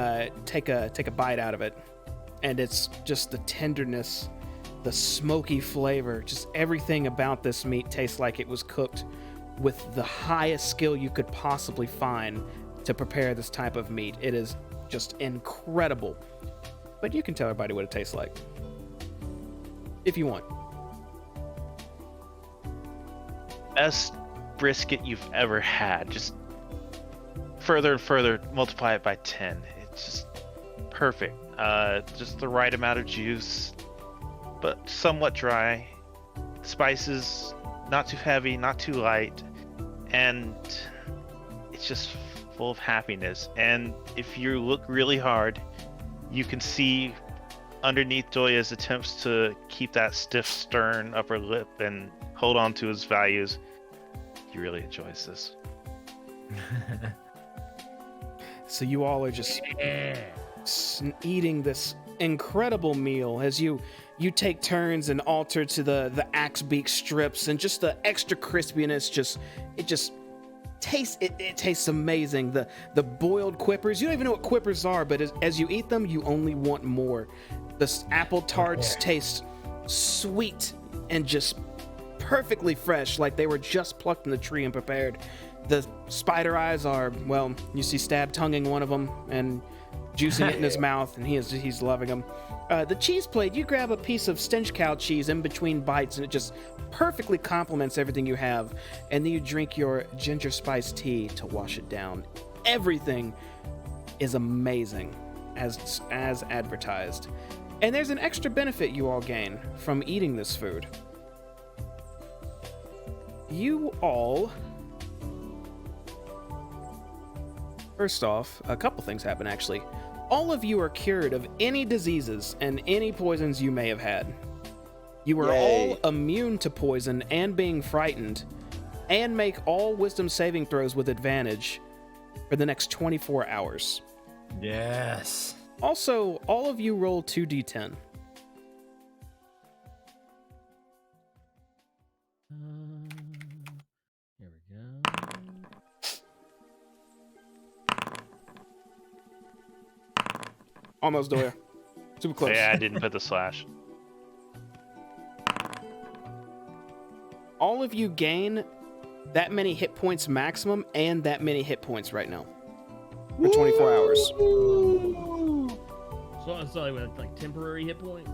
take a bite out of it, and it's just the tenderness, the smoky flavor, just everything about this meat tastes like it was cooked with the highest skill you could possibly find to prepare this type of meat. It is just incredible. But you can tell everybody what it tastes like, if you want. Best brisket you've ever had. Just further and further, multiply it by 10. It's just perfect. Just the right amount of juice, but somewhat dry. Spices, not too heavy, not too light, and it's just full of happiness. And if you look really hard, you can see underneath Doya's attempts to keep that stiff, stern upper lip and hold on to his values. He really enjoys this. So you all are just eating this incredible meal as you take turns and alter to the axe beak strips, and just the extra crispiness. It tastes amazing. The boiled quippers, you don't even know what quippers are, but as you eat them, you only want more. The apple tarts taste sweet and just perfectly fresh, like they were just plucked from the tree and prepared. The spider eyes are, well, you see Stab tonguing one of them and juicing it in his mouth, and he's loving them. The cheese plate, you grab a piece of stench cow cheese in between bites, and it just perfectly complements everything you have. And then you drink your ginger spice tea to wash it down. Everything is amazing, as advertised. And there's an extra benefit you all gain from eating this food. You all... First off, a couple things happen, actually. All of you are cured of any diseases and any poisons you may have had. You are all immune to poison and being frightened, and make all wisdom saving throws with advantage for the next 24 hours. Yes. Also, all of you roll 2d10. Here we go. Almost there. Super close. Yeah, I didn't put the slash. All of you gain that many hit points maximum and that many hit points right now for 24 hours. So I'm sorry, with like temporary hit points.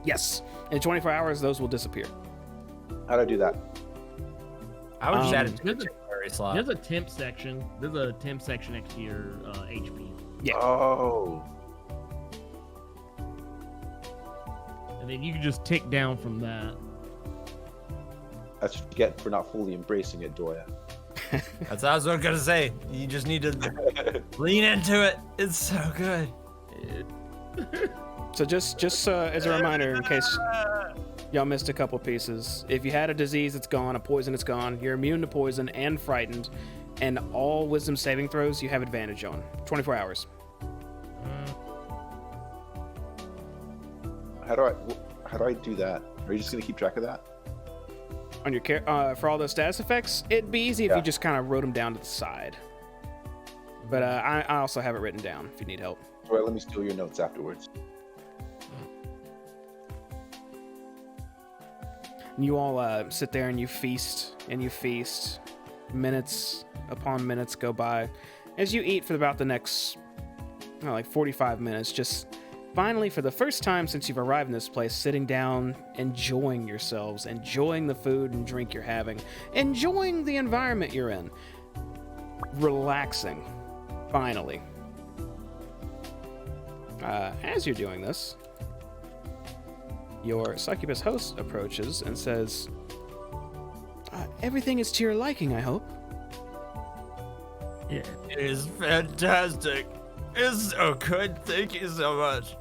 Yes. In 24 hours, those will disappear. How do I do that? I would just add it to the there's a- temporary slot. There's a temp section. There's a temp section next to your HP, Yeah. Oh. and then you can just tick down from that. That's what you get for not fully embracing it, Doya. That's what I was gonna say. You just need to lean into it. It's so good. So just as a reminder, in case y'all missed a couple pieces, if you had a disease, it's gone. A poison, it's gone. You're immune to poison and frightened, and all wisdom saving throws you have advantage on. 24 hours. How do I do that? Are you just gonna keep track of that? On your for all those status effects, it'd be easy if Yeah. you just kind of wrote them down to the side. But I also have it written down if you need help. Doya, let me steal your notes afterwards. And you all sit there and you feast and you feast. Minutes upon minutes go by as you eat for about the next like 45 minutes, just finally, for the first time since you've arrived in this place, sitting down, enjoying yourselves, enjoying the food and drink you're having, enjoying the environment you're in, relaxing, finally. As you're doing this, your succubus host approaches and says, everything is to your liking, I hope. Yeah. It is fantastic. It's so good. Thank you so much.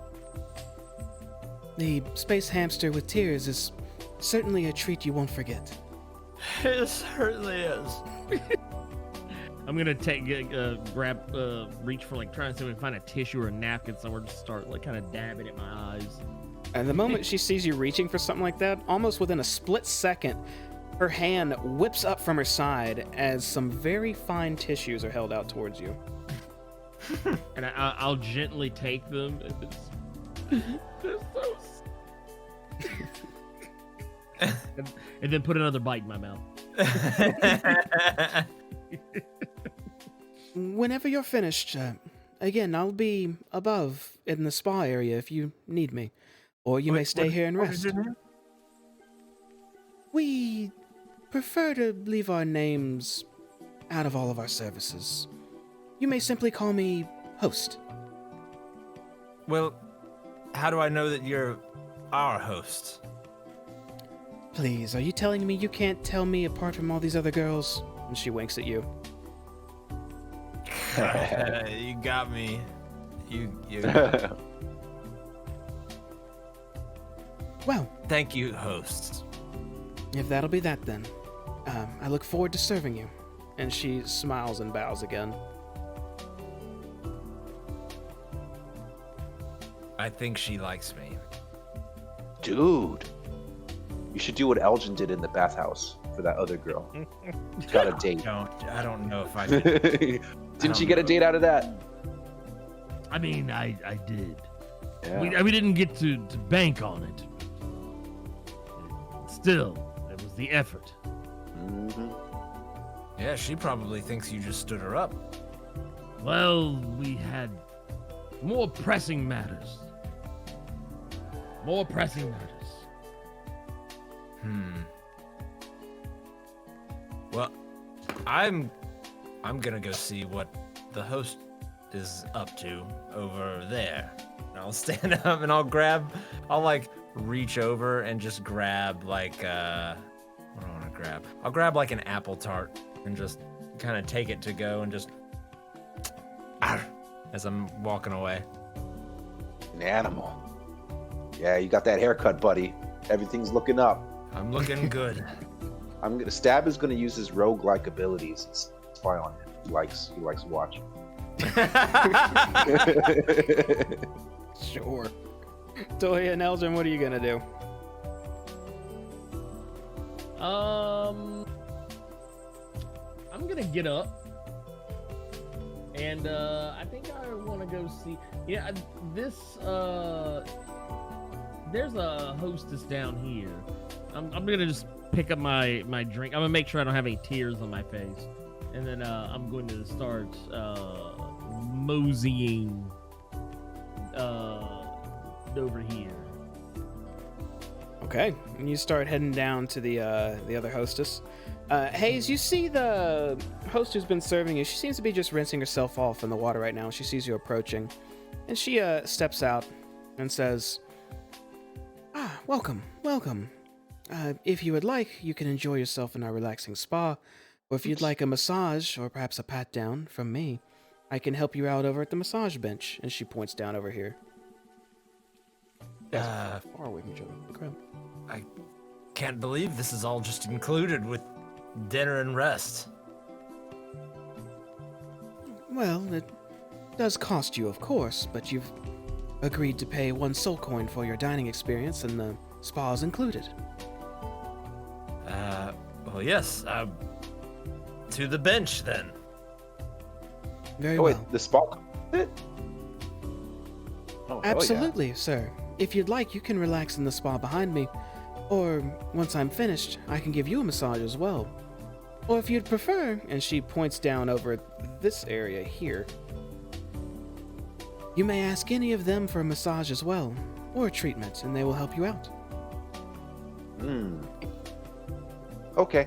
The Space Hamster with tears is certainly a treat you won't forget. It certainly is. I'm gonna grab, reach for like trying to see if I can find a tissue or a napkin somewhere to start like kind of dabbing at my eyes. And the moment she sees you reaching for something like that, almost within a split second, her hand whips up from her side as some very fine tissues are held out towards you. And I'll gently take them. They're so and then put another bite in my mouth. Whenever you're finished, again, I'll be above in the spa area if you need me. Or you may stay here and rest. We prefer to leave our names out of all of our services. You may simply call me host. Well, how do I know that you're our host? Please, are you telling me you can't tell me apart from all these other girls? And she winks at you. You got me. You. Well, Thank you, hosts. if that'll be that then, I look forward to serving you. And she smiles and bows again. I think she likes me. Dude, you should do what Elgin did in the bathhouse for that other girl. Got a date. I don't know if I did. Didn't you get a date out of that? I mean, I did. Yeah. We didn't get to bank on it. Still, it was the effort. Mm-hmm. Yeah, she probably thinks you just stood her up. Well, we had more pressing matters. More pressing matters. Well, I'm gonna go see what the host is up to over there. And I'll stand up and I'll like reach over and just grab like what do I want to grab? I'll grab like an apple tart and just kind of take it to go and just as I'm walking away. An animal. Yeah, you got that haircut, buddy. Everything's looking up. I'm looking good. Stab is gonna use his rogue-like abilities and spy on him. He likes watching. Sure. Toya and Elgin, what are you gonna do? I'm gonna get up, and I think I want to go see. Yeah, this there's a hostess down here. I'm gonna just pick up my drink. I'm gonna make sure I don't have any tears on my face, and then I'm going to start moseying over here. Okay, and you start heading down to the other hostess. Hayes, you see the host who's been serving you. She seems to be just rinsing herself off in the water right now. She sees you approaching, and she steps out and says, welcome. If you would like, you can enjoy yourself in our relaxing spa, or if you'd like a massage or perhaps a pat down from me, I can help you out over at the massage bench. And she points down over here. Far away from each other. Crap. I can't believe this is all just included with dinner and rest. Well, it does cost you, of course, but you've agreed to pay 1 soul coin for your dining experience, and the spa's included. Well, yes. To the bench, then. Very Oh, wait, well. the spa? Oh, hell yeah. Absolutely, sir. If you'd like, you can relax in the spa behind me, or once I'm finished, I can give you a massage as well. Or if you'd prefer, and she points down over this area here, you may ask any of them for a massage as well, or a treatment, and they will help you out. Okay.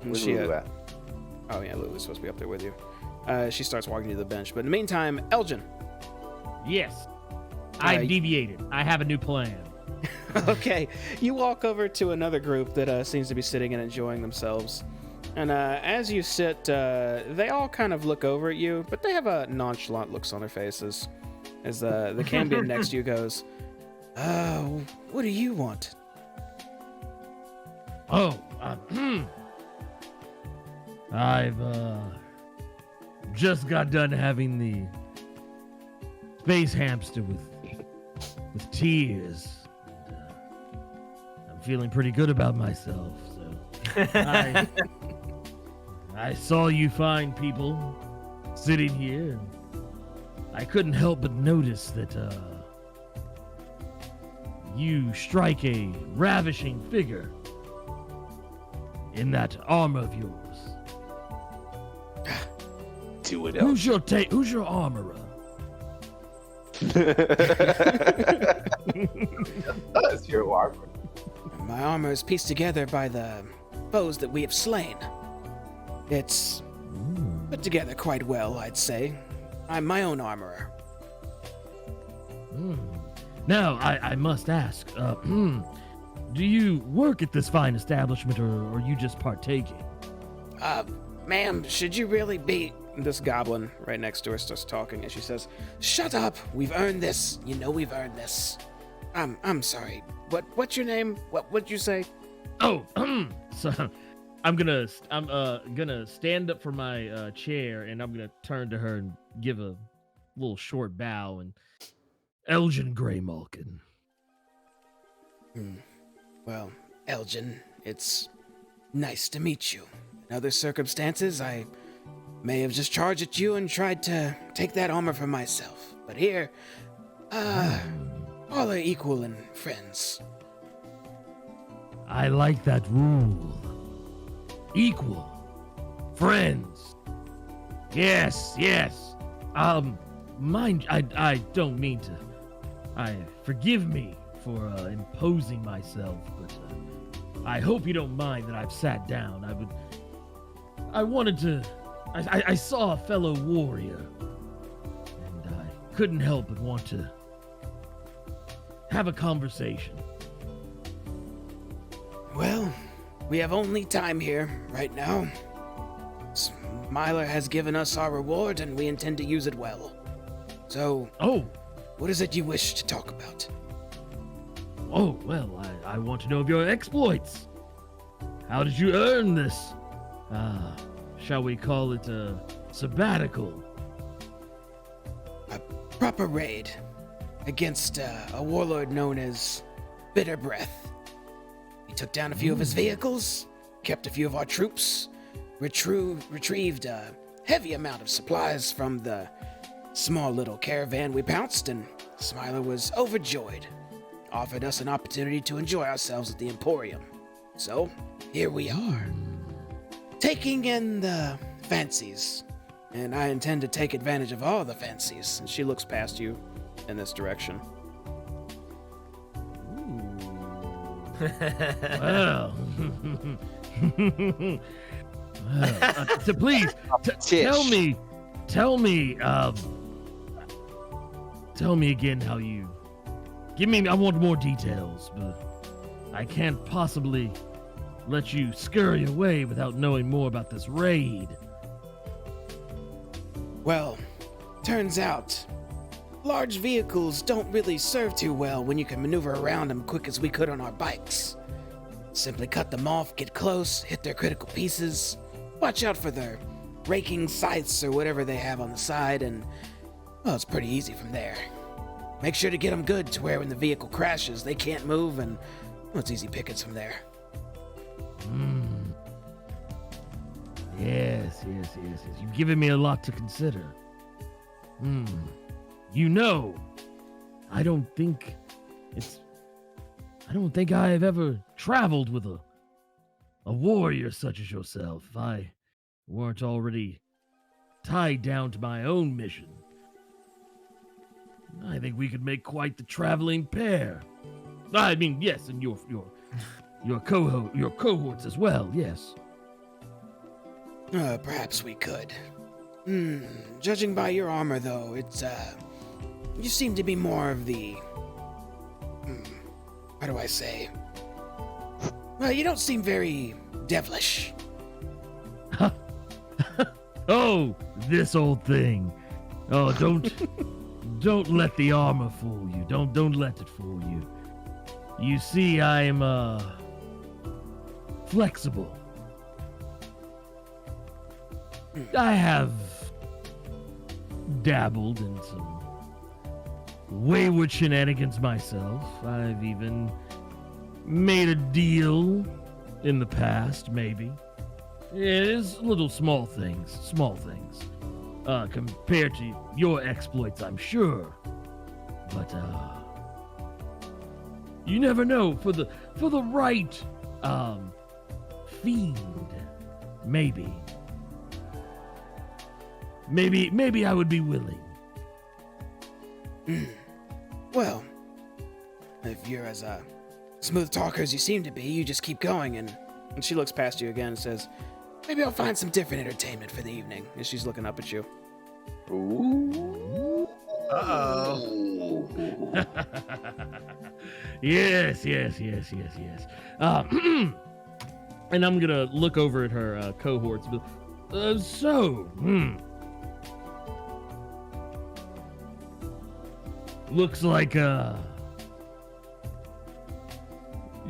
And Where's she, Lulu at? oh yeah, Lulu's supposed to be up there with you. She starts walking to the bench, but in the meantime, Elgin. Yes, I deviated. I have a new plan. Okay, you walk over to another group that seems to be sitting and enjoying themselves. And as you sit, they all kind of look over at you, but they have nonchalant looks on their faces. As the Cambion next to you goes, what do you want? Oh, I've just got done having the Space Hamster with tears. And, I'm feeling pretty good about myself. So I saw you fine people sitting here, and I couldn't help but notice that you strike a ravishing figure in that armor of yours. Do it, Who's your armorer? That's your armor. My armor is pieced together by the foes that we have slain. It's put together quite well, I'd say. I'm my own armorer. Now, I must ask, do you work at this fine establishment, or are you just partaking? Ma'am, should you really be... This goblin right next to her starts talking, and she says, "Shut up! We've earned this. You know we've earned this." I'm sorry. What's your name? What'd you say? Oh, so I'm gonna stand up from my chair, and I'm gonna turn to her and give a little short bow. And Elgin Greymalkin. Well, Elgin, it's nice to meet you. In other circumstances, I may have just charged at you and tried to take that armor for myself. But here, all are equal and friends. I like that rule. Equal. Friends. Yes. Mind, I don't mean to. Forgive me for imposing myself, but I hope you don't mind that I've sat down. I saw a fellow warrior, and I couldn't help but want to have a conversation. Well, we have only time here right now. Smiler has given us our reward, and we intend to use it well. So, what is it you wish to talk about? Oh, well, I want to know of your exploits. How did you earn this shall we call it a sabbatical? A proper raid against a warlord known as Bitter Breath. We took down a few of his vehicles, kept a few of our troops, retrieved a heavy amount of supplies from the small little caravan we pounced, and Smiler was overjoyed. Offered us an opportunity to enjoy ourselves at the Emporium. So, here we are. Taking in the fancies. And I intend to take advantage of all the fancies. And she looks past you in this direction. Well, so please Tish. tell me again how you. I want more details, but I can't possibly let you scurry away without knowing more about this raid. Well, turns out, large vehicles don't really serve too well when you can maneuver around them quick as we could on our bikes. Simply cut them off, get close, hit their critical pieces, watch out for their raking scythes or whatever they have on the side, and, well, it's pretty easy from there. Make sure to get them good to where when the vehicle crashes, they can't move, and, well, it's easy pickings from there. Yes. You've given me a lot to consider. You know, I don't think I have ever traveled with a warrior such as yourself if I weren't already tied down to my own mission. I think we could make quite the traveling pair. I mean, yes, and your cohorts as well, yes. Perhaps we could. Judging by your armor, though, it's, you seem to be more of the... how do I say? Well, you don't seem very devilish. Oh, this old thing. Oh, don't let the armor fool you. Don't let it fool you. You see, I'm, flexible. I have dabbled in some wayward shenanigans myself. I've even made a deal in the past, maybe. It is little small things, compared to your exploits, I'm sure. But, you never know, for the right, fiend, maybe I would be willing. Well, if you're as smooth talker as you seem to be, you just keep going, and she looks past you again and says, maybe I'll find some different entertainment for the evening, as she's looking up at you. Ooh. Uh-oh. Yes. And I'm gonna look over at her cohorts. Looks like do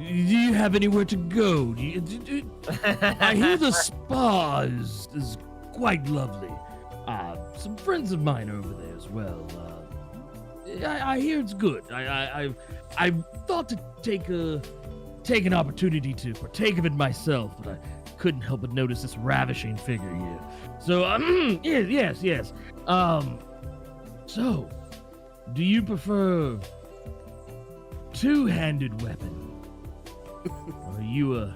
you have anywhere to go? I hear the spa is quite lovely. Some friends of mine are over there as well. I hear it's good. I thought to take an opportunity to partake of it myself, but I couldn't help but notice this ravishing figure here. So, yes. So, do you prefer two-handed weapon? Or are you a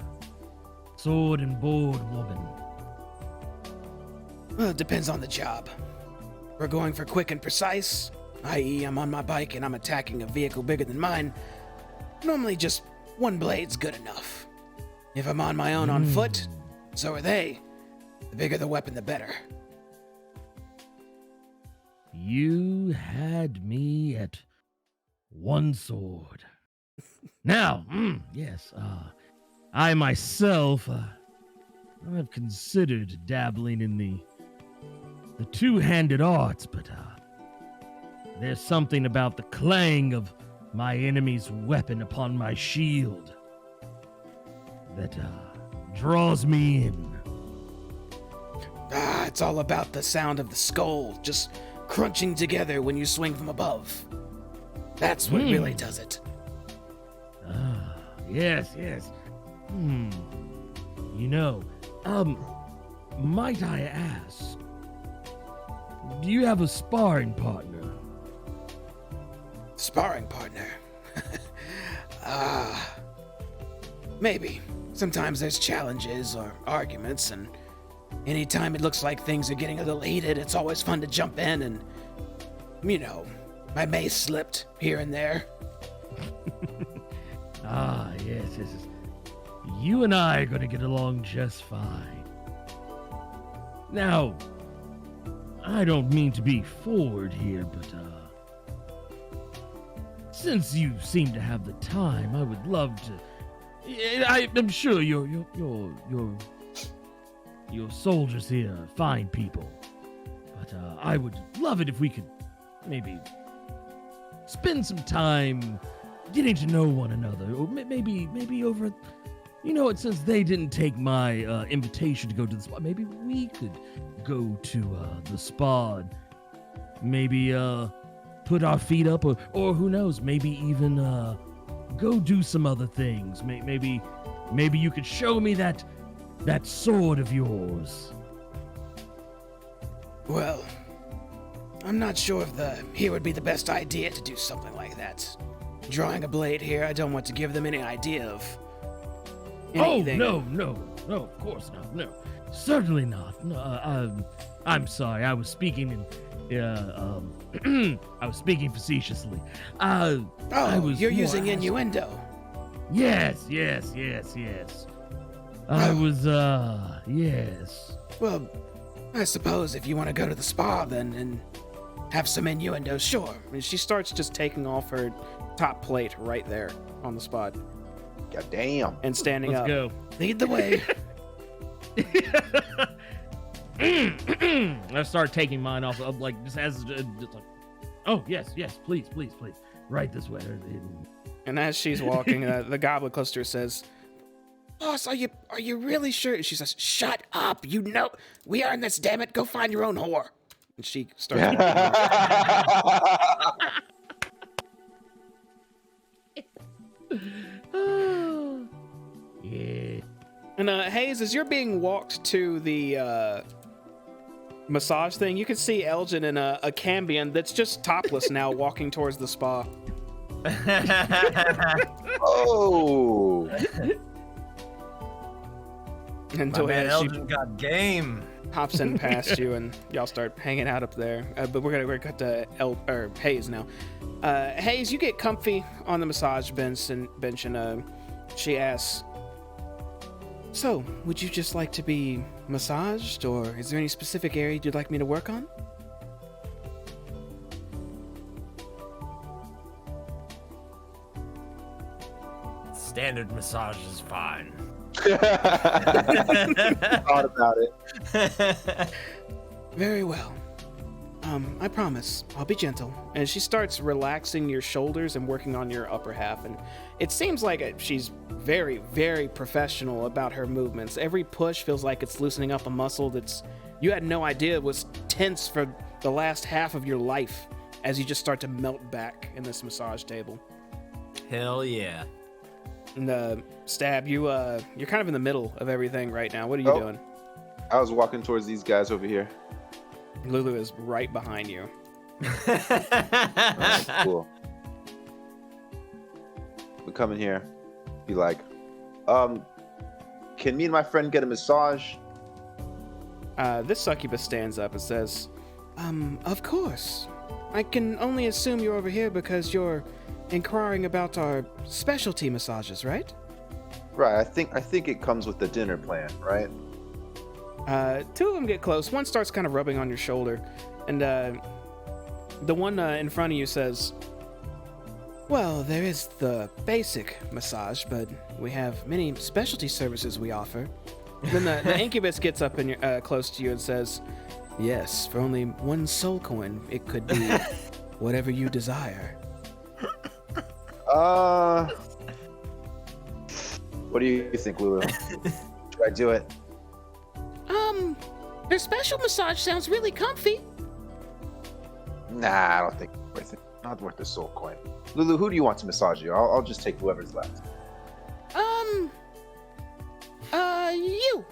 sword and board woman? Well, it depends on the job. We're going for quick and precise, i.e. I'm on my bike and I'm attacking a vehicle bigger than mine. Normally just one blade's good enough. If I'm on my own on foot, so are they. The bigger the weapon, the better. You had me at one sword. Now, yes, I myself, I've considered dabbling in the two-handed arts, but there's something about the clang of my enemy's weapon upon my shield that draws me in. It's all about the sound of the skull just crunching together when you swing from above. That's what really does it. Yes. You know, might I ask, do you have a sparring partner? Sparring partner? Maybe. Sometimes there's challenges or arguments, and anytime it looks like things are getting a little heated, it's always fun to jump in and, my mace slipped here and there. Yes. You and I are going to get along just fine. Now, I don't mean to be forward here, but, since you seem to have the time, I would love to. I'm sure your soldiers here are fine people, but I would love it if we could maybe spend some time getting to know one another, or maybe over. Since they didn't take my invitation to go to the spa, maybe we could go to the spa and maybe put our feet up, or who knows, maybe even go do some other things. Maybe you could show me that sword of yours. Well, I'm not sure if here would be the best idea to do something like that. Drawing a blade here, I don't want to give them any idea of anything. Oh, no, of course not. No, certainly not. No, I'm sorry. I was speaking I was speaking facetiously. You're using innuendo. Yes. I was, yes. Well, I suppose if you want to go to the spa then and have some innuendo, sure. And she starts just taking off her top plate right there on the spot God damn. and standing Let's up. go. Lead the way. I start taking mine off, like, just as, just like, oh, yes, please. Right this way. And as she's walking, the goblin close to her says, "Boss, are you really sure?" She says, "Shut up! You know we earned this. Damn it! Go find your own whore." And she starts. Yeah. And Hayes, as you're being walked to the massage thing, you can see Elgin in a Cambion that's just topless now, walking towards the spa. Oh. And My man she Elgin got game. hops in past you, and y'all start hanging out up there. But we're gonna cut to Hayes now. Hayes, you get comfy on the massage bench, and she asks, "So, would you just like to be massaged, or is there any specific area you'd like me to work on?" Standard massage is fine. Thought about it. Very well. I promise, I'll be gentle. And she starts relaxing your shoulders and working on your upper half. And it seems like she's very, very professional about her movements. Every push feels like it's loosening up a muscle that's you had no idea was tense for the last half of your life as you just start to melt back in this massage table. Hell yeah. And Stab, you're kind of in the middle of everything right now. What are you doing? I was walking towards these guys over here. Lulu is right behind you. Oh, cool. We come in here, be like, can me and my friend get a massage? This succubus stands up and says, of course. I can only assume you're over here because you're inquiring about our specialty massages, right? Right. I think it comes with the dinner plan, right? Two of them get close. One starts kind of rubbing on your shoulder, and the one in front of you says, "Well, there is the basic massage, but we have many specialty services we offer." Then the incubus gets up and close to you and says, "Yes, for only 1 soul coin, it could be whatever you desire." What do you think, Lulu? Should I do it? Their special massage sounds really comfy. Nah, I don't think it's worth it. Not worth the soul coin. Lulu, who do you want to massage you? I'll just take whoever's left. You.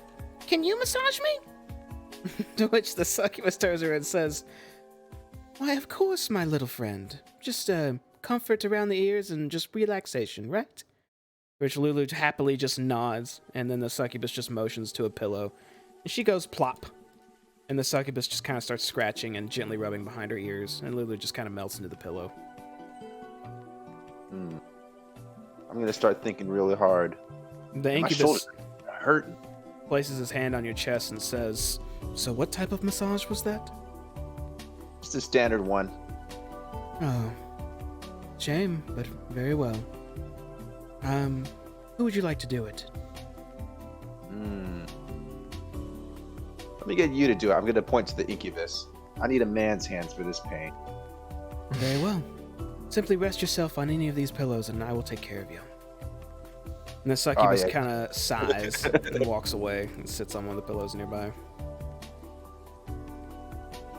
Can you massage me? To which the succubus turns around and says, why, of course, my little friend. Just, comfort around the ears and just relaxation, right? Which Lulu happily just nods, and then the succubus just motions to a pillow. And she goes plop. And the succubus just kind of starts scratching and gently rubbing behind her ears, and Lulu just kind of melts into the pillow. I'm gonna start thinking really hard. The My incubus shoulders are hurting. places his hand on your chest and says, so what type of massage was that? Just a standard one. Oh, shame, but very well. Who would you like to do it? Let me get you to do it. I'm gonna point to the incubus. I need a man's hands for this pain. Very well. Simply rest yourself on any of these pillows and I will take care of you. And the succubus yeah. kind of sighs and walks away and sits on one of the pillows nearby.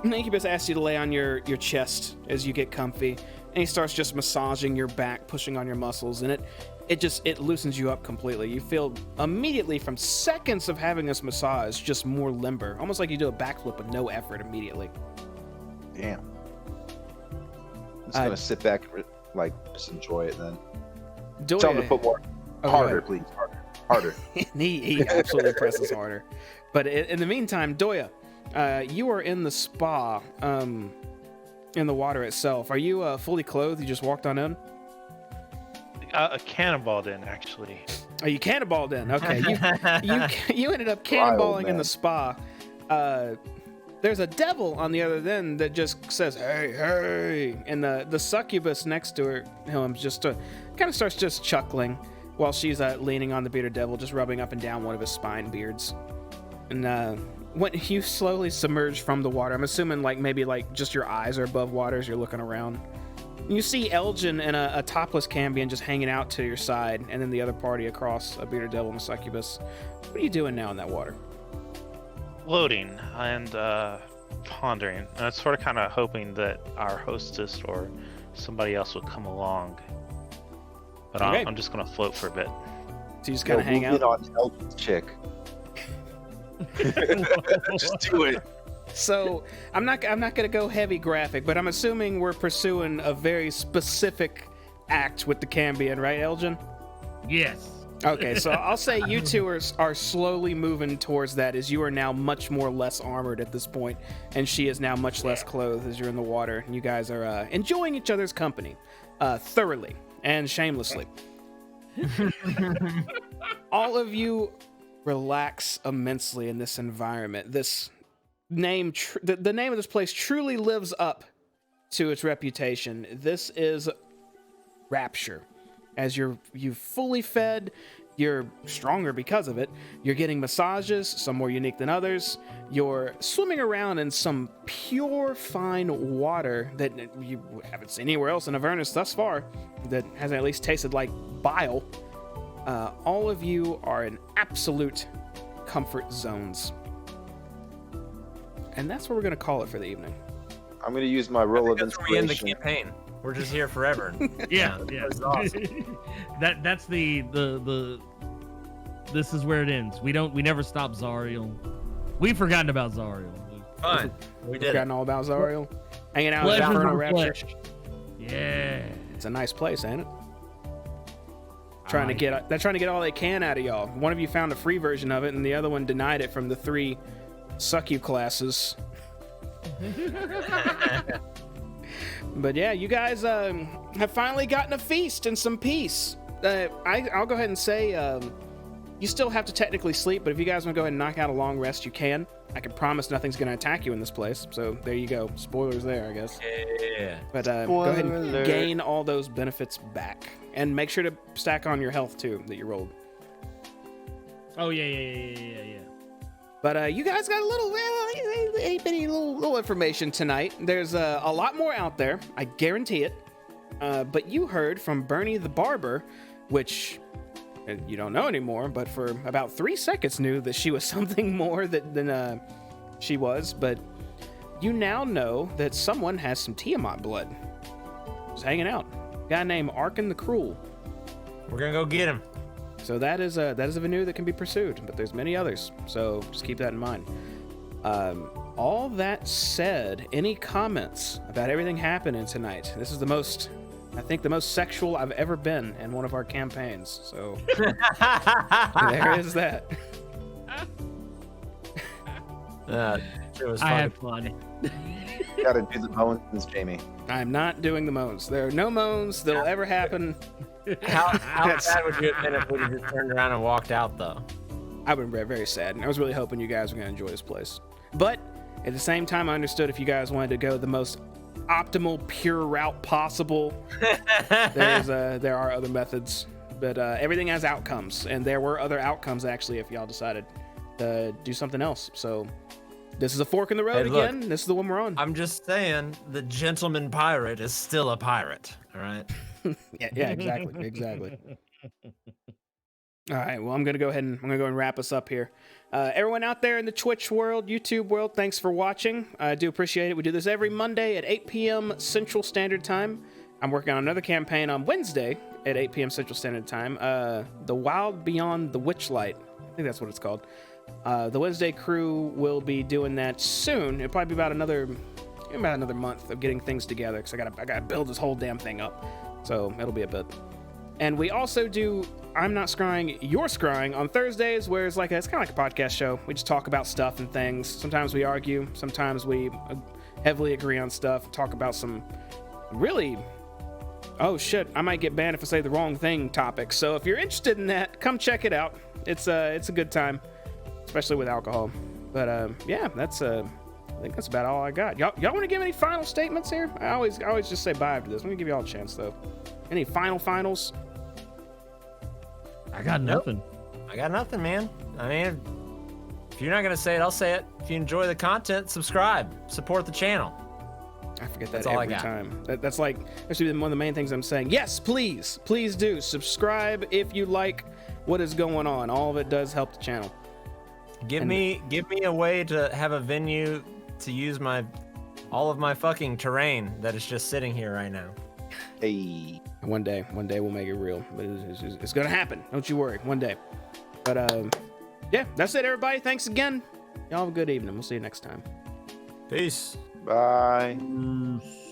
And the incubus asks you to lay on your chest as you get comfy, and he starts just massaging your back, pushing on your muscles, and it loosens you up completely. You feel immediately, from seconds of having this massage, just more limber, almost like you do a backflip with no effort immediately. Damn. I'm just gonna sit back and just enjoy it then. Tell him to put more harder, please. Harder. he absolutely presses harder. But in the meantime, Doya, you are in the spa, in the water itself. Are you fully clothed? You just walked on in? Cannonballed in, actually. Oh, you cannonballed in. Okay, you ended up cannonballing in the spa. There's a devil on the other end that just says, hey, hey. And the succubus next to him just kind of starts just chuckling while she's leaning on the bearded devil, just rubbing up and down one of his spine beards. And when you slowly submerge from the water, I'm assuming maybe just your eyes are above water as you're looking around. You see Elgin and a topless Cambion just hanging out to your side, and then the other party across, a bearded devil and a succubus. What are you doing now in that water? Floating and pondering. And I'm sort of kind of hoping that our hostess or somebody else would come along. But Okay. I'm just going to float for a bit. So you just kind of hang out? on Elgin's chick. Just do it. So I'm not gonna go heavy graphic, but I'm assuming we're pursuing a very specific act with the Cambion, right, Elgin? Yes. Okay, so I'll say you two are slowly moving towards that, as you are now much more less armored at this point, and she is now much less clothed as you're in the water. And you guys are enjoying each other's company, thoroughly and shamelessly. All of you relax immensely in this environment. This name, the name of this place truly lives up to its reputation. This is Rapture. As you've fully fed, you're stronger because of it. You're getting massages, some more unique than others. You're swimming around in some pure, fine water that you haven't seen anywhere else in Avernus thus far, that hasn't at least tasted like bile. All of you are in absolute comfort zones. And that's what we're going to call it for the evening. I'm going to use my roll of That's where we end the inspiration. campaign. We're just here forever. Yeah. That's awesome. That's the this is where it ends. We never stop Zariel. We've forgotten about Zariel. Fine. We did it. Forgotten all about Zariel. Hanging out with Pleasures Infernal of Rapture. flesh. Yeah. It's a nice place, ain't it? They're trying to get all they can out of y'all. One of you found a free version of it, and the other one denied it from the 3 suck-you classes. But yeah, you guys have finally gotten a feast and some peace. I'll go ahead and say you still have to technically sleep, but if you guys want to go ahead and knock out a long rest, you can. I can promise nothing's going to attack you in this place, so there you go. Spoilers there, I guess. Yeah. But go ahead and gain all those benefits back. And make sure to stack on your health, too, that you rolled. Oh yeah. But you guys got a little information tonight. There's a lot more out there, I guarantee it. But you heard from Bernie the Barber, which you don't know anymore, but for about 3 seconds knew that she was something more than she was, but you now know that someone has some Tiamat blood. Just hanging out. A guy named Arkin the Cruel. We're gonna go get him. So that is a venue that can be pursued, but there's many others. So just keep that in mind. All that said, any comments about everything happening tonight? This is the most sexual I've ever been in one of our campaigns. So there is that. It was I fun. had fun. You gotta do the moans, Jamie. I'm not doing the moans. There are no moans that'll ever happen. How bad would you have been if we just turned around and walked out, though? I would have been very sad. I was really hoping you guys were going to enjoy this place. But at the same time, I understood if you guys wanted to go the most optimal, pure route possible, there are other methods. But everything has outcomes, and there were other outcomes, actually, if y'all decided to do something else. So this is a fork in the road again. This is the one we're on. I'm just saying, the gentleman pirate is still a pirate, all right? yeah, exactly. All right, well, I'm gonna go and wrap us up here. Everyone out there in the Twitch world, YouTube world, thanks for watching. I do appreciate it. We do this every Monday at 8 p.m. Central Standard Time. I'm working on another campaign on Wednesday at 8 p.m. Central Standard Time. The Wild Beyond the Witchlight. I think that's what it's called. The Wednesday crew will be doing that soon. It'll probably be about another month of getting things together, because I gotta build this whole damn thing up. So it'll be a bit. And we also do I'm Not Scrying, You're Scrying on Thursdays, where it's kind of like a podcast show. We just talk about stuff and things. Sometimes we argue. Sometimes we heavily agree on stuff. Talk about some really, oh shit, I might get banned if I say the wrong thing topics. So if you're interested in that, come check it out. It's a good time, especially with alcohol. But yeah, I think that's about all I got. Y'all want to give any final statements here? I always just say bye after this. Let me give y'all a chance though. Any finals? I got nothing. I got nothing, man. I mean, if you're not gonna say it, I'll say it. If you enjoy the content, subscribe, support the channel. I forget that That's all I every got. time. That's actually one of the main things I'm saying. Yes, please do subscribe if you like what is going on. All of it does help the channel. Give me a way to have a venue to use all of my fucking terrain that is just sitting here right now. Hey. One day we'll make it real. But it's gonna happen. Don't you worry. One day. But yeah, that's it, everybody. Thanks again. Y'all have a good evening. We'll see you next time. Peace. Bye. Peace.